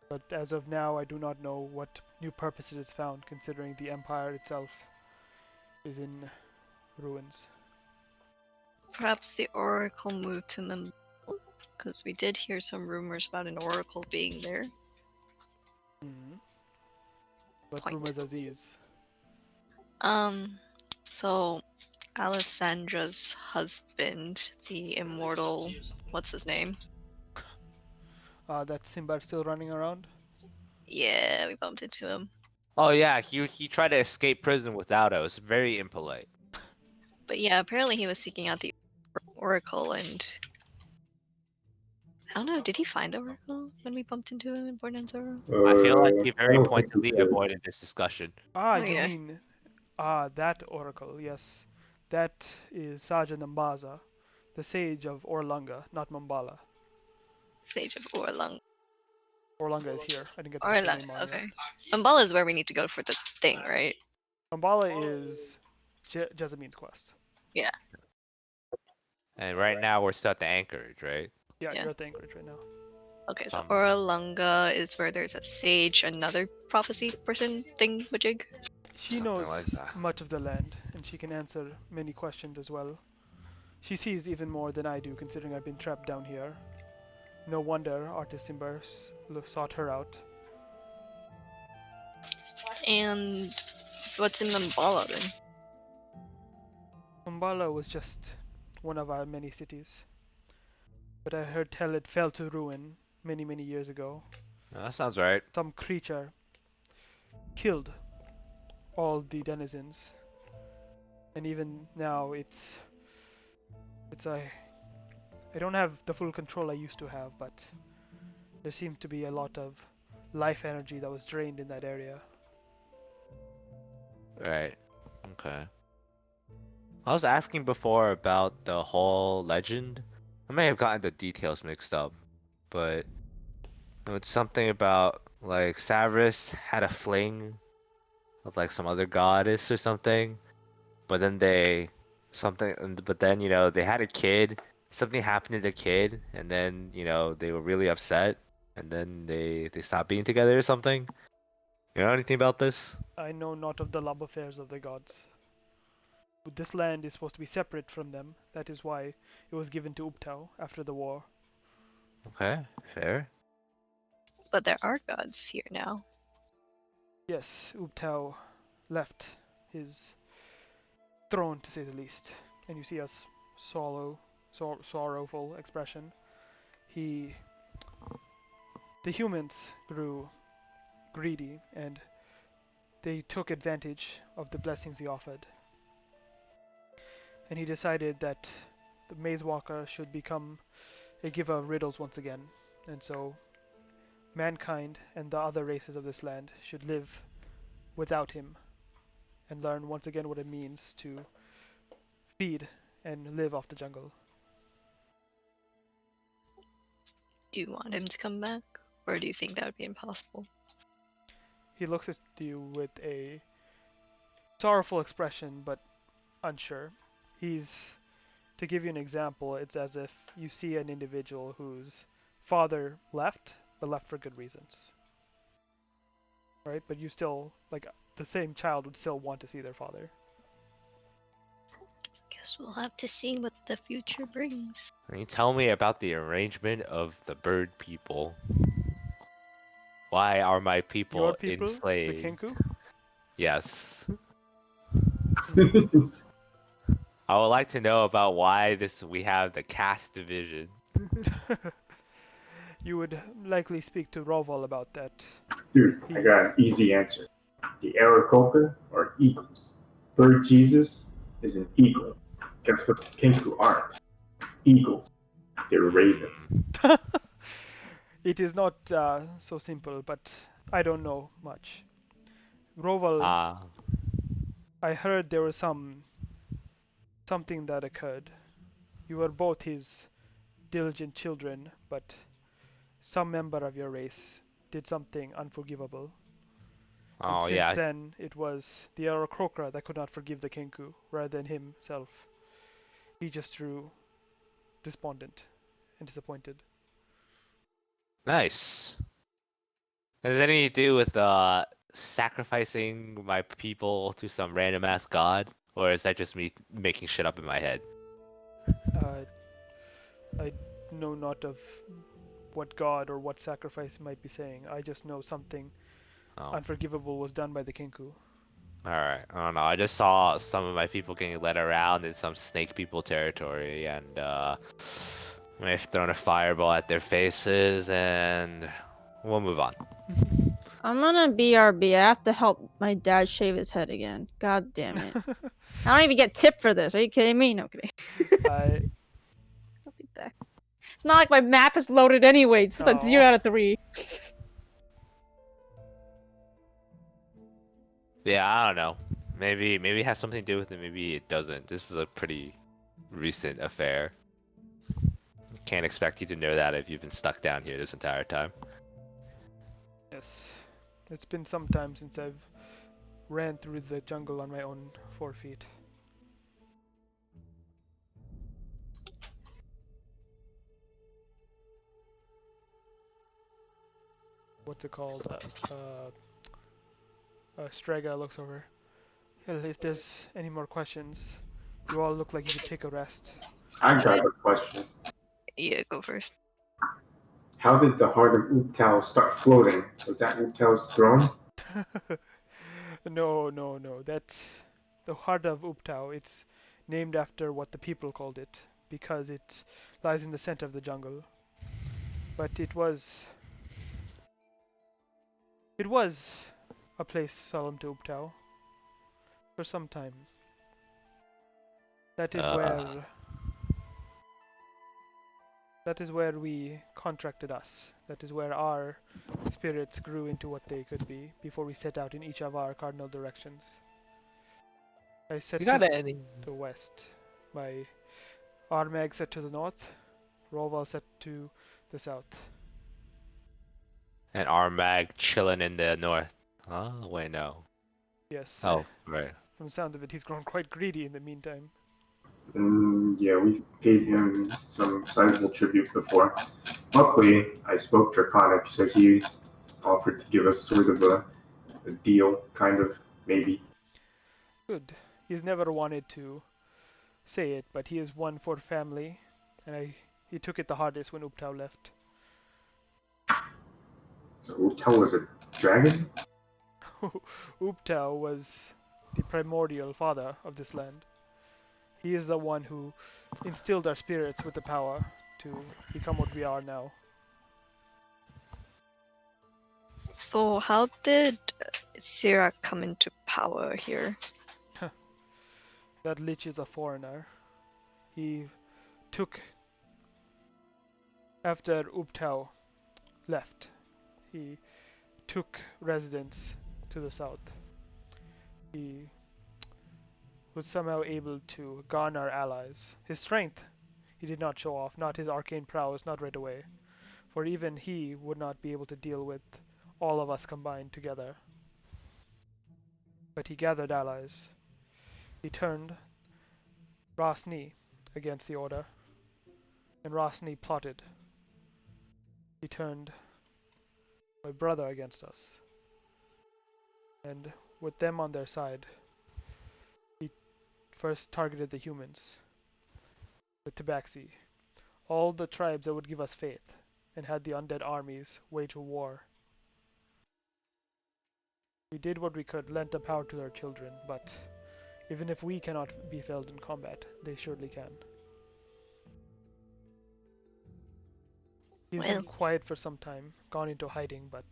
But as of now, I do not know what new purpose it has found, considering the empire itself is in ruins. Perhaps the oracle moved to Mem. Because we did hear some rumors about an oracle being there. Hmm. What Point. rumors are these? So Alessandra's husband, the immortal, what's his name? That Simba still running around? Yeah, we bumped into him. Oh yeah, he tried to escape prison without us. Very impolite. But yeah, apparently he was seeking out the oracle, and I don't know, did he find the oracle when we bumped into him in Bornanzoro? I feel like he I very don't think we pointedly did. avoided this discussion. Ah, Oh, you yeah. mean that oracle? Yes, that is Saja Nambaza, the sage of Orlanga, not Mambala. Sage of Orlung. Orlanga is here. I didn't get to put the Orlung, name on yet. okay. Umbala is where we need to go for the thing, right? Mambala is Jessamine quest. Yeah. And right now we're still at the Anchorage, right? Yeah, Yeah. you're at the Anchorage right now. Okay, so Um, Orlunga is where there's a sage, another prophecy person thing, majig. She Something knows like that. much of the land, and she can answer many questions as well. She sees even more than I do, considering I've been trapped down here. No wonder Artist Timbers sought her out. And what's in Umbala then? Umbala was just one of our many cities, but I heard tell it fell to ruin many years ago. That sounds right. Some creature killed all the denizens, and even now it's I don't have the full control I used to have, but there seemed to be a lot of life energy that was drained in that area. Right. Okay. I was asking before about the whole legend. I may have gotten the details mixed up, but it's something about like Savras had a fling with like some other goddess or something, but then but then they had a kid. Something happened to the kid, and then they were really upset, and then they stopped being together or something. You know anything about this? I know not of the love affairs of the gods. But this land is supposed to be separate from them. That is why it was given to Uptau after the war. Okay, fair. But there are gods here now. Yes, Uptau left his throne, to say the least. And you see a sorrowful expression. The humans grew greedy and they took advantage of the blessings he offered. And he decided that the Maze Walker should become a giver of riddles once again. And so mankind and the other races of this land should live without him and learn once again what it means to feed and live off the jungle. Do you want him to come back? Or do you think that would be impossible? He looks at you with a sorrowful expression, but unsure. To give you an example, it's as if you see an individual whose father left, but left for good reasons. Right? But you still, like, the same child would still want to see their father. Guess we'll have to see what the future brings. Can you tell me about the arrangement of the bird people? Why are my people Your people, enslaved? the Kenku? Yes. I would like to know about why we have the caste division. You would likely speak to Roval about that. Dude, I got an easy answer. The Aarakocra are eagles. Bird Jesus is an eagle. Guess what the Kinku aren't? Eagles. They're ravens. It is not so simple, but I don't know much. Roval, Ah, I heard there was something that occurred. You were both his diligent children, but some member of your race did something unforgivable. And oh since yeah. then, it was the Aarakocra that could not forgive the Kenku, rather than himself. He just grew despondent and disappointed. Nice. Does it anything to do with sacrificing my people to some random ass god, or is that just me making shit up in my head? I know not of what god or what sacrifice might be saying. I just know something Oh. unforgivable was done by the Kinku. Alright, I don't know. I just saw some of my people getting led around in some snake people territory, and they've thrown a fireball at their faces, and we'll move on. I'm gonna BRB. I have to help my dad shave his head again. God damn it. I don't even get tipped for this. Are you kidding me? No, I'm kidding. I I'll be back. It's not like my map is loaded anyway. It's like 0 Aw. out of 3. Yeah, I don't know. Maybe it has something to do with it. Maybe it doesn't. This is a pretty recent affair. Can't expect you to know that if you've been stuck down here this entire time. yes. It's been some time since I've ran through the jungle on my own 4 feet. What's it called? Strega looks over. Well, if there's any more questions, you all look like you could take a rest. I got a question. Yeah, go first. How did the heart of Ooptao start floating? Was that Ooptao's throne? No. That's the heart of Uptao. It's named after what the people called it, because it lies in the center of the jungle. But it was a place solemn to Uptao for some time. That is where we contracted us. That is where our spirits grew into what they could be before we set out in each of our cardinal directions. I set You to got any? the west. My Armag set to the north. Roval set to the south. And Armag chilling in the north. Oh, wait, no. Yes. Oh, right. From the sound of it, he's grown quite greedy in the meantime. Yeah, we've paid him some sizable tribute before. Luckily, I spoke Draconic, so he offered to give us sort of a deal, kind of, maybe. Good. He's never wanted to say it, but he is one for family, and he took it the hardest when Uptao left. So Ooptao was a dragon? Uptao was the primordial father of this land. He is the one who instilled our spirits with the power to become what we are now. So, how did Syrah come into power here? That Lich is a foreigner. He took after Uptao left. He took residence to the south. He was somehow able to garner allies. His strength he did not show off, not his arcane prowess, not right away, for even he would not be able to deal with all of us combined together. But he gathered allies. He turned Rosni against the Order, and Rosni plotted. He turned my brother against us, and with them on their side, he first targeted the humans, the Tabaxi, all the tribes that would give us faith, and had the undead armies wage a war. We did what we could, lent a power to our children, but even if we cannot be felled in combat, they surely can. He's Well, been quiet for some time, gone into hiding, but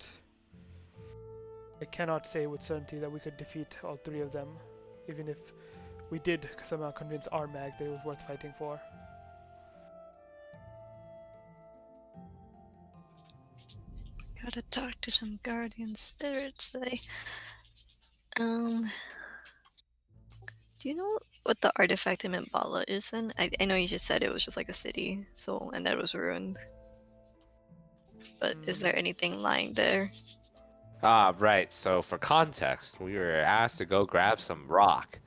I cannot say with certainty that we could defeat all 3 of them, even if we did somehow convince Armag that it was worth fighting for. gotta talk to some guardian spirits. Do you know what the artifact in Mimbala is then? I know you just said it was just like a city, so and that was ruined. But is there anything lying there? Ah, right. So for context, we were asked to go grab some rock.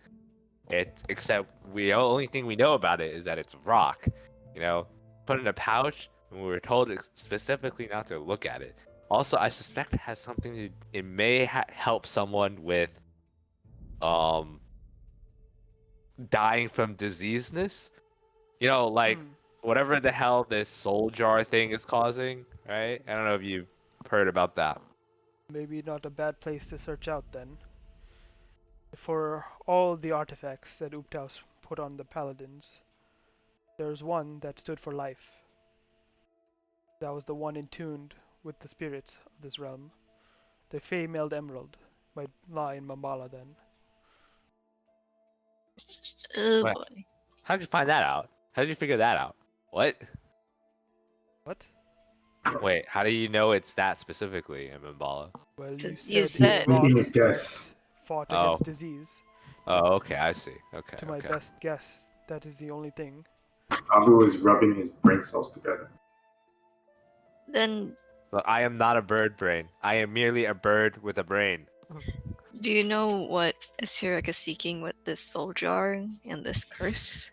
Except the only thing we know about it is that it's rock. You know, put in a pouch, and we were told specifically not to look at it. Also, I suspect it has something to. It may help someone with, dying from diseaseness. You know, like whatever the hell this soul jar thing is causing, right? I don't know if you've heard about that. Maybe not a bad place to search out then. For all the artifacts that Uptaus put on the paladins, there's one that stood for life. That was the one in tuned with the spirits of this realm. The Fey-mailed emerald might lie in Mambala then. Oh What? boy. How did you find that out? How did you figure that out? What? What? Wait, how do you know it's that specifically in Mimbala? Well, you 'Cause you said said- the rock Making a that guess. fought Oh. against disease. Oh, okay, I see. Okay, To my okay. best guess, that is the only thing. Abu is rubbing his brain cells together. Then, But I am not a bird brain. I am merely a bird with a brain. do you know what Asirak is seeking with this soul jar and this curse?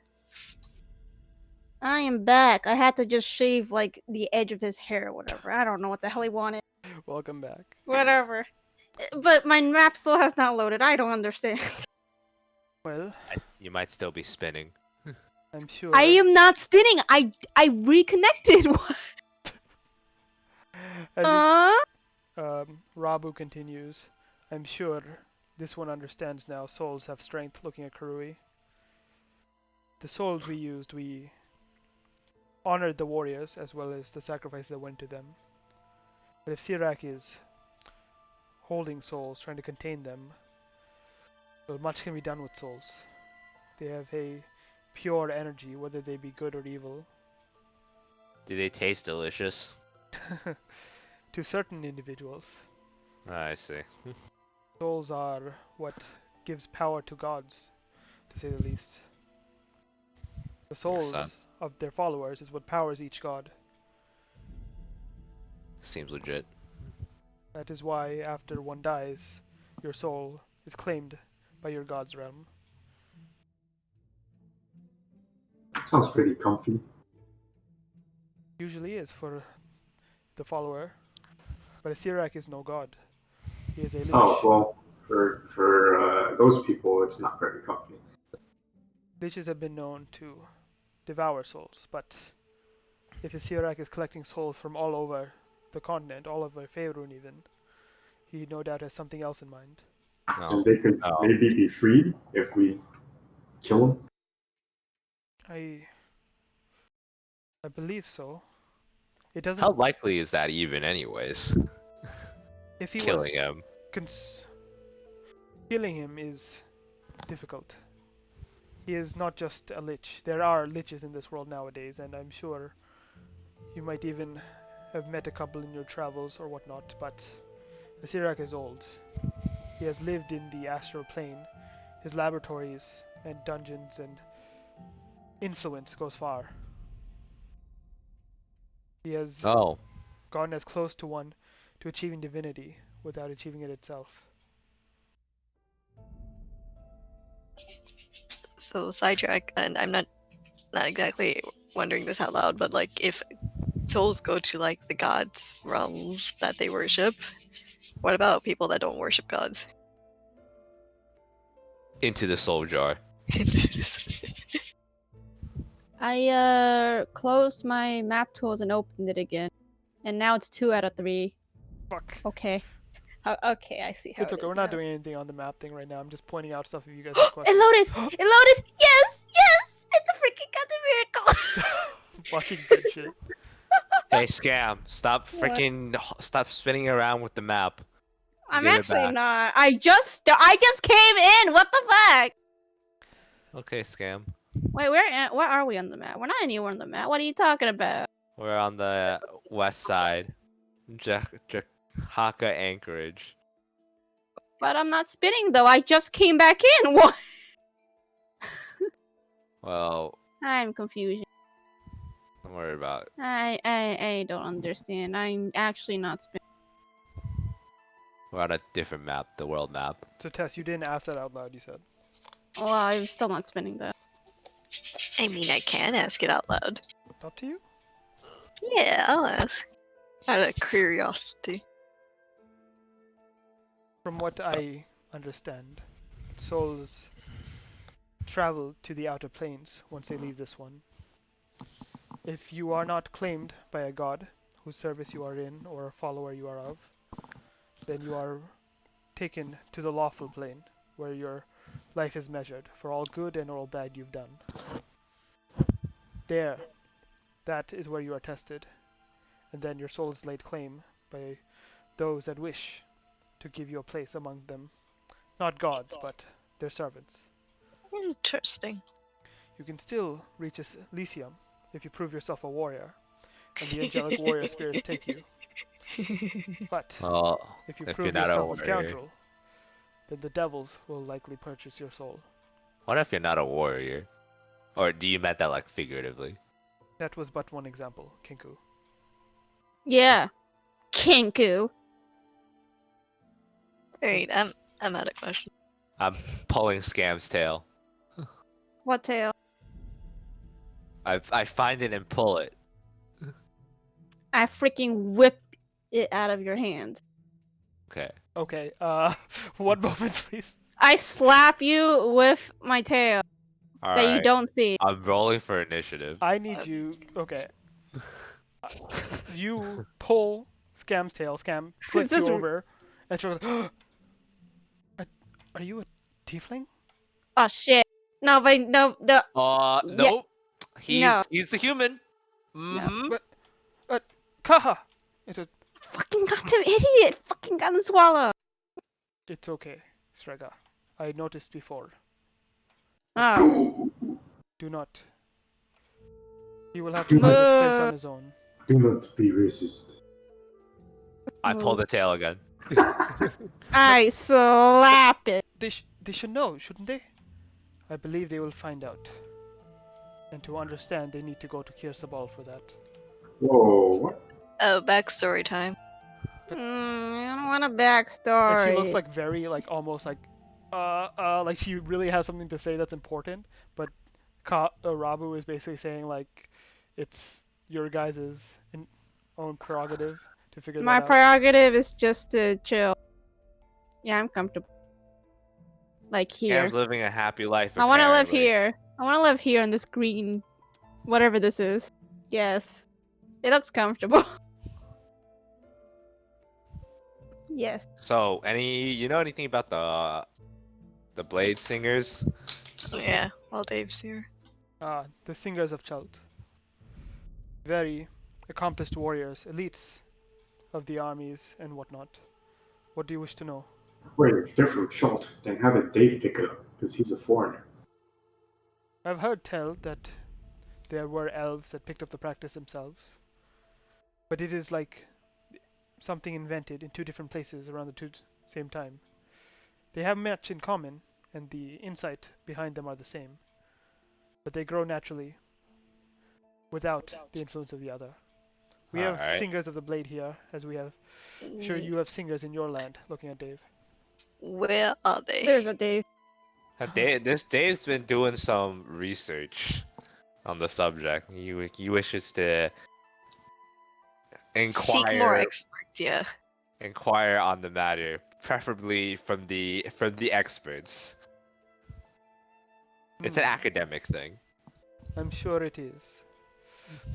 I am back. I had to just shave like the edge of his hair or whatever. I don't know what the hell he wanted. Welcome back. Whatever. But my map still has not loaded. I don't understand. Well, You might still be spinning. I'm sure. I am not spinning. I reconnected. As Huh? Rabu continues, I'm sure this one understands now. Souls have strength. Looking at Karui. The souls we used, we honored the warriors as well as the sacrifice that went to them. But if Sirak is holding souls, trying to contain them, well, much can be done with souls. They have a pure energy, whether they be good or evil. Do they taste delicious? To certain individuals, I see. souls are what gives power to gods, to say the least. The souls sense. of their followers is what powers each god. Seems legit. That is why, after one dies, your soul is claimed by your god's realm. Sounds pretty comfy. Usually is for the follower, but Asirak is no god. He is a lich. Oh well, for those people, it's not very comfy. Liches have been known to devour souls, but if Asirak is collecting souls from all over the continent, all over Faerun even, he no doubt has something else in mind. No. And they could No. maybe be freed if we kill them. I believe so. It doesn't. How likely is that even, anyways? If he Killing was him. killing him is difficult. He is not just a lich. There are liches in this world nowadays, and I'm sure you might even have met a couple in your travels or whatnot, but Asirak is old. He has lived in the astral plane. His laboratories and dungeons and influence goes far. He has Oh. gotten as close to one to achieving divinity without achieving it itself. So sidetrack, and I'm not exactly wondering this out loud, but like if souls go to like the gods' realms that they worship, what about people that don't worship gods? Into the soul jar. I closed my map tools and opened it again, and now it's 2 out of 3. Fuck. Okay. Okay, I see how It's it okay, is we're not now. doing anything on the map thing right now. I'm just pointing out stuff if you guys have It questions. loaded! It loaded! Yes! Yes! It's a freaking goddamn miracle! Fucking good shit. Hey, Scam, stop What? freaking stop spinning around with the map. I'm Give it actually back. not. I just came in! What the fuck? Okay, Scam. Wait, where are we on the map? We're not anywhere on the map. What are you talking about? We're on the west side. Haka Anchorage. But I'm not spinning though. I just came back in. What? Well, I'm confused. don't worry about it. I don't understand. I'm actually not spinning. We're on a different map, the world map. So Tess, you didn't ask that out loud, you said. Well, I'm still not spinning though. I mean, I can ask it out loud. It's up to you. Yeah, I'll ask. Out of curiosity. From what I understand, souls travel to the outer planes once they leave this one. If you are not claimed by a god whose service you are in or a follower you are of, then you are taken to the lawful plane, where your life is measured for all good and all bad you've done. There, that is where you are tested, and then your soul is laid claim by those that wish to give you a place among them. Not gods, but their servants. Interesting. You can still reach Elysium if you prove yourself a warrior, and the angelic warrior spirits take you. But Well, if you if prove you're not a yourself a warrior, scoundrel, then the devils will likely purchase your soul. what if you're not a warrior? Or do you meant that like figuratively? That was but one example, Kinku. Yeah. Kinku. Wait, I'm out of questions. I'm pulling Scam's tail. What tail? I find it and pull it. I freaking whip it out of your hands. Okay. Okay, one moment, please. I slap you with my tail All that you right. don't see. I'm rolling for initiative. I need you. Okay. You pull Scam's tail. Scam flips This you is- over, and she goes, Are you a tiefling? Oh shit. No, but no, the Nope. No. He's the human. Mm-hmm. But, Kaha! It's fucking goddamn idiot. Fucking got and swallow. It's okay, Srega. I noticed before. Oh. Do not. He will have to find his place on his own. Do not be racist. I pull the tail again. I slap it. They should know, shouldn't they? I believe they will find out. And to understand, they need to go to Kirsabal for that. Whoa, what? Oh, backstory time. I don't want a backstory. And she looks like very, like, almost like she really has something to say that's important, but Rabu is basically saying, like, it's your guys' own prerogative to figure My that out. prerogative is just to chill. Yeah, I'm comfortable. Like here. Scam's living a happy life. I want to live apparently. here. I want to live here in this green, whatever this is. Yes. It looks comfortable. Yes. So, you know anything about the Blade Singers? Yeah, while Dave's here. The Singers of Chult. Very accomplished warriors, elites of the armies and whatnot. What do you wish to know? Wait, if they're from Schult, then have a Dave pick it up, because he's a foreigner. I've heard tell that there were elves that picked up the practice themselves. But it is like something invented in two different places around the same time. They have much in common, and the insight behind them are the same. But they grow naturally, without the influence of the other. We have Alright. Singers of the Blade here, as we have. Sure, you have Singers in your land, looking at Dave. Where are they? There's a Dave. Dave's been doing some research on the subject. He wishes to Seek more experts, yeah. inquire on the matter, preferably from the experts. It's an academic thing. I'm sure it is.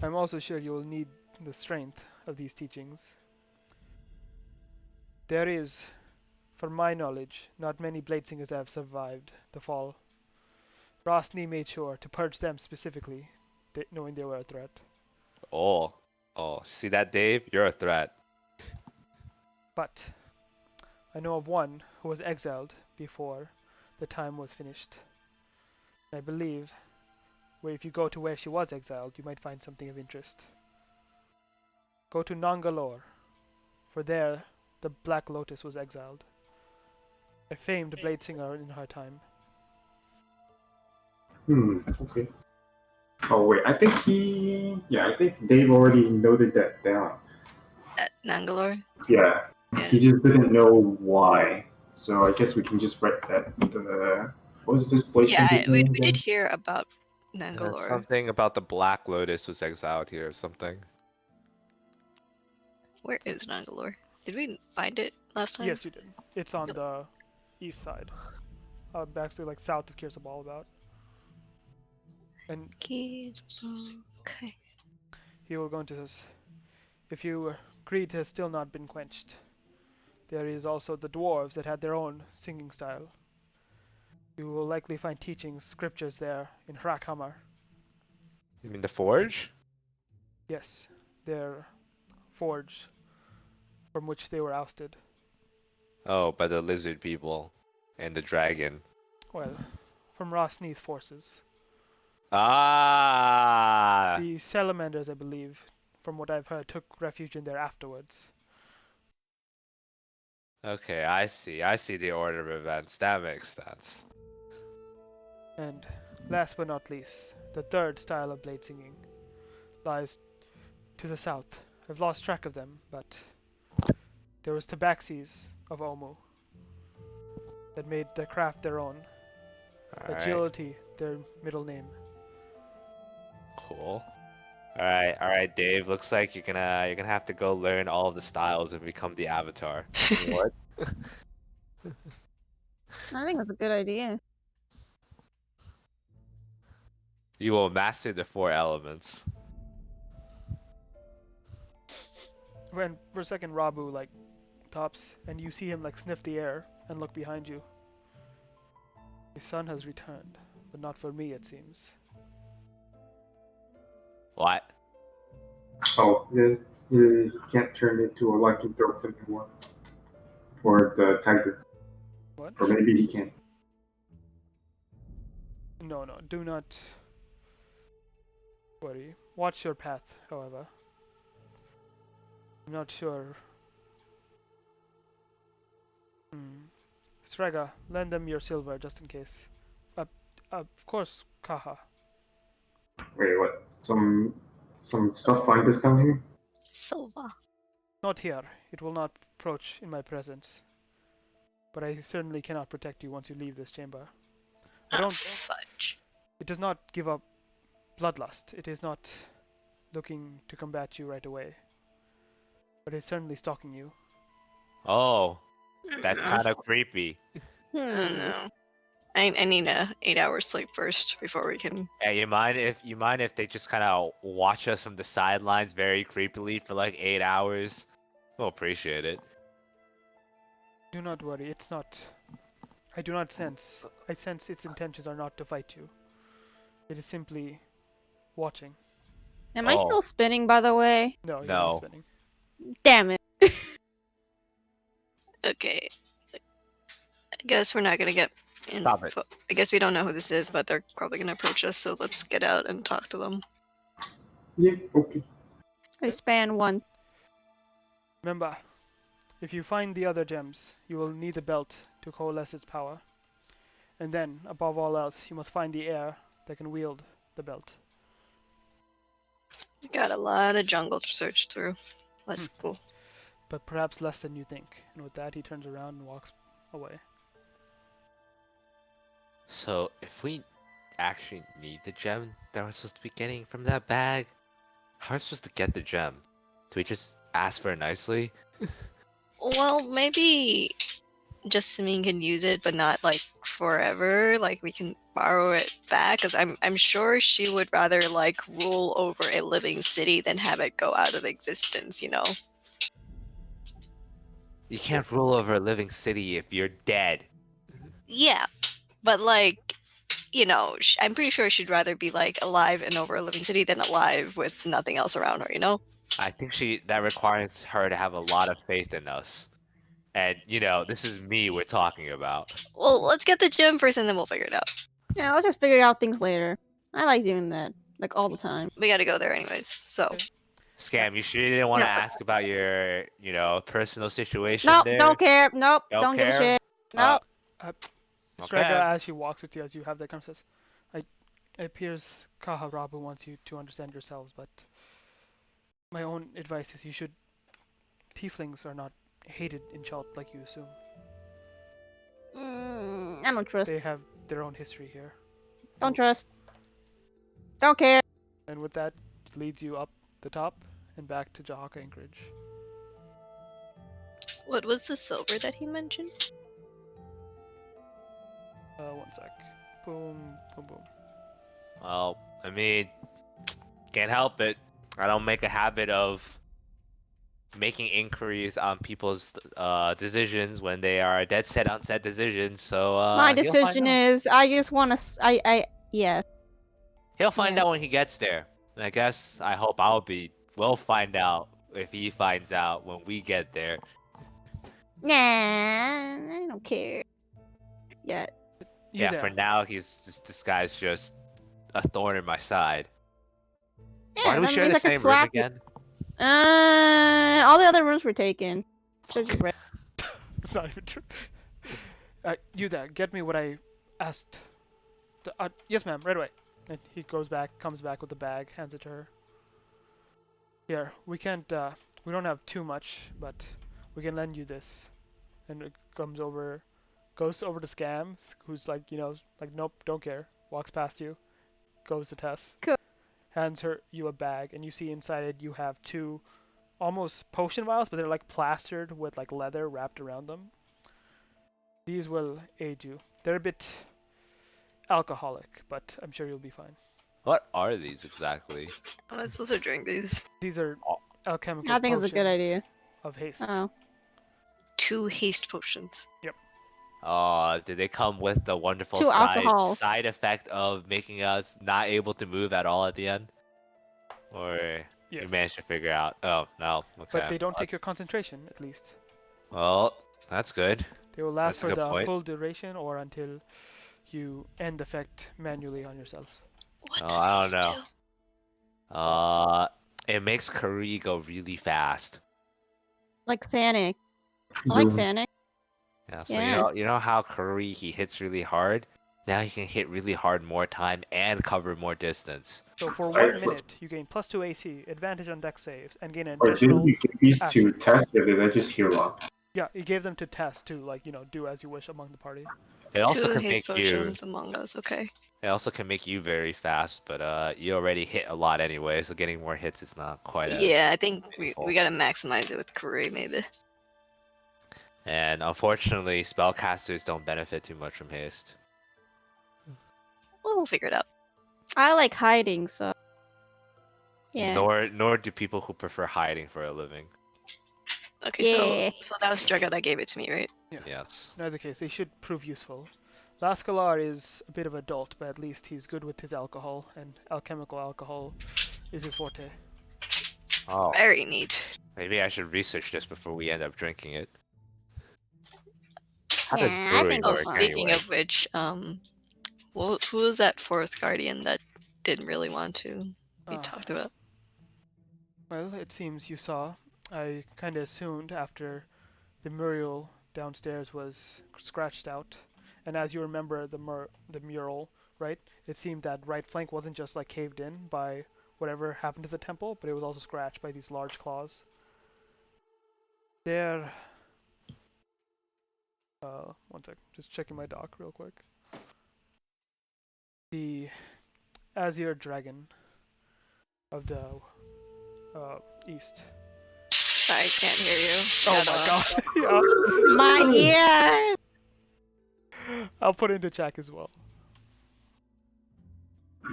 I'm also sure you will need the strength of these teachings. There is, from my knowledge, not many Blade Singers that have survived the fall. Rosny made sure to purge them specifically, knowing they were a threat. Oh, see that, Dave? You're a threat. But I know of one who was exiled before the time was finished. I believe if you go to where she was exiled, you might find something of interest. Go to Nangalore, for there the Black Lotus was exiled. A famed blade singer in her time. Okay. Oh wait, I think Dave already noted that down. At Nangalore? Yeah, Yeah. he just didn't know why. So I guess we can just write that into the. What was this place? Yeah, we did hear about And Nangalore. something about the Black Lotus was exiled here or something. Where is Nangalore? Did we find it last time? Yes, you did. It's on the east side. Actually, like south of Kirsabal about. And Okay. he will go into this. If your greed has still not been quenched, there is also the dwarves that had their own singing style. You will likely find teachings, scriptures there in Hrakhamar. You mean the forge? Yes, their forge from which they were ousted. Oh, by the lizard people and the dragon. Well, from Rosni's forces. Ah. The salamanders, I believe, from what I've heard, took refuge in there afterwards. Okay, I see. I see the order of events. That makes sense. And last but not least, the third style of blade singing lies to the south. I've lost track of them, but there was Tabaxis of Omu that made the craft their own. All right. Agility, their middle name. Cool. All right, Dave. Looks like you're gonna have to go learn all of the styles and become the avatar. What? I think that's a good idea. You will master the 4 elements. When for a second Rabu like stops and you see him like sniff the air and look behind you. His son has returned, but not for me it seems. What? Oh, you can't turn into a lycanthrope anymore. Or the tiger. What? Or maybe he can. No, do not worry. Watch your path, however. I'm not sure. Srega, lend them your silver just in case. Of course, Kaha. Wait, what? Some stuff like this down here? Silva. Not here. It will not approach in my presence. But I certainly cannot protect you once you leave this chamber. I don't. Fudge. It does not give up bloodlust. It is not looking to combat you right away. But it's certainly stalking you. Oh, that's kind of creepy. I don't know. I need a 8-hour sleep first before we can. Yeah, you mind if they just kind of watch us from the sidelines very creepily for like 8 hours? We'll appreciate it. Do not worry. It's not. I do not sense. I sense its intentions are not to fight you. It is simply watching. Am I Oh. still spinning, by the way? No, you're No. not spinning. Damn it. Okay. I guess we're not gonna get Stop it. I guess we don't know who this is, but they're probably gonna approach us, so let's get out and talk to them. Yeah, okay. I span 1. Remember, if you find the other gems, you will need the belt to coalesce its power. And then, above all else, you must find the heir that can wield the belt. We got a lot of jungle to search through. Let's go. But perhaps less than you think. And with that, he turns around and walks away. So, if we actually need the gem that we're supposed to be getting from that bag, how are we supposed to get the gem? Do we just ask for it nicely? Well, maybe Jasmine can use it, but not like forever. Like we can borrow it back, because I'm sure she would rather like rule over a living city than have it go out of existence. You know. You can't rule over a living city if you're dead. Yeah, but like, you know, I'm pretty sure she'd rather be like alive and over a living city than alive with nothing else around her. You know. I think that requires her to have a lot of faith in us. And, this is me we're talking about. Well, let's get the gem first, and then we'll figure it out. Yeah, let's just figure out things later. I like doing that. Like, all the time. We got to go there anyways. So. Scam, you sure you didn't want to No. ask about your, personal situation Nope, there? don't care. Nope, Don't give a care? shit. Nope. Strega, Okay. as she walks with you, as you have that conversation, it appears Kaha Rabu wants you to understand yourselves, but my own advice is you should. Tieflings are not hated in Chult like you assume. I don't trust. They have their own history here. Don't trust. Don't care. And with that, it leads you up the top and back to Jahaka Anchorage. What was the silver that he mentioned? 1 sec. Boom, boom, boom. Well, I mean, can't help it. I don't make a habit of making inquiries on people's decisions when they are dead set on said decisions. So My he'll find decision out. is I just want to. Yeah. He'll find Yeah. out when he gets there. And I guess I hope we'll find out if he finds out when we get there. Nah, I don't care. Yet. Yeah, Yuda, for now this guy's just a thorn in my side. Yeah, Why do we that share means the I could same room slap you. again? All the other rooms were taken. So just red. it's not even true. Yuda, get me what I asked. Yes, ma'am, right away. And he comes back with the bag, hands it to her. Here, we can't, we don't have too much, but we can lend you this. And it goes over to Scam, who's like, like, nope, don't care. Walks past you, goes to Tess. Cool. Hands you a bag, and you see inside it you have two almost potion vials, but they're like plastered with like leather wrapped around them. These will aid you. They're a bit alcoholic, but I'm sure you'll be fine. What are these exactly? Am I supposed to drink these? These are alchemical I think it's a good potions idea. of haste. Oh. 2 haste potions. Do they come with the wonderful Two alcohols. side effect of making us not able to move at all at the end? Or Yes. you managed to figure out? Oh, no. Okay. But they don't take your concentration, at least. Well, that's good. They will last That's a for good the point. full duration or until you end effect manually on yourself. What Oh, does I haste don't do? It makes Kari go really fast. Like Sanic. I like Sanic. Yeah, so Yeah. you know how Kari he hits really hard? Now he can hit really hard more time and cover more distance. So for Right. 1 minute, you gain +2 AC, advantage on dex saves, and gain an Wait, didn't additional. you give these to aspect. test, or did I just hear wrong? Yeah, he gave them to Tess to do as you wish among the party. It also 2 can haste make you. potions among us, okay. It also can make you very fast, but you already hit a lot anyway, so getting more hits is not quite as. Yeah, I think we painful. gotta maximize it with Kuri, maybe. And unfortunately, spellcasters don't benefit too much from haste. Well, we'll figure it out. I like hiding, so. Yeah. Nor do people who prefer hiding for a living. Okay, Yeah. so that was Draga that gave it to me, right? Yeah. Yes. In either case, they should prove useful. Lascalar is a bit of a dolt, but at least he's good with his alcohol, and alchemical alcohol is his forte. Oh, Very neat. maybe I should research this before we end up drinking it. How Yeah, does I brewing think Oh, work it's fine. speaking anyway? of which, who was that fourth guardian that didn't really want to be Ah. talked about? Well, it seems you saw. I kind of assumed after the mural downstairs was scratched out, and as you remember the mural, right? It seemed that right flank wasn't just like caved in by whatever happened to the temple, but it was also scratched by these large claws. There. One sec. Just checking my doc real quick. The Azure Dragon of the east. I can't hear you. Oh my god. My ears! Yeah. I'll put it into chat as well.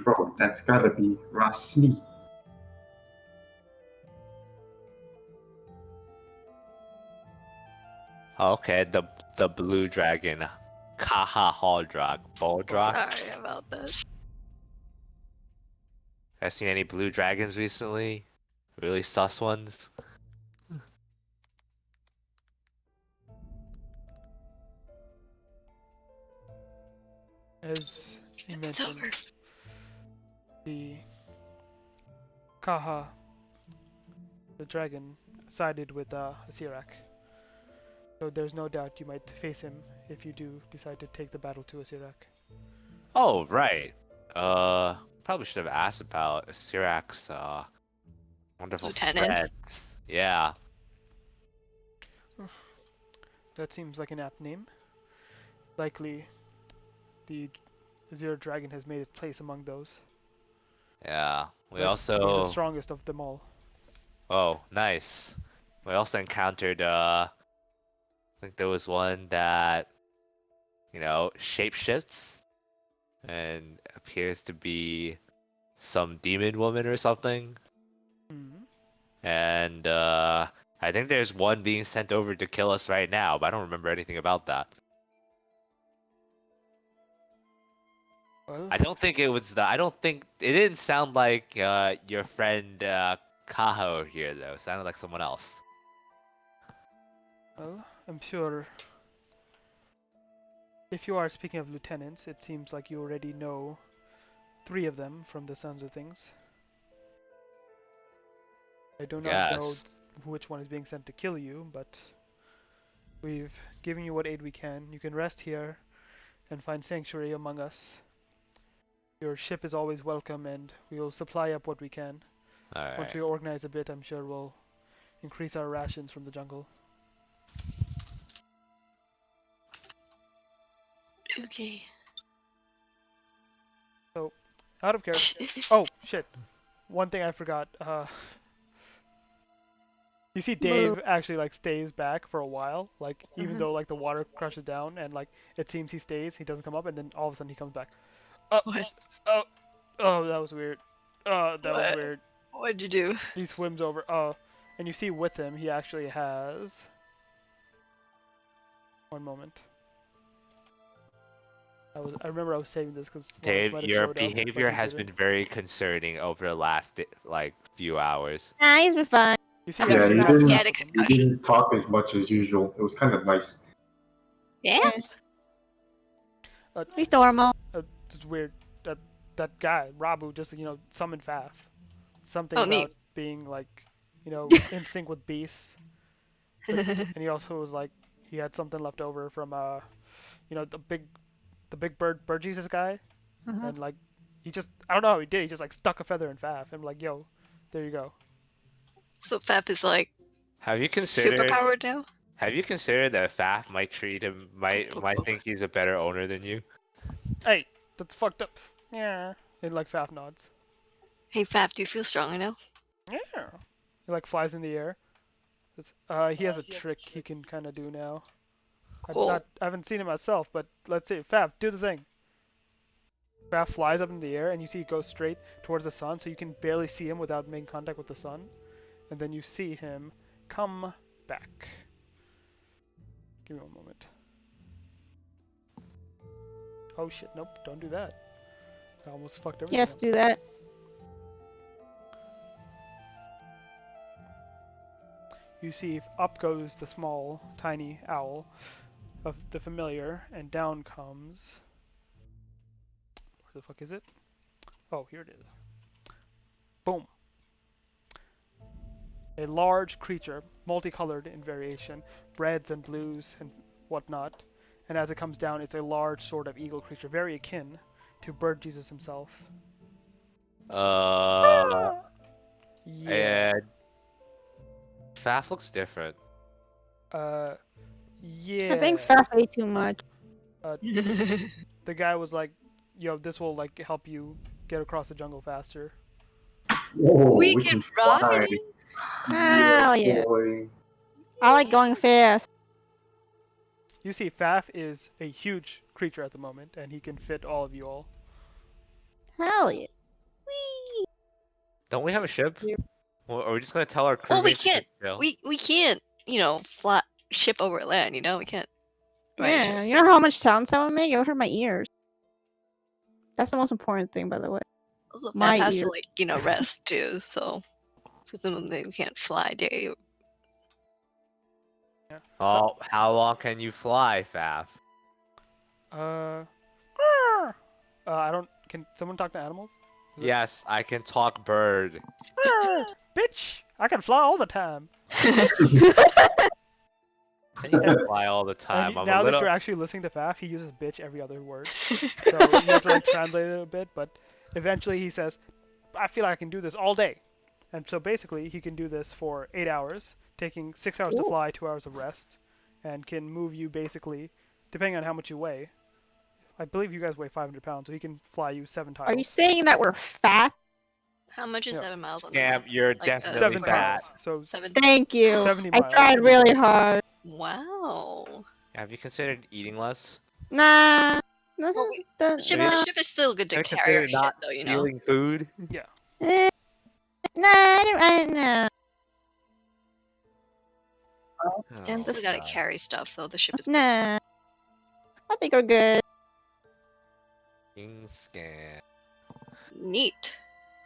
Bro, that's gotta be Rasni. Oh, okay, the blue dragon, Kaha Haldrak, Baldrak. Sorry about that. Have seen any blue dragons recently? Really sus ones? As you It's mentioned, over. the Kaha, the dragon, sided with Asirak. So there's no doubt you might face him if you do decide to take the battle to Asirak. Oh, right. Probably should have asked about Sirak's wonderful Lieutenant? friends. Yeah. That seems like an apt name. Likely, the Azure Dragon has made its place among those. Yeah. We Likely the also. strongest of them all. Oh, nice. We also encountered. I think there was one that, shapeshifts and appears to be some demon woman or something. Hmm. and I think there's one being sent over to kill us right now, but I don't remember anything about that. Well, I don't think it was the. I don't think it didn't sound like your friend Kaho here though. It sounded like someone else. well, I'm sure. If you are speaking of lieutenants, it seems like you already know 3 of them from the sounds of things. I do not know Yes. which one is being sent to kill you, but we've given you what aid we can. You can rest here and find sanctuary among us. Your ship is always welcome, and we will supply up what we can. All Once right. we organize a bit, I'm sure we'll increase our rations from the jungle. Okay. Out of character. Oh, shit. One thing I forgot. You see Dave actually like stays back for a while, like even though like the water crushes down and like it seems he stays, he doesn't come up, and then all of a sudden he comes back. What? Oh, that was weird. That was What? weird. What'd you do? He swims over. And you see with him, he actually has. One moment. I remember I was saving this because Dave, your behavior has been very concerning over the last like few hours. Nah, he's been fine. You see, Yeah, actually you has didn't- He had a with him. You concussion. didn't talk as much as usual. It was kind of nice. Yeah. He's normal. It's weird. That guy Rabu just summoned Faf. Something Oh, about neat. being like in sync with beasts. And he also was like he had something left over from the big bird Jesus guy, Uh-huh. and like he just I don't know how he did. He just like stuck a feather in Faf and like yo, there you go. So Fap is like Have you considered? superpowered now? Have you considered that Faf might treat him might think he's a better owner than you? Hey, that's fucked up. Yeah, and like Faf nods. Hey Fap, do you feel stronger now? Yeah, he like flies in the air. He has a trick he can kind of do now. Cool. I haven't seen it myself, but let's see. Faf, do the thing. Faf flies up in the air, and you see it go straight towards the sun, so you can barely see him without making contact with the sun. And then you see him come back. Give me one moment. Oh shit, nope, don't do that. I almost fucked everything Yes, up. do that. You see up goes the small, tiny owl of the familiar, and down comes... Where the fuck is it? Oh, here it is. Boom. A large creature, multicolored in variation, reds and blues and whatnot. And as it comes down, it's a large sort of eagle creature, very akin to Bird Jesus himself. Yeah. Yeah. And Faf looks different. Yeah. I think Faf ate too much. The guy was like, yo, this will like help you get across the jungle faster. Whoa, We can ride. Hell yeah. boy. I like going fast. You see, Faf is a huge creature at the moment, and he can fit all of you all. Hell yeah. Don't we have a ship? Or are we just gonna tell our Well, we crewmates to can't. chill? We can't, fly ship over land, we can't. Right. Yeah, you know how much sounds that would make? It would hurt my ears. That's the most important thing, by the way. Also, My Fap has ear. to, rest too, so presumably we can't fly day. Yeah. Oh, how long can you fly, Faf? I don't. Can someone talk to animals? Yes, I can talk bird. Bitch! I can fly all the time. You can fly all the time. And I'm now a little. that you're actually listening to Faf, he uses bitch every other word. So you have to like translate it a bit, but eventually he says, I feel like I can do this all day. And so basically he can do this for 8 hours, taking 6 hours to Ooh. fly, 2 hours of rest, and can move you basically, depending on how much you weigh. I believe you guys weigh 500 pounds, so he can fly you 7 tiles. Are you saying that we're fat? How much is Yeah. 7 miles on the Scam, map? you're Like, definitely 7 fat. tiles. So 7. Thank you. 70 I miles. tried really hard. Wow. Have you considered eating less? Nah. This Well, is the Ship, Yeah. ship is still good to Have you carry our considered shit, not though, stealing food? Nah, I don't, no. Damn, Still this gotta God. carry stuff, so the ship is Nah. I think we're good. King scam. neat.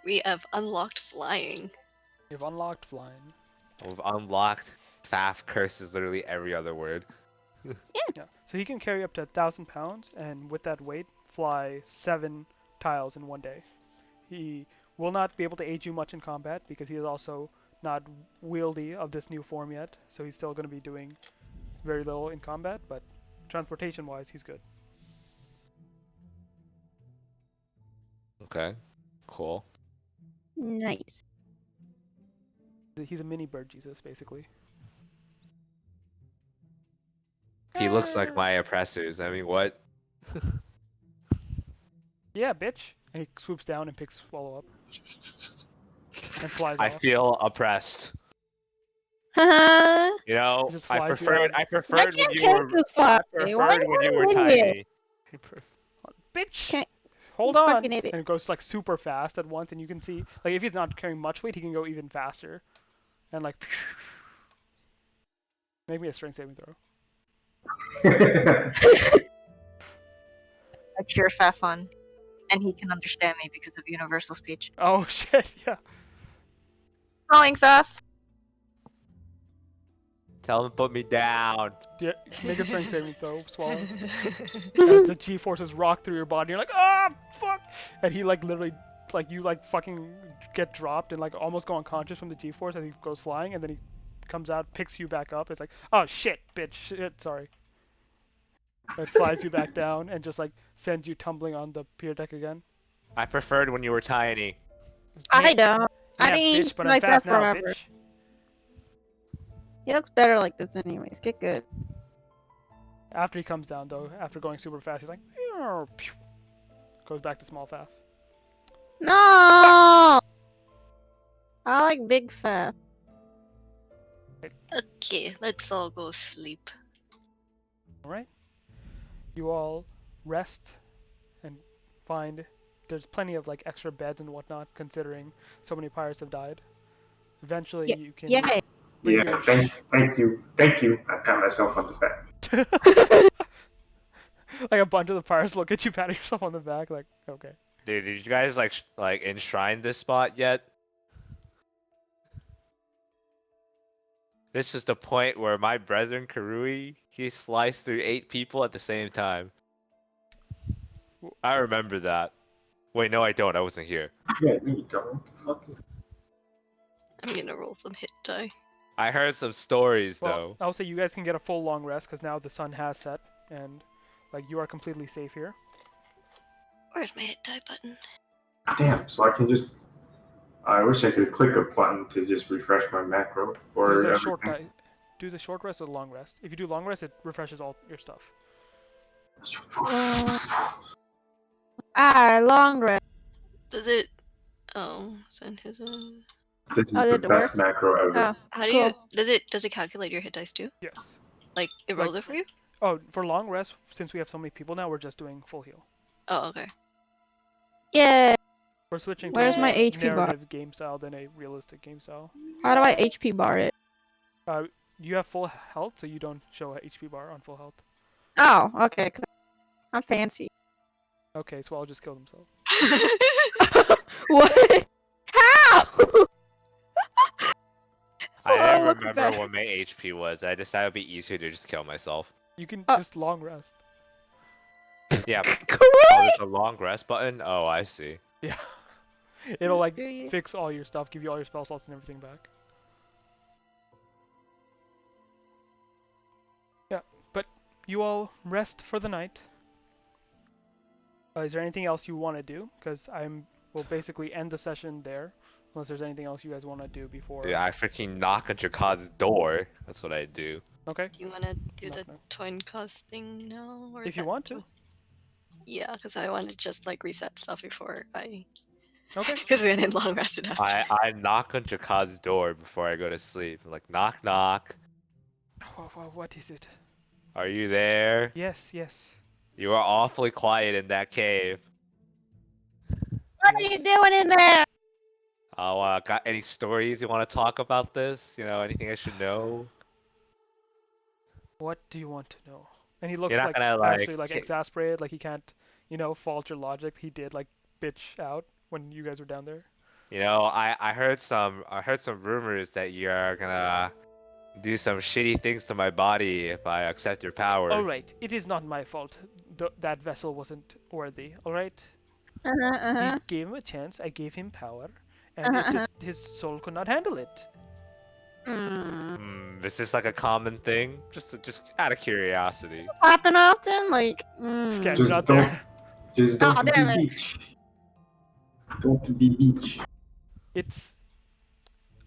We have unlocked flying. You've unlocked flying. We've unlocked Faf curses literally every other word. Yeah. So he can carry up to 1,000 pounds, and with that weight, fly 7 tiles in one day. He will not be able to aid you much in combat because he is also not wieldy of this new form yet. So he's still going to be doing very little in combat, but transportation-wise, he's good. Okay. Cool. Nice. He's a mini bird Jesus, basically. He looks like my oppressors. I mean, what? Yeah, bitch. And he swoops down and picks Swallow up and flies I off. feel oppressed. Haha. You know, He just I flies you preferred. out. I I preferred when can't you take were. you far. I preferred when you were tiny. I Bitch! Can't- Hold you on! fucking idiot. And it goes like super fast at once, and you can see, like, if he's not carrying much weight, he can go even faster. And like, make me a strength saving throw. I cure Fafon, and he can understand me because of universal speech. Oh shit, yeah. Calling Faf. Tell him to put me down. Yeah, make a strength saving throw, Swallow. As the G-forces rock through your body, you're like, ah, fuck! And he like literally, like you like fucking get dropped and like almost go unconscious from the G-force as he goes flying, and then he comes out, picks you back up. It's like, oh shit, bitch, shit, sorry. It flies you back down and just like sends you tumbling on the pier deck again. I preferred when you were tiny. I don't. I Yeah, think bitch, he's but like I'm that fast now, forever. bitch. He looks better like this anyways. Get good. After he comes down though, after going super fast, he's like, "Ew," pew. Goes back to small fast. No! I like big fat. Okay, let's all go sleep. Alright. You all rest and find there's plenty of like extra beds and whatnot considering so many pirates have died. Eventually Yeah, you can Yay. bring Yeah, your thank you. I pat myself on the back. like a bunch of the pirates look at you patting yourself on the back like, okay. Dude, did you guys like enshrine this spot yet? This is the point where my brethren Karui, he sliced through 8 people at the same time. I remember that. Wait, no, I don't. I wasn't here. Yeah, you don't. What the fuck? I'm gonna roll some hit die. I heard some stories Well, though. I'll say you guys can get a full long rest because now the sun has set and like you are completely safe here. Where's my hit die button? Damn, so I can just. I wish I could click a button to just refresh my macro or Do the everything. short do the short rest or the long rest. If you do long rest, it refreshes all your stuff. Long rest. Does it? Oh, send his own. This is Oh, the did it best work? macro ever. Oh, How do cool. you? Does it calculate your hit dice too? Yes. Like it rolls it for you? Oh, for long rest, since we have so many people now, we're just doing full heal. Oh, okay. Yay. We're switching Where's to my a HP bar? narrative game style than a realistic game style. How do I HP bar it? You have full health, so you don't show a HP bar on full health. Oh, okay. Cool. I'm fancy. Okay, so I'll just kill himself. What? How? I didn't looks remember better. what my HP was. I just thought it would be easier to just kill myself. You can Oh. just long rest. Yeah. Oh, Correct. there's a long rest button? Oh, I see. Yeah. It'll like Do you? fix all your stuff, give you all your spell slots and everything back. Yeah, but you all rest for the night. Is there anything else you want to do? Because we'll basically end the session there, unless there's anything else you guys want to do before. Dude, I freaking knock on Jakad's door. That's what I do. Okay. Do you wanna do No, the no. twin cost thing now? Or If is you that want to. too- Yeah, because I want to just like reset stuff before I. Okay. Because I didn't long rested after. I knock on Jakad's door before I go to sleep. I'm like, knock, knock. What is it? Are you there? Yes, yes. You are awfully quiet in that cave. What are you doing in there? Oh, got any stories you want to talk about this? You know, anything I should know? What do you want to know? And he looks You're not like gonna like, actually like exasperated, like he can't, fault your logic. He did like bitch out when you guys were down there. I heard some rumors that you're gonna do some shitty things to my body if I accept your power. All right, it is not my fault. That vessel wasn't worthy. All right. We gave him a chance. I gave him power, and it just his soul could not handle it. Is this like a common thing? Just out of curiosity. Happen often? Like, Scam, Just you're not don't, there. just Oh, don't be damn it. beach. Don't be beach. It's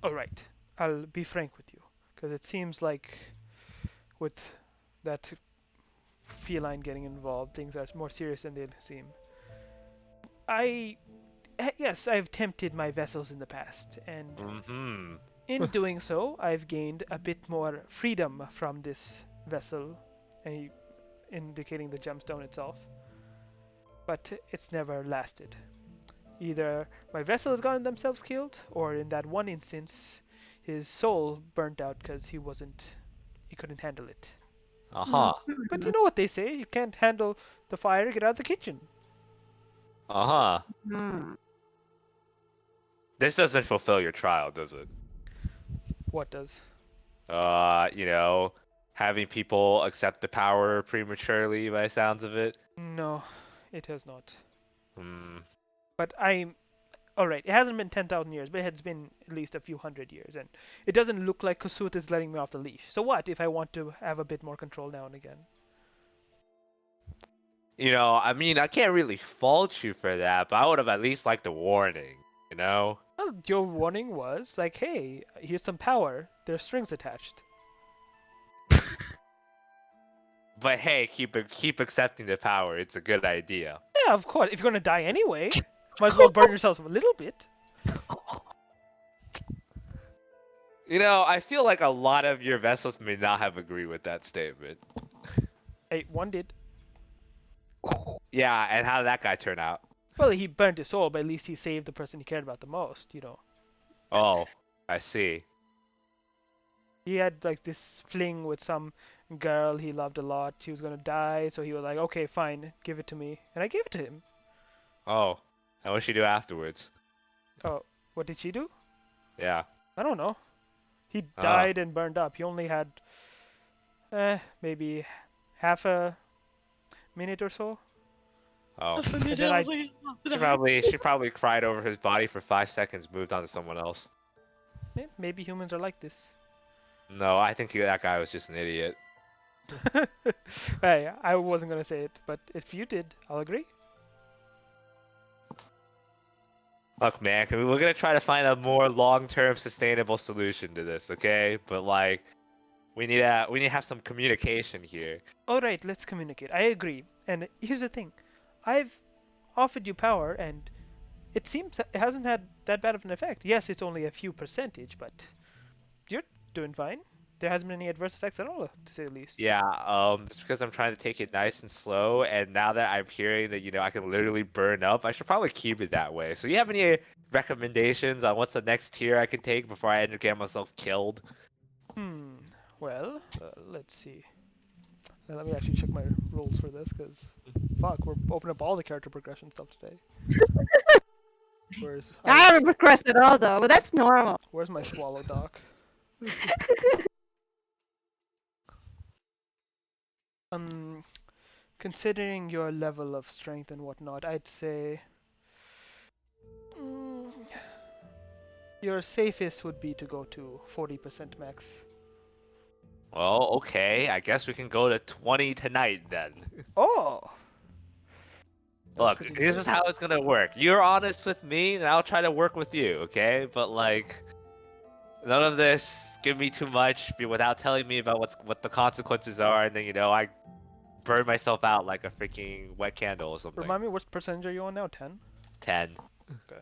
all right. I'll be frank with you, because it seems like with that feline getting involved, things are more serious than they seem. Yes, I've tempted my vessels in the past, and Mm-hmm. in doing so, I've gained a bit more freedom from this vessel, and indicating the gemstone itself. But it's never lasted. Either my vessel has gotten themselves killed, or in that one instance, his soul burnt out because he couldn't handle it. Uh-huh. But you know what they say, you can't handle the fire, get out of the kitchen. Uh-huh. This doesn't fulfill your trial, does it? What does? Having people accept the power prematurely by the sounds of it. No, it has not. Hmm. But alright, it hasn't been 10,000 years, but it has been at least a few hundred years, and it doesn't look like Kusut is letting me off the leash. So what if I want to have a bit more control now and again? I mean, I can't really fault you for that, but I would have at least liked a warning, you know? Well, your warning was like, hey, here's some power. There's strings attached. But hey, keep accepting the power. It's a good idea. Yeah, of course. If you're gonna die anyway, might as well burn yourself a little bit. I feel like a lot of your vessels may not have agreed with that statement. Hey, one did. Yeah, and how did that guy turn out? Well, he burned his soul, but at least he saved the person he cared about the most, Oh, I see. He had like this fling with some girl he loved a lot. She was gonna die, so he was like, okay, fine, give it to me. And I gave it to him. Oh, and what did she do afterwards? Oh, what did she do? Yeah. I don't know. He died and burned up. He only had, maybe half a minute or so. Oh. And then She probably cried over his body for 5 seconds, moved on to someone else. Maybe humans are like this. No, I think that guy was just an idiot. Hey, I wasn't gonna say it, but if you did, I'll agree. Look, man, we're gonna try to find a more long-term sustainable solution to this, okay? But like, we need to have some communication here. All right, let's communicate. I agree. And here's the thing, I've offered you power, and it seems that it hasn't had that bad of an effect. Yes, it's only a few percentage, but you're doing fine. There hasn't been any adverse effects at all, to say the least. Yeah, it's because I'm trying to take it nice and slow, and now that I'm hearing that, I can literally burn up, I should probably keep it that way. So you have any recommendations on what's the next tier I can take before I end up getting myself killed? Well, let's see. Let me actually check my rules for this, because, fuck, we're opening up all the character progression stuff today. I haven't progressed at all though, but that's normal. Where's my swallow doc? Considering your level of strength and whatnot, I'd say your safest would be to go to 40% max. Well, okay, I guess we can go to 20 tonight then. Oh! Look, this is how it's gonna work. You're honest with me, and I'll try to work with you, okay? But like, none of this give me too much without telling me about what the consequences are, and then I burn myself out like a freaking wet candle or something. Remind me, what percentage are you on now? 10? 10. Okay.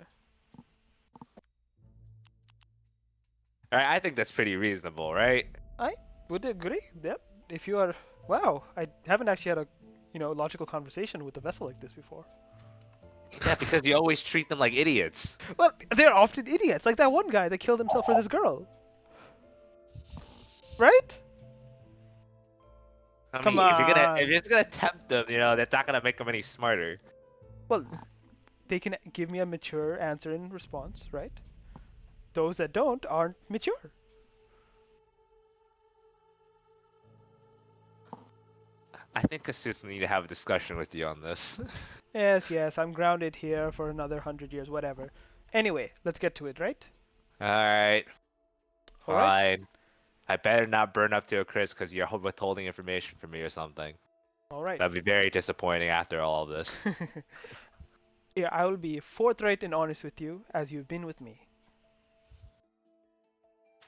Alright, I think that's pretty reasonable, right? I would agree. Yep. If you are, wow, I haven't actually had a logical conversation with a vessel like this before. Yeah, because you always treat them like idiots. Well, they're often idiots, like that one guy that killed himself for this girl. Right? I Come mean, if you're on. gonna tempt them, that's not gonna make them any smarter. Well, they can give me a mature answer in response, right? Those that don't aren't mature. I think Casus need to have a discussion with you on this. Yes, I'm grounded here for another 100 years, whatever. Anyway, let's get to it, right? Alright, All right. fine. I better not burn up to a crisp because you're withholding information from me or something. All right. That'd be very disappointing after all of this. Yeah, I will be forthright and honest with you as you've been with me.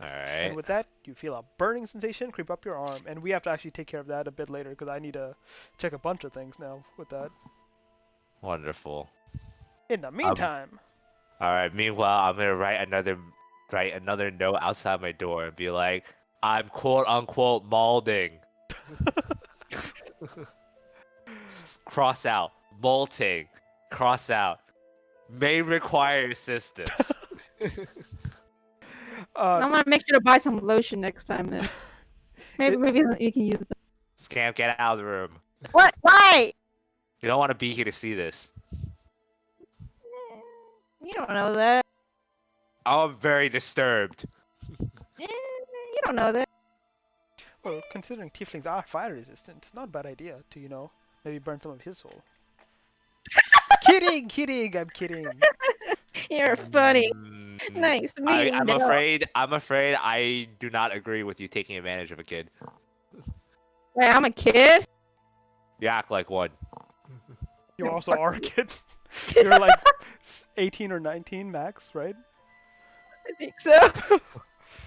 And Alright. with that, you feel a burning sensation creep up your arm, and we have to actually take care of that a bit later because I need to check a bunch of things now with that. Wonderful. In the meantime, Alright, meanwhile, I'm gonna write another note outside my door and be like, I'm quote unquote malding. Cross out. Molting. Cross out. May require assistance. I'm gonna make sure to buy some lotion next time. Then. Maybe you can use it. Scam, get out of the room. What? Why? You don't want to be here to see this. You don't know that. I'm very disturbed. You don't know that. well, considering tieflings are fire resistant, it's not a bad idea to, maybe burn some of his soul. Kidding, I'm kidding. You're funny. Mm, Nice meeting I'm you. afraid I do not agree with you taking advantage of a kid. Wait, I'm a kid? You act like one. You No, also fuck are a you. kid. You're like 18 or 19 max, right? I think so.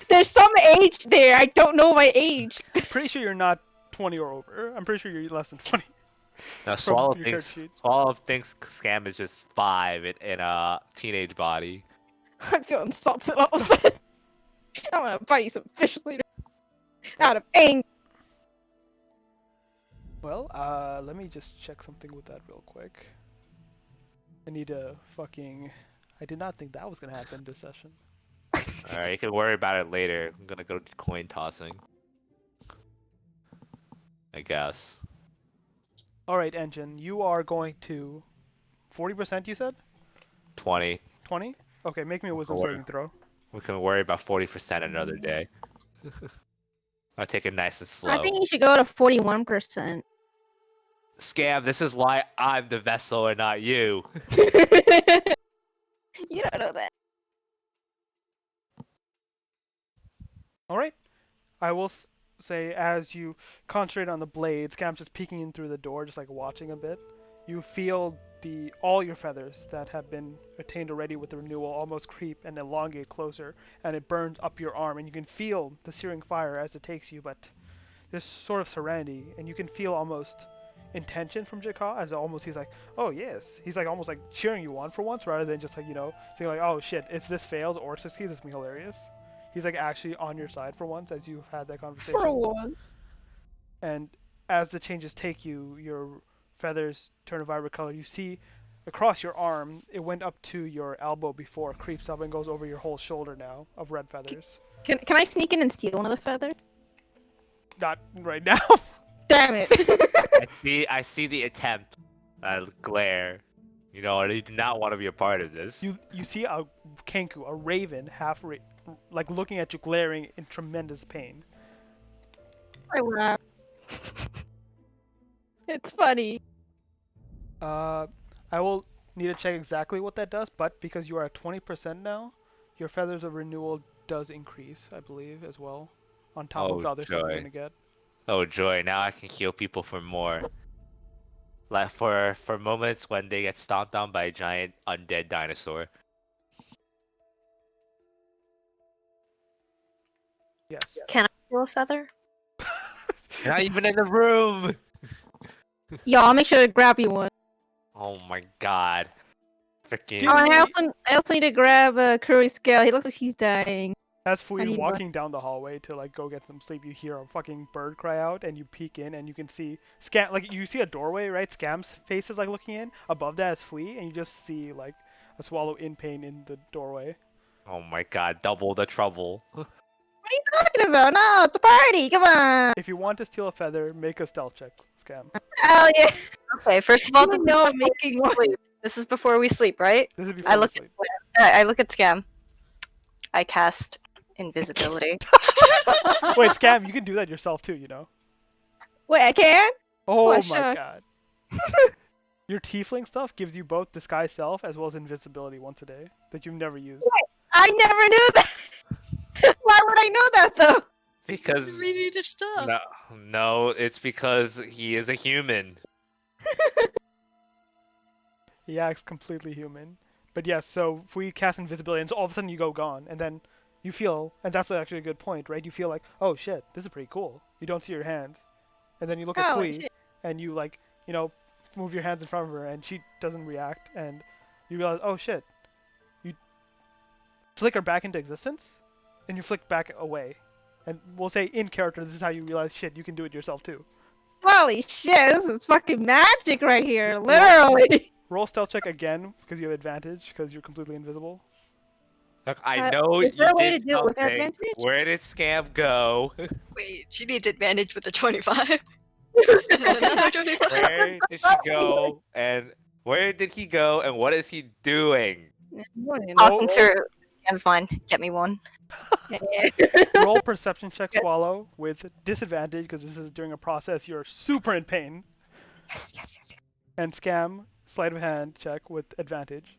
There's some age there. I don't know my age. Pretty sure you're not 20 or over. I'm pretty sure you're less than 20. Now, From Swallow your thinks character sheet. Scam is just 5 in a teenage body. I feel insulted all of a sudden. I'm gonna buy you some fish later. Out of anger. Well, let me just check something with that real quick. I need to fucking... I did not think that was gonna happen this session. Alright, you can worry about it later. I'm gonna go coin tossing. I guess. Alright, Engine, you are going to... 40% you said? 20. 20? Okay, make me a wisdom Or- saving throw. We can worry about 40% another day. I'll take it nice and slow. I think you should go to 41%. Scam, this is why I'm the vessel and not you. You don't know that. Alright. I will say as you concentrate on the blade, Scam's just peeking in through the door, just like watching a bit. You feel all your feathers that have been attained already with the renewal almost creep and elongate closer, and it burns up your arm, and you can feel the searing fire as it takes you, but there's sort of serenity, and you can feel almost intention from Jakar as almost he's like, oh yes, he's like almost like cheering you on for once rather than just like saying like, oh shit, if this fails or succeeds, it's gonna be hilarious. He's like actually on your side for once as you've had that conversation. For one. And as the changes take you, your feathers turn a vibrant color. You see across your arm, it went up to your elbow before, creeps up and goes over your whole shoulder now of red feathers. Can I sneak in and steal one of the feathers? Not right now. Damn it. I see the attempt. Glare. I do not want to be a part of this. You see a Kenku, a raven, like looking at you, glaring in tremendous pain. I laugh. It's funny. I will need to check exactly what that does, but because you are at 20% now, your feathers of renewal does increase, I believe, as well, on top of the other stuff you're joy. gonna get. Oh joy! Now I can heal people for more. Like for moments when they get stomped on by a giant undead dinosaur. Yes. Can I steal a feather? You're not even in the room. Yo, I'll make sure to grab you one. Oh my god! Freaking. Give Oh, and me- I also need to grab Curry's scale. He looks like he's dying. As I Fui need walking down the hallway to like go get some sleep, you hear a fucking bird cry out, and you peek in, and you can see Scam. Like you see a doorway, right? Scam's face is like looking in. Above that is Fui, and you just see like a swallow in pain in the doorway. Oh my god! Double the trouble. What are you talking about? No, it's a party. Come on. If you want to steal a feather, make a stealth check, Scam. Hell yeah. Okay, first of all, You this is know before making we one. sleep. This is before we sleep, right? This is before I you look sleep. I look at Scam. I cast invisibility. Wait, Scam, you can do that yourself too, you know? Wait, I can? Oh my Slash, god. Your tiefling stuff gives you both disguise self as well as invisibility once a day that you've never used. I never knew that. Why would I know that though? Because Read their stuff. no, it's because he is a human. He acts completely human. But yes, so if we cast invisibility and so all of a sudden you go gone, and then you feel, and that's actually a good point, right? You feel like, oh shit, this is pretty cool. You don't see your hands. And then you look at Holy Fui, shit. and you like, you know, move your hands in front of her, and she doesn't react, and you realize, oh shit. You flicker back into existence, and you flick back away. And we'll say in character, this is how you realize, shit, you can do it yourself too. Holy shit, this is fucking magic right here, literally. Roll stealth check again, because you have advantage, because you're completely invisible. Look, I know is you there a way did to do it with something. advantage? Where did Scam go? Wait, she needs advantage with the 25. Another 25. Where did she go? And where did he go? And what is he doing? Talking to Scam's fine. Get me one. Roll perception check, Swallow, with disadvantage, because this is during a process you're super in pain. Yes. And Scam, sleight of hand check with advantage.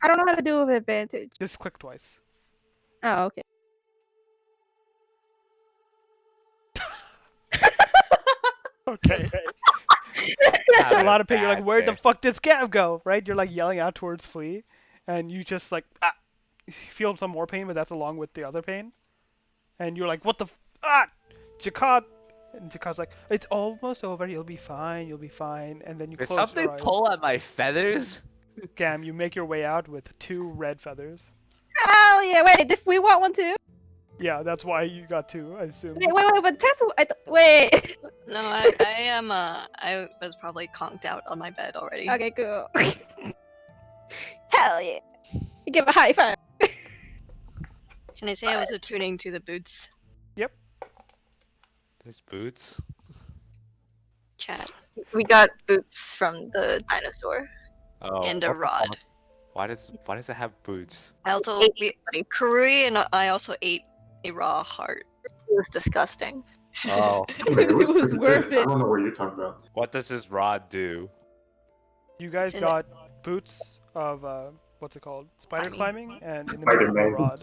I don't know how to do it with advantage. Just click twice. Oh, okay. Okay. A lot of pain. You're like, where the fuck did Scam go? Right? You're like yelling out towards Flea, and you just like you feel some more pain, but that's along with the other pain. And you're like, what the Jakad. And Jakad's like, it's almost over. You'll be fine. You'll be fine. And then you Did close something your eyes. pull at my feathers? Scam, you make your way out with 2 red feathers. Hell yeah! Wait, if we want one too? Yeah, that's why you got 2, I assume. Wait, but Tessa, wait. No, I was probably conked out on my bed already. Okay, cool. Hell yeah! Give a high five. Can I say I was attuning to the boots There's boots. chat We got boots from the dinosaur. Oh. and a what the rod? fuck? Why does it have boots? I also Ate buddy. Karui and I also ate a raw heart. It was disgusting. Oh. It was worth I it. don't know what you're talking about. What does this rod do? You guys It's in got boots of what's it called? Spider climbing and an Spider-Man. immovable rod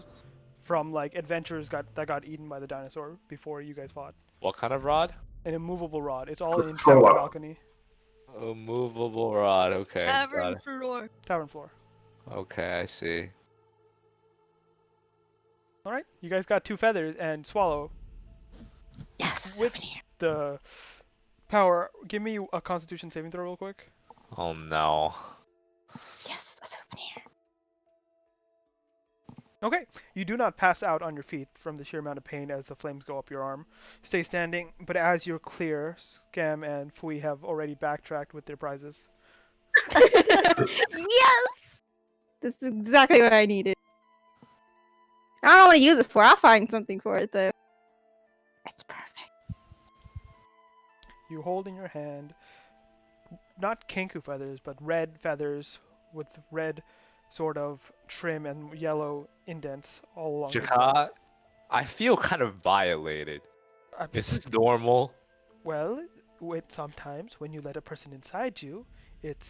from like adventures that got eaten by the dinosaur before you guys fought. What kind of rod? An immovable rod. It's all Just in throw Tavern up. balcony, A movable rod. Okay. got Tavern it. floor. tavern floor. Okay, I see. All right, you guys got 2 feathers and Swallow Yes, with the power. Give me a Constitution saving throw real quick. Oh no. Yes, a souvenir. Okay, you do not pass out on your feet from the sheer amount of pain as the flames go up your arm. Stay standing, but as you're clear, Scam and Fui have already backtracked with their prizes. Yes! This is exactly what I needed. I don't know what to use it for. I'll find something for it though. It's perfect. You hold in your hand not kenku feathers, but red feathers with red sort of trim and yellow indents all along. the tail. Jakar, I feel kind of violated. Is this normal? Well, sometimes when you let a person inside you, it's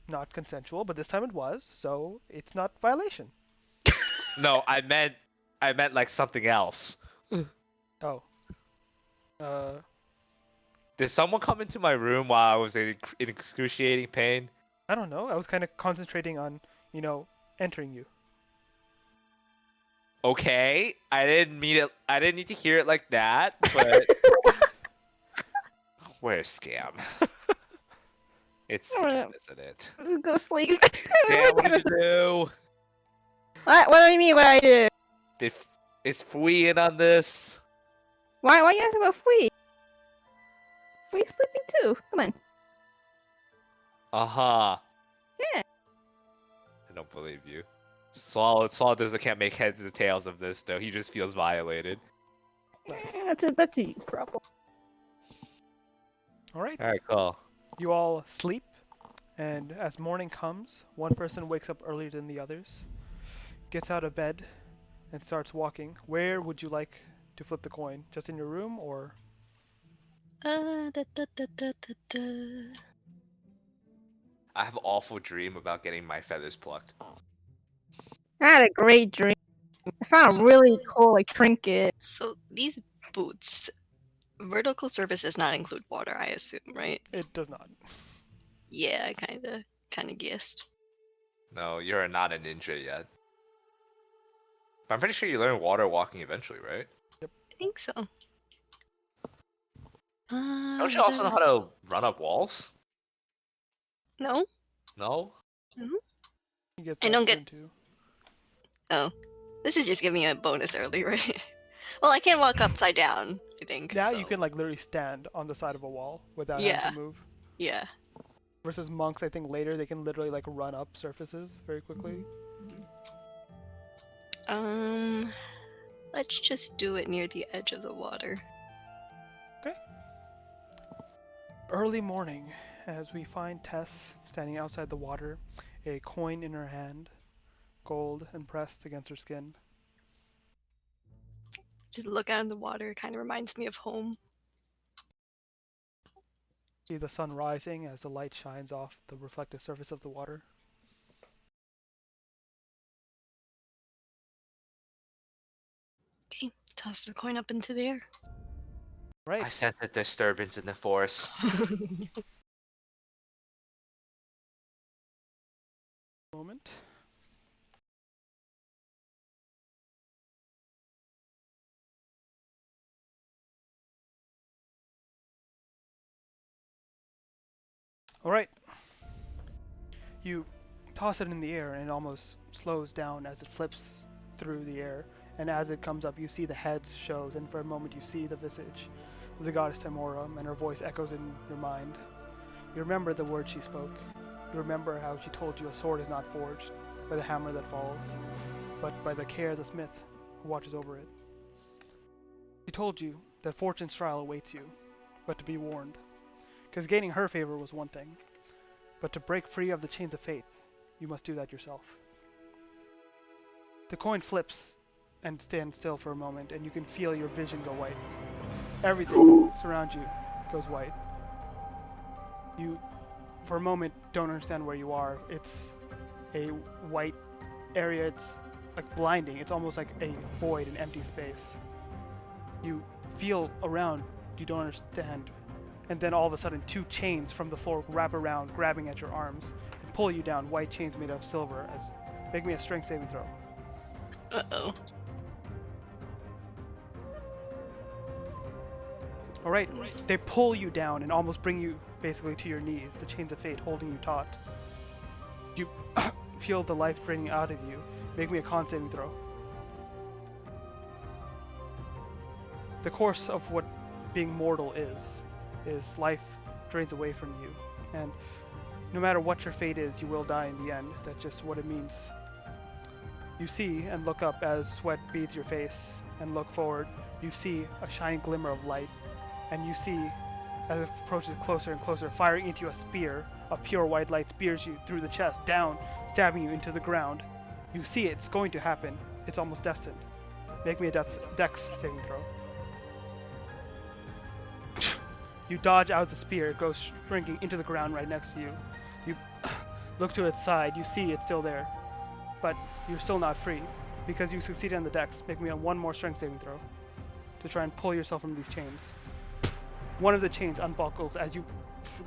not consensual, but this time it was, so it's not violation. No, I meant like something else. Oh. Did someone come into my room while I was in excruciating pain? I don't know. I was kind of concentrating on, entering you. Okay, I didn't mean it. I didn't need to hear it like that, but where's Scam? It's Scam, isn't it? I'm just gonna sleep. Scam, what did you do? What do you mean? What I do? Is Fui in on this? Why you asking about Fui? Fui's sleeping too. Come on. Uh-huh. Yeah. I don't believe you. Swallow can't make heads or tails of this, though. He just feels violated. That's a you problem. All right. All right, cool. You all sleep, and as morning comes, one person wakes up earlier than the others, gets out of bed, and starts walking. Where would you like to flip the coin? Just in your room, or Da, da, da, da, da, da. I have an awful dream about getting my feathers plucked. I had a great dream. I found a really cool like trinket. So these boots, vertical surface does not include water, I assume, right? it does not? Yeah, I kinda guessed. No, you're not a ninja yet. But I'm pretty sure you learn water walking eventually, right? I think so. Don't you also know how to run up walls? No? No? You get I that don't soon get- too. Oh. This is just giving me a bonus early, right? Well, I can't walk upside down, I think. Now so. you can like literally stand on the side of a wall without Yeah. having to move. Yeah. Versus monks, I think later they can literally like run up surfaces very quickly. Let's just do it near the edge of the water. Early morning, as we find Tess standing outside the water, a coin in her hand, gold and pressed against her skin. Just look out in the water, kind of reminds me of home. See the sun rising as the light shines off the reflective surface of the water. Okay, toss the coin up into the air. Right. I sense a disturbance in the force. Moment. All right. You toss it in the air and it almost slows down as it flips through the air. And as it comes up, you see the heads shows, and for a moment you see the visage of the goddess Timorum, and her voice echoes in your mind. You remember the words she spoke. You remember how she told you a sword is not forged by the hammer that falls, but by the care of the smith who watches over it. She told you that fortune's trial awaits you, but to be warned. Because gaining her favor was one thing, but to break free of the chains of fate, you must do that yourself. The coin flips and stands still for a moment, and you can feel your vision go white. Everything surrounds you goes white. You, for a moment, don't understand where you are. It's a white area. It's like blinding. It's almost like a void, an empty space. You feel around. You don't understand. And then all of a sudden, two chains from the floor wrap around, grabbing at your arms, and pull you down. White chains made of silver. Make me a strength saving throw. Uh-oh. All right. They pull you down and almost bring you basically to your knees. The chains of fate holding you taut. You feel the life draining out of you. Make me a con saving throw. The course of what being mortal is life drains away from you, and no matter what your fate is, you will die in the end. That's just what it means. You see and look up as sweat beads your face, and look forward. You see a shining glimmer of light, and you see, as it approaches closer and closer, firing into you a spear of pure white light spears you through the chest, down, stabbing you into the ground. You see it's going to happen. It's almost destined. Make me a dex saving throw. You dodge out the spear, it goes shrinking into the ground right next to you. You look to its side, you see it's still there. But you're still not free, because you succeeded on the dex. Make me a one more strength saving throw to try and pull yourself from these chains. One of the chains unbuckles as you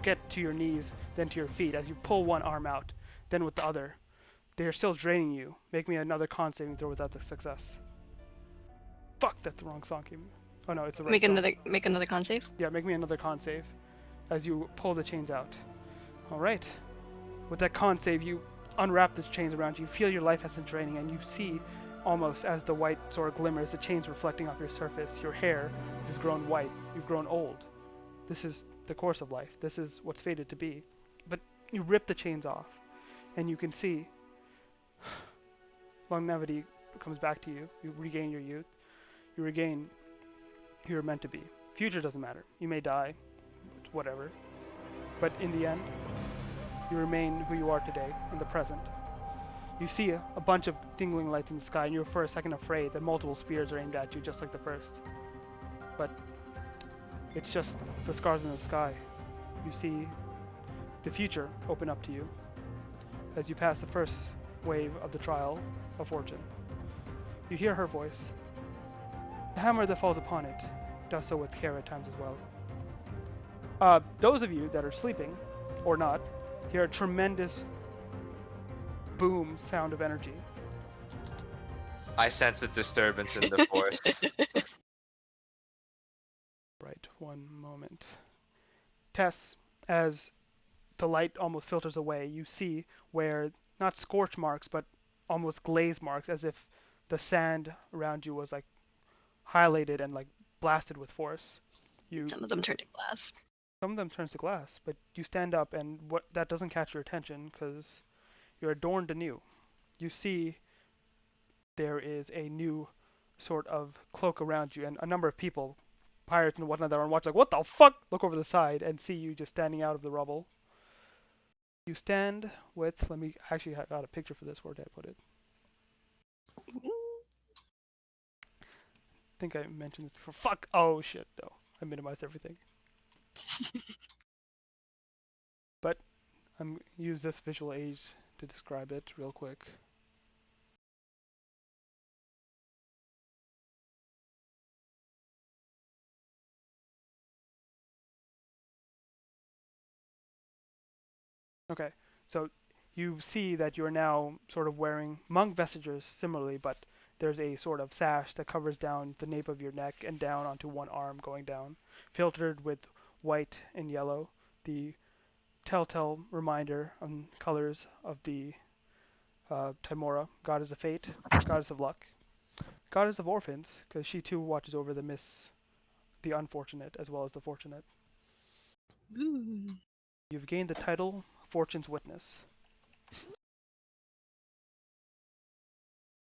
get to your knees, then to your feet, as you pull one arm out, then with the other. They are still draining you. Make me another con saving throw without the success. Fuck, that's the wrong song. Oh no, it's the right song. Make another con save. Yeah, make me another con save as you pull the chains out. Alright. With that con save, you unwrap the chains around you, feel your life has been draining, and you see almost as the white sort of glimmers, the chains reflecting off your surface. Your hair has grown white. You've grown old. This is the course of life. This is what's fated to be. But you rip the chains off, and you can see longevity comes back to you. You regain your youth. You regain who you're meant to be. Future doesn't matter. You may die, whatever. But in the end, you remain who you are today, in the present. You see a bunch of tingling lights in the sky, and you're for a second afraid that multiple spears are aimed at you, just like the first. But it's just the scars in the sky. You see the future open up to you as you pass the first wave of the trial of fortune. You hear her voice. The hammer that falls upon it does so with care at times as well. Those of you that are sleeping, or not, hear a tremendous boom sound of energy. I sense a disturbance in the force. Right, one moment. Tess, as the light almost filters away, you see where, not scorch marks, but almost glaze marks, as if the sand around you was like highlighted and like blasted with force. Some of them turn to glass. Some of them turns to glass, but you stand up, and what that doesn't catch your attention because you're adorned anew. You see there is a new sort of cloak around you, and a number of people, pirates and whatnot, that are watching like, what the fuck? Look over the side and see you just standing out of the rubble. You stand with, let me, actually I got a picture for this, where did I put it? I think I mentioned this before. Fuck! Oh shit, no. I minimized everything. But I'm use this visual aid to describe it real quick. Okay, so you see that you're now sort of wearing monk vestiges similarly, but there's a sort of sash that covers down the nape of your neck and down onto one arm going down, filtered with white and yellow, the telltale reminder on colors of the Timora, goddess of fate, goddess of luck, goddess of orphans, because she too watches over the unfortunate as well as the fortunate. Ooh. You've gained the title Fortune's Witness.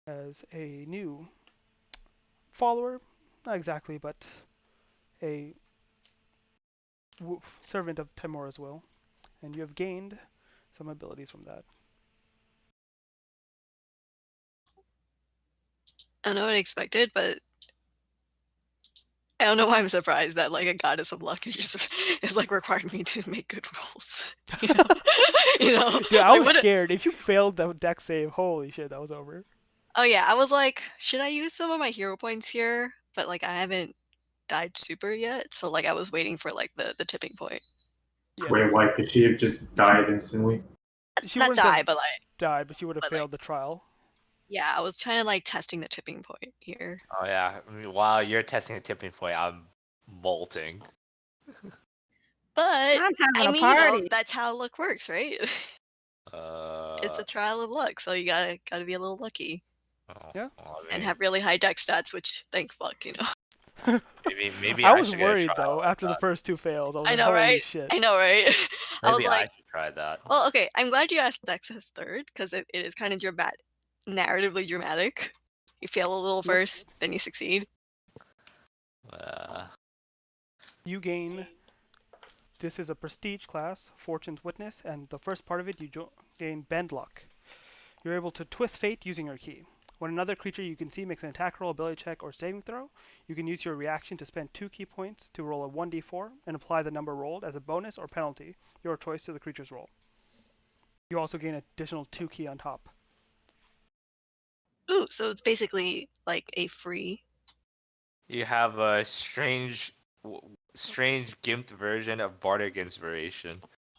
As a new follower, not exactly, but a servant of Timora's will, and you have gained some abilities from that. I don't know what I expected, but I don't know why I'm surprised that like a goddess of luck is like requiring me to make good rolls. You know, you know. Dude, I like, was what scared. If you failed the deck save, holy shit, that was over. Oh yeah, I was like, should I use some of my hero points here? But like, I haven't died super yet, so like, I was waiting for like the tipping point. Yeah, Wait, why could she have just died instantly? she Not wouldn't die, have but like, died, but she would have but like, failed the trial. yeah, I was trying to like testing the tipping point here. Oh yeah. I mean, while you're testing a tipping point, I'm molting. But I'm I having a mean, you know, party. that's how luck works, right? It's a trial of luck, so you gotta be a little lucky Oh, Yeah. well, I and mean, have really high deck stats, which thank fuck, you know. maybe I I was should get a worried trial though of after the first two fails. I was I like, know, holy right? shit. I know, right? I was Maybe like, I should try that. well, okay, I'm glad you asked Dex as third because it is kind of narratively dramatic. You fail a little Yep. first, then you succeed. You gain. This is a prestige class, Fortune's Witness, and the first part of it you gain Bend Luck. You're able to twist fate using your key. When another creature you can see makes an attack roll, ability check, or saving throw, you can use your reaction to spend 2 key points to roll a 1d4 and apply the number rolled as a bonus or penalty, your choice, to the creature's roll. You also gain an additional 2 key on top. Ooh, so it's basically like a free. You have a strange gimped version of Bardic Inspiration.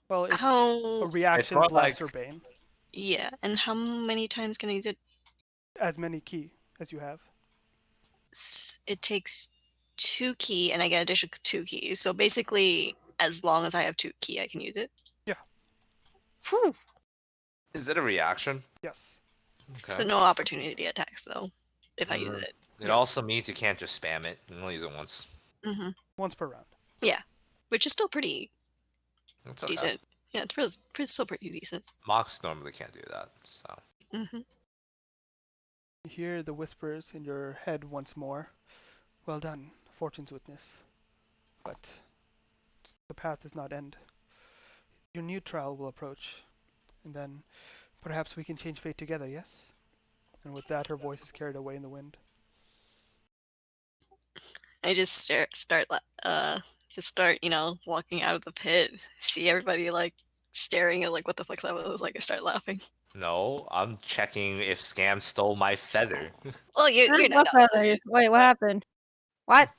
Well, it's How? a reaction, more blast, like- or bane. Yeah, and how many times can I use it? As many key as you have. It takes 2 key, and I get additional 2 keys. So basically, as long as I have 2 key, I can use it. Yeah. Whew. Is it a reaction? Yes. Okay. So no opportunity attacks though, if I use it. It also means you can't just spam it. You can only use it once. Mm-hmm. Once per round. Yeah, which is still pretty It's okay. decent. Yeah, it's still pretty decent. Mox normally can't do that, so. Mm-hmm. You hear the whispers in your head once more. Well done, Fortune's witness. But the path does not end. Your new trial will approach, and then perhaps we can change fate together, yes? And with that, her voice is carried away in the wind. I just start, walking out of the pit. See everybody like staring at like what the fuck that was. Like I start laughing. No, I'm checking if Scam stole my feather. Well, you know, What no. feather? Wait, what happened? What?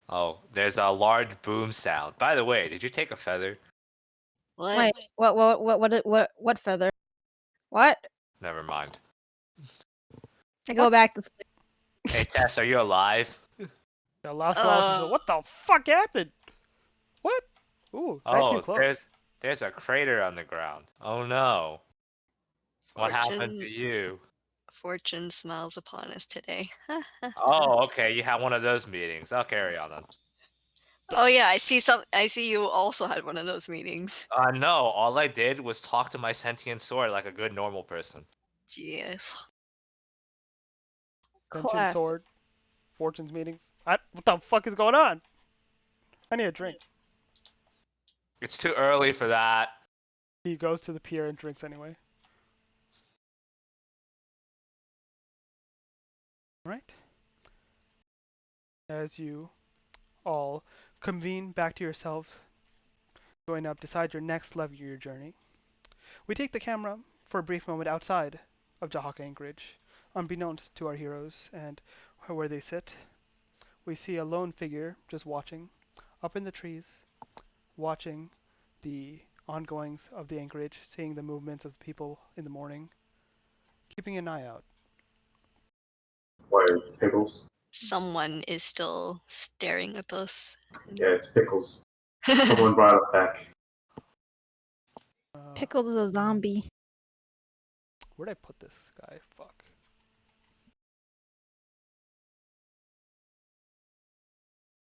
Oh, there's a large boom sound. By the way, did you take a feather? What? Wait, what feather? What? Never mind. I go back to sleep. Hey Tess, are you alive? The last while she's like, what the fuck happened? What? Ooh, nice new Oh, clothes. there's a crater on the ground. Oh no. What happened to Fortune, you? fortune smiles upon us today. Oh, okay, you had one of those meetings. I'll carry on then. Oh yeah, I see you also had one of those meetings. No, all I did was talk to my sentient sword like a good normal person. Jeez. Sentient Class. sword. Fortune's meetings. What the fuck is going on? I need a drink. It's too early for that. He goes to the pier and drinks anyway. Alright. As you all convene back to yourselves, going up, decide your next leg of your journey. We take the camera for a brief moment outside of Jahaka Anchorage, unbeknownst to our heroes and where they sit. We see a lone figure just watching, up in the trees, watching the ongoings of the anchorage, seeing the movements of the people in the morning, keeping an eye out. What, Pickles? Someone is still staring at us. Yeah, it's Pickles. Someone brought it back. Pickles is a zombie. Where'd I put this guy? Fuck.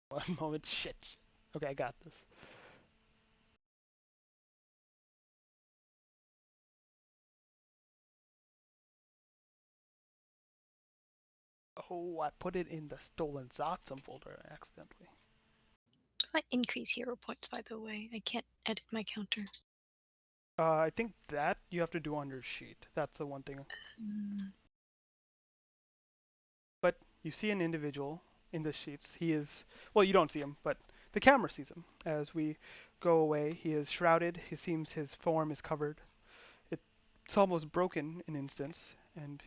One moment. Shit. Okay, I got this. Oh, I put it in the stolen Zotsum folder accidentally. Do I increase hero points, by the way? I can't edit my counter. I think that you have to do on your sheet. That's the one thing. But you see an individual in the sheets. He is, well, you don't see him, but the camera sees him. As we go away, he is shrouded. He seems his form is covered. It's almost broken in instance, and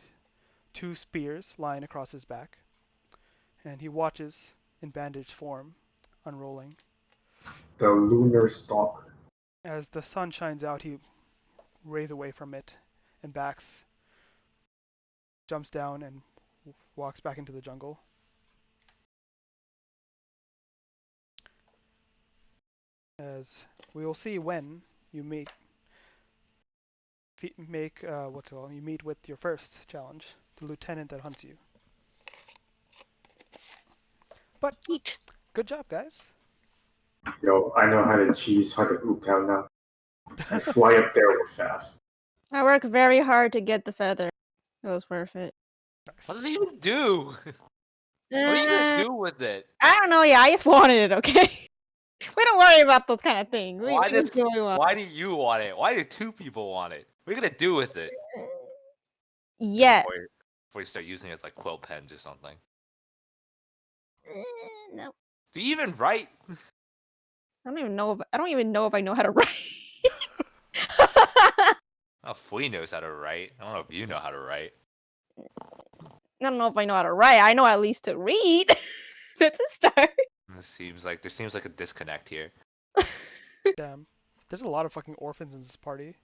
two spears lying across his back. And he watches in bandaged form, unrolling. The lunar stalk. As the sun shines out, he rays away from it and backs, jumps down, and walks back into the jungle. As we will see when you meet you meet with your first challenge, the lieutenant that hunts you. But Eat. good job, guys. Yo, I know how to cheese fucking Ooptown now. I fly up there with Faf. I worked very hard to get the feather. It was worth it. What does it even do? What are you gonna do with it? I don't know. Yeah, I just wanted it. Okay. We don't worry about those kind of things. We just do what we want. Why do you want it? Why do two people want it? What are you gonna do with it? Yeah. Before you start using it as like quill pens or something. No. Do you even write? I don't even know if I know how to write. Oh, Fui knows how to write. I don't know if you know how to write. I don't know if I know how to write. I know at least to read. That's a start. There seems like a disconnect here. Damn. There's a lot of fucking orphans in this party.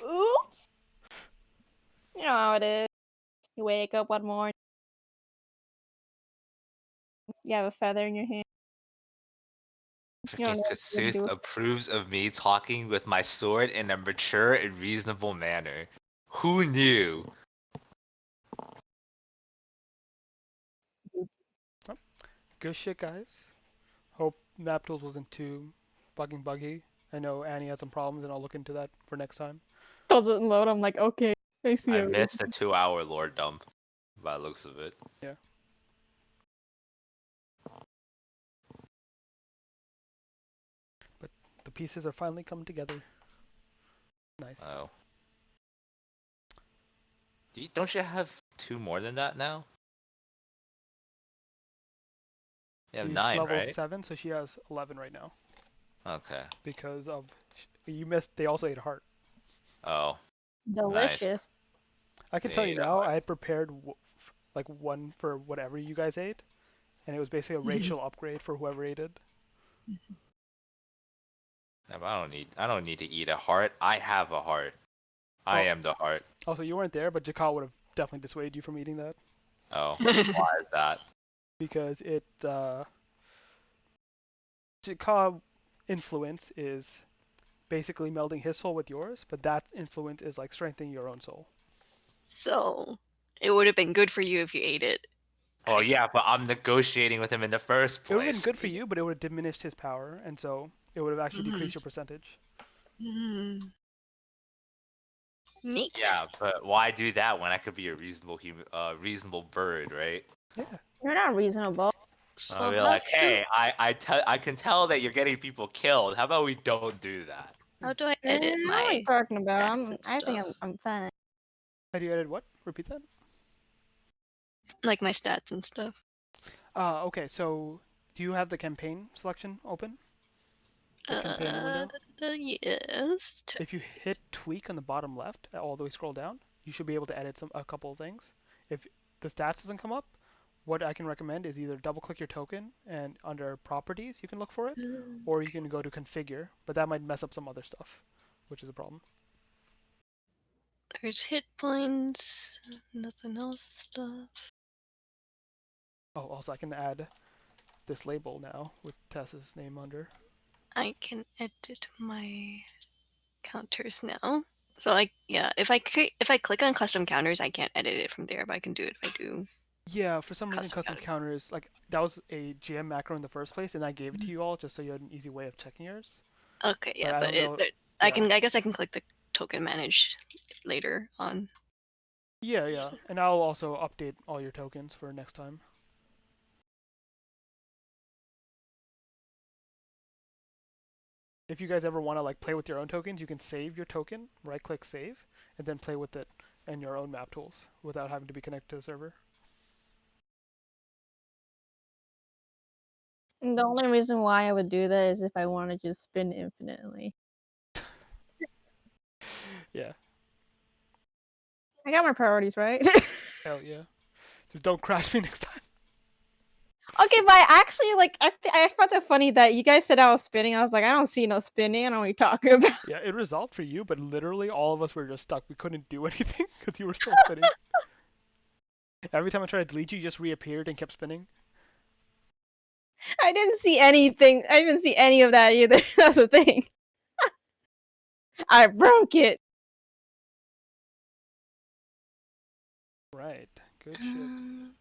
Oops. You know how it is. You wake up one morning. You have a feather in your hand. You don't Freaking know what to Kasuth do. approves of me talking with my sword in a mature and reasonable manner. Who knew? Good shit, guys. Hope map tools wasn't too fucking buggy. I know Annie had some problems, and I'll look into that for next time. Doesn't load. I'm like, okay. I see I it. missed the 2-hour lore dump. by the looks of it. Yeah. But the pieces are finally coming together. Nice. Oh. Don't you have 2 more than that now? You have She's 9, level right? 7, so she has 11 right now. Okay. Because of you missed. They also ate heart. Oh. Delicious. I can They tell you ate a now. I had heart. prepared like one for whatever you guys ate, and it was basically a racial upgrade for whoever ate it. Yeah, but I don't need to eat a heart. I have a heart. I am the heart. Also, you weren't there, but Jakal would have definitely dissuaded you from eating that Oh. Why is that? because it Jakal influence is basically melding his soul with yours, but that influence is like strengthening your own soul. So, it would have been good for you if you ate it. Oh yeah, but I'm negotiating with him in the first It would have been place. good for you, but it would have diminished his power, and so it would have actually decreased your percentage. Neat. Yeah, but why do that when I could be a reasonable bird, right? Yeah. You're not reasonable. So I'll be how like, do hey, I can tell that you're getting people killed. How about we don't do that? how do I I edit don't know what my you're talking about. stats and I think stuff? I'm fine. Have you added what? Repeat that. Like my stats and stuff. Okay. So, do you have the campaign selection open? The campaign window. Yes. If you hit tweak on the bottom left, all the way scroll down, you should be able to edit a couple of things. If the stats doesn't come up, what I can recommend is either double click your token and under properties you can look for it, or you can go to configure, but that might mess up some other stuff, which is a problem. There's hit points, nothing else stuff. Oh, also I can add this label now with Tess's name under. I can edit my counters now. So like yeah, if I click on custom counters, I can't edit it from there, but I can do it if I do Yeah, for some reason custom custom counters. counters, like that was a GM macro in the first place, and I gave it to you all just so you had an easy way of checking yours. Okay, But yeah, I but don't know. I guess I can click the token manage later on. Yeah. And I'll also update all your tokens for next time. If you guys ever want to like play with your own tokens, you can save your token, right click save, and then play with it in your own map tools without having to be connected to the server. And the only reason why I would do that is if I want to just spin infinitely. Yeah. I got my priorities right. Hell yeah. Just don't crash me next time. Okay, but I actually like I found it funny that you guys said I was spinning. I was like, I don't see no spinning. I don't know what you're talking about. Yeah, it resolved for you, but literally all of us were just stuck. We couldn't do anything because you were still spinning. Every time I tried to delete you, you just reappeared and kept spinning. I didn't see anything. I didn't see any of that either. That's the thing. I broke it. Right. Good shit.